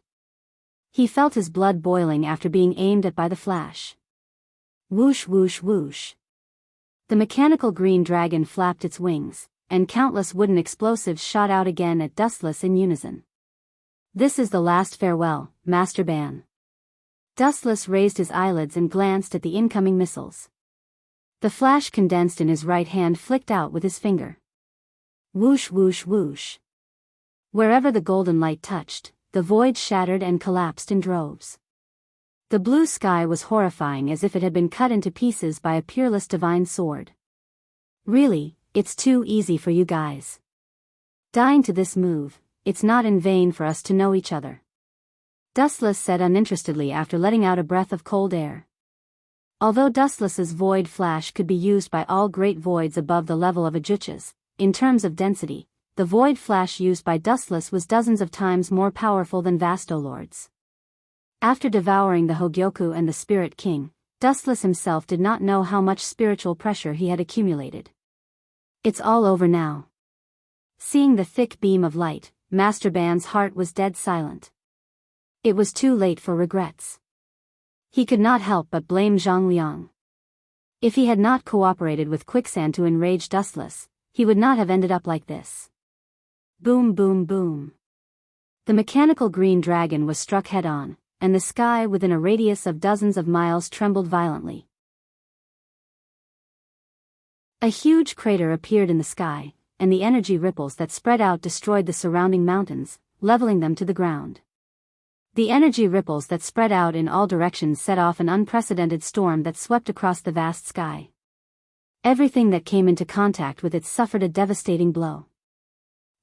He felt his blood boiling after being aimed at by the flash. Whoosh whoosh whoosh. The mechanical green dragon flapped its wings, and countless wooden explosives shot out again at Dustless in unison. This is the last farewell, Master Ban. Dustless raised his eyelids and glanced at the incoming missiles. The flash condensed in his right hand flicked out with his finger. Whoosh whoosh whoosh. Wherever the golden light touched, the void shattered and collapsed in droves. The blue sky was horrifying, as if it had been cut into pieces by a peerless divine sword. Really, it's too easy for you guys. Dying to this move, it's not in vain for us to know each other. Dustless said uninterestedly after letting out a breath of cold air. Although Dustless's void flash could be used by all great voids above the level of Ajuchas, in terms of density, the void flash used by Dustless was dozens of times more powerful than Vastolord's. After devouring the Hogyoku and the Spirit King, Dustless himself did not know how much spiritual pressure he had accumulated. It's all over now. Seeing the thick beam of light, Master Ban's heart was dead silent. It was too late for regrets. He could not help but blame Zhang Liang. If he had not cooperated with Quicksand to enrage Dustless, he would not have ended up like this. Boom, boom, boom. The mechanical green dragon was struck head-on, and the sky within a radius of dozens of miles trembled violently. A huge crater appeared in the sky, and the energy ripples that spread out destroyed the surrounding mountains, leveling them to the ground. The energy ripples that spread out in all directions set off an unprecedented storm that swept across the vast sky. Everything that came into contact with it suffered a devastating blow.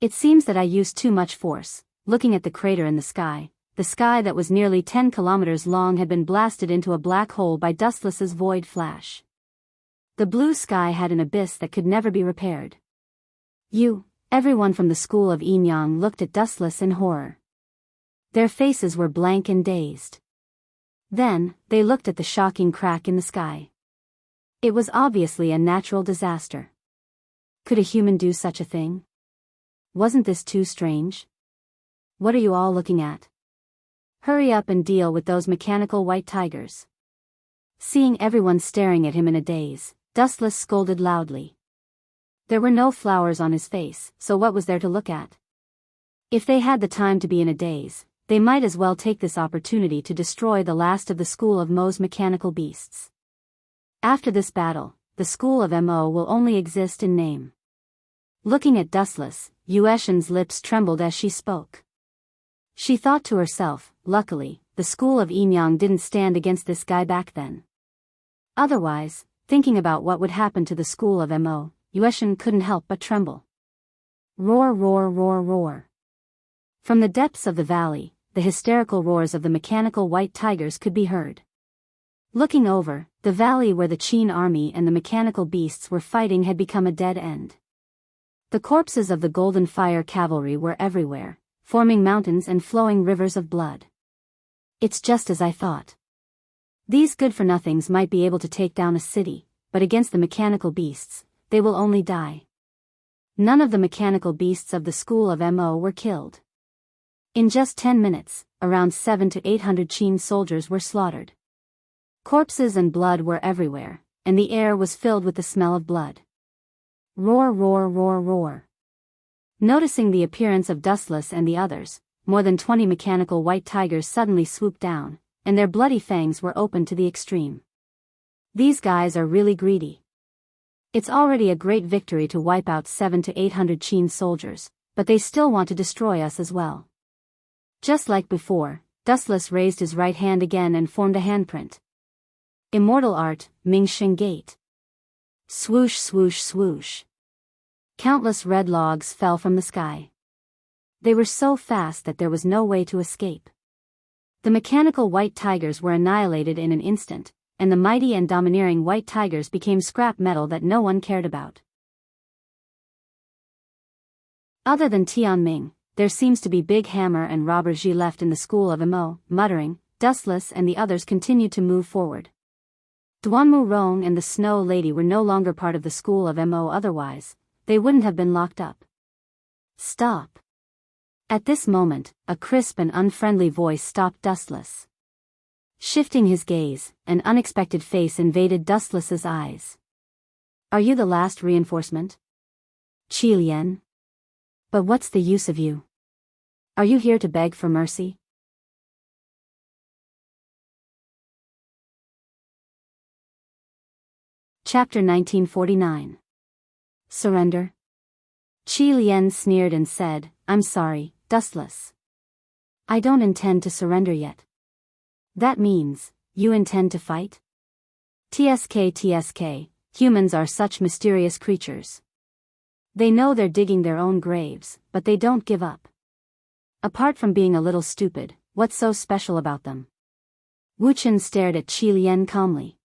It seems that I used too much force. Looking at the crater in the sky that was nearly 10 kilometers long had been blasted into a black hole by Dustless's void flash. The blue sky had an abyss that could never be repaired. Everyone from the school of Yin-Yang looked at Dustless in horror. Their faces were blank and dazed. Then, they looked at the shocking crack in the sky. It was obviously a natural disaster. Could a human do such a thing? Wasn't this too strange? What are you all looking at? Hurry up and deal with those mechanical white tigers. Seeing everyone staring at him in a daze, Dustless scolded loudly. There were no flowers on his face, so what was there to look at? If they had the time to be in a daze, they might as well take this opportunity to destroy the last of the school of Mo's mechanical beasts. After this battle, the school of Mo will only exist in name. Looking at Dustless, Yueshin's lips trembled as she spoke. She thought to herself, luckily, the school of Yin-Yang didn't stand against this guy back then. Otherwise, thinking about what would happen to the school of Mo, Yueshin couldn't help but tremble. Roar, roar, roar, roar. From the depths of the valley, the hysterical roars of the mechanical white tigers could be heard. Looking over, the valley where the Qin army and the mechanical beasts were fighting had become a dead end. The corpses of the Golden Fire cavalry were everywhere, forming mountains and flowing rivers of blood. It's just as I thought. These good-for-nothings might be able to take down a city, but against the mechanical beasts, they will only die. None of the mechanical beasts of the school of Mo were killed. In just 10 minutes, around 700 to 800 Qin soldiers were slaughtered. Corpses and blood were everywhere, and the air was filled with the smell of blood. Roar, roar, roar, roar. Noticing the appearance of Dustless and the others, more than 20 mechanical white tigers suddenly swooped down, and their bloody fangs were opened to the extreme. These guys are really greedy. It's already a great victory to wipe out 700 to 800 Qin soldiers, but they still want to destroy us as well. Just like before, Dustless raised his right hand again and formed a handprint. Immortal art, Mingxing Gate. Swoosh, swoosh, swoosh. Countless red logs fell from the sky. They were so fast that there was no way to escape. The mechanical white tigers were annihilated in an instant, and the mighty and domineering white tigers became scrap metal that no one cared about. Other than Tianming, there seems to be Big Hammer and Robber Ji left in the school of Mo. Muttering, Dustless and the others continued to move forward. Duanmu Rong and the Snow Lady were no longer part of the school of Mo, otherwise, they wouldn't have been locked up. Stop. At this moment, a crisp and unfriendly voice stopped Dustless. Shifting his gaze, an unexpected face invaded Dustless's eyes. Are you the last reinforcement? Qi Lian? But what's the use of you? Are you here to beg for mercy? Chapter 1949. Surrender? Qi Lian sneered and said, I'm sorry, dustless. I don't intend to surrender yet. That means, you intend to fight? TSK, humans are such mysterious creatures. They know they're digging their own graves, but they don't give up. Apart from being a little stupid, what's so special about them? Wu Chen stared at Qi Lian calmly.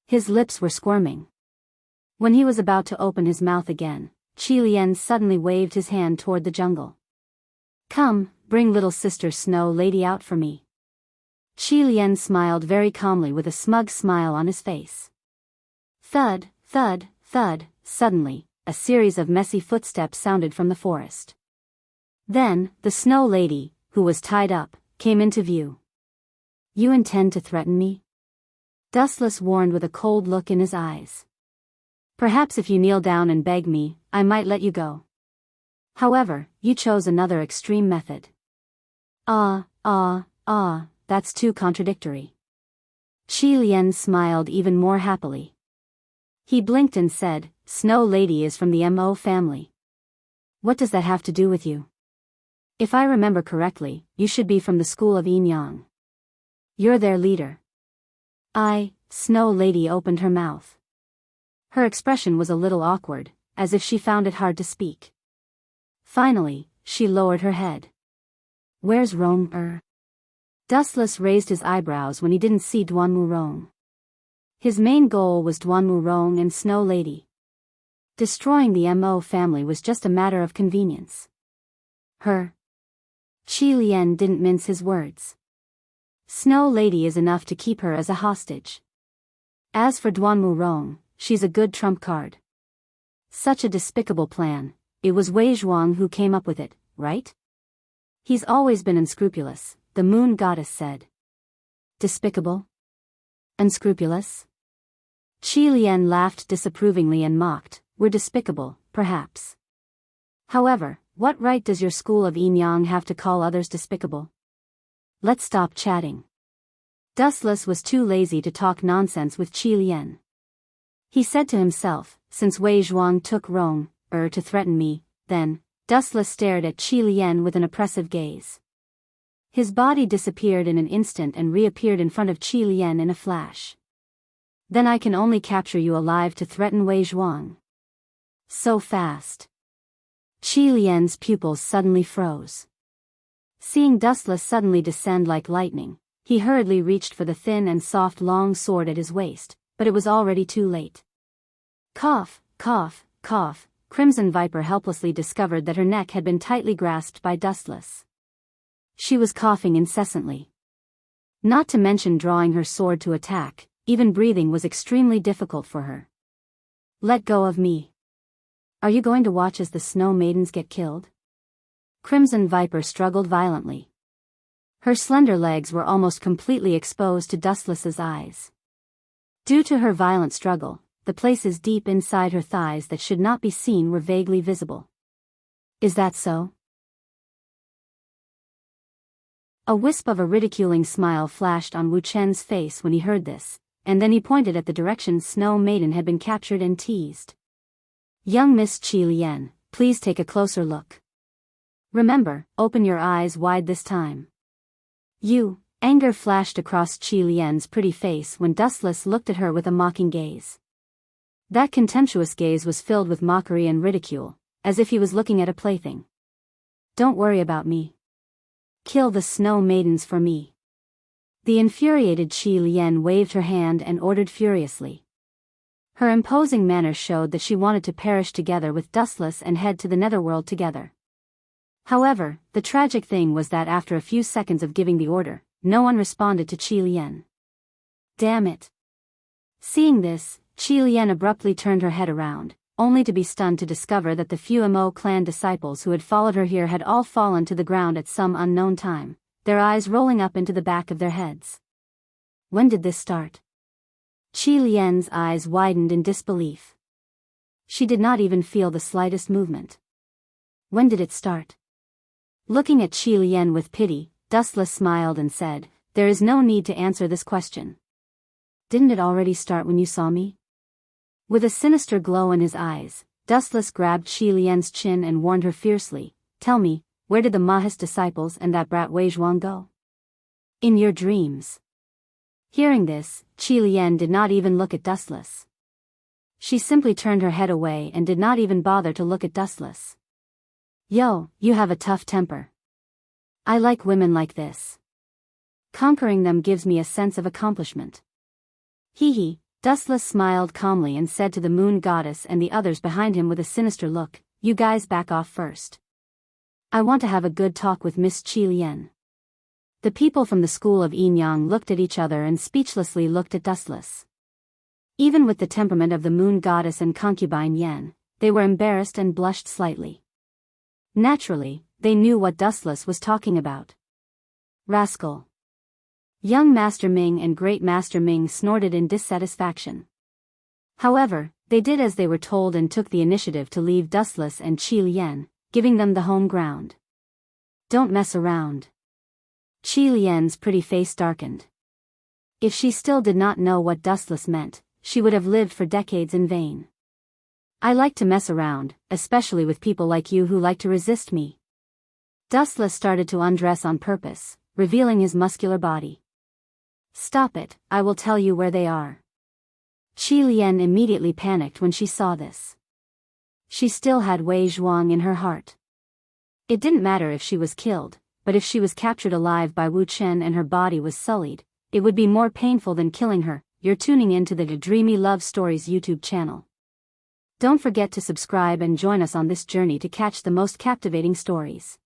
His lips were squirming. When he was about to open his mouth again, Qi Lian suddenly waved his hand toward the jungle. Come, bring little sister Snow Lady out for me. Qi Lian smiled very calmly with a smug smile on his face. Thud, thud, thud, suddenly, a series of messy footsteps sounded from the forest. Then, the Snow Lady, who was tied up, came into view. You intend to threaten me? Dustless warned with a cold look in his eyes. Perhaps if you kneel down and beg me, I might let you go. However, you chose another extreme method. That's too contradictory. Qi Lian smiled even more happily. He blinked and said, Snow Lady is from the Mo family. What does that have to do with you? If I remember correctly, you should be from the school of Yin Yang. You're their leader. Snow Lady opened her mouth. Her expression was a little awkward, as if she found it hard to speak. Finally, she lowered her head. Where's Rong? Dustless raised his eyebrows when he didn't see Duanmu Rong. His main goal was Duanmu Rong and Snow Lady. Destroying the Mo family was just a matter of convenience. Qi Lian didn't mince his words. Snow Lady is enough to keep her as a hostage. As for Duanmu Rong, she's a good trump card. Such a despicable plan. It was Wei Zhuang who came up with it, right? He's always been unscrupulous, the moon goddess said. Despicable? Unscrupulous? Qi Lian laughed disapprovingly and mocked, we're despicable, perhaps. However, what right does your school of Yin Yang have to call others despicable? Let's stop chatting. Dustless was too lazy to talk nonsense with Qi Lian. He said to himself, since Wei Zhuang took Rong, to threaten me, then, Dustless stared at Qi Lian with an oppressive gaze. His body disappeared in an instant and reappeared in front of Qi Lian in a flash. Then I can only capture you alive to threaten Wei Zhuang. So fast. Qi Lian's pupils suddenly froze. Seeing Dustless suddenly descend like lightning, he hurriedly reached for the thin and soft long sword at his waist, but it was already too late. Cough, cough, cough. Crimson Viper helplessly discovered that her neck had been tightly grasped by Dustless. She was coughing incessantly. Not to mention drawing her sword to attack, even breathing was extremely difficult for her. Let go of me. Are you going to watch as the Snow Maidens get killed? Crimson Viper struggled violently. Her slender legs were almost completely exposed to Dustless's eyes. Due to her violent struggle, the places deep inside her thighs that should not be seen were vaguely visible. Is that so? A wisp of a ridiculing smile flashed on Wu Chen's face when he heard this, and then he pointed at the direction Snow Maiden had been captured and teased. Young Miss Qi Lian, please take a closer look. Remember, open your eyes wide this time. Anger flashed across Qi Lian's pretty face when Dustless looked at her with a mocking gaze. That contemptuous gaze was filled with mockery and ridicule, as if he was looking at a plaything. Don't worry about me. Kill the Snow Maidens for me. The infuriated Qi Lian waved her hand and ordered furiously. Her imposing manner showed that she wanted to perish together with Dustless and head to the netherworld together. However, the tragic thing was that after a few seconds of giving the order, no one responded to Qi Lian. Damn it. Seeing this, Qi Lian abruptly turned her head around, only to be stunned to discover that the few Mo clan disciples who had followed her here had all fallen to the ground at some unknown time, their eyes rolling up into the back of their heads. When did this start? Qi Lian's eyes widened in disbelief. She did not even feel the slightest movement. When did it start? Looking at Qi Lian with pity, Dustless smiled and said, there is no need to answer this question. Didn't it already start when you saw me? With a sinister glow in his eyes, Dustless grabbed Qi Lian's chin and warned her fiercely, tell me, where did the Maha's disciples and that brat Wei Zhuang go? In your dreams. Hearing this, Qi Lian did not even look at Dustless. She simply turned her head away and did not even bother to look at Dustless. Yo, you have a tough temper. I like women like this. Conquering them gives me a sense of accomplishment. Hee hee, Dustless smiled calmly and said to the moon goddess and the others behind him with a sinister look, you guys back off first. I want to have a good talk with Miss Qi Lian. The people from the school of Yin Yang looked at each other and speechlessly looked at Dustless. Even with the temperament of the moon goddess and concubine Yan, they were embarrassed and blushed slightly. Naturally, they knew what Dustless was talking about. Rascal. Young Master Ming and Great Master Ming snorted in dissatisfaction. However, they did as they were told and took the initiative to leave Dustless and Qi Lian, giving them the home ground. Don't mess around. Qi Lian's pretty face darkened. If she still did not know what Dustless meant, she would have lived for decades in vain. I like to mess around, especially with people like you who like to resist me. Dustless started to undress on purpose, revealing his muscular body. Stop it, I will tell you where they are. Qi Lian immediately panicked when she saw this. She still had Wei Zhuang in her heart. It didn't matter if she was killed, but if she was captured alive by Wu Chen and her body was sullied, it would be more painful than killing her. You're tuning in to the Dreamy Love Stories YouTube channel. Don't forget to subscribe and join us on this journey to catch the most captivating stories.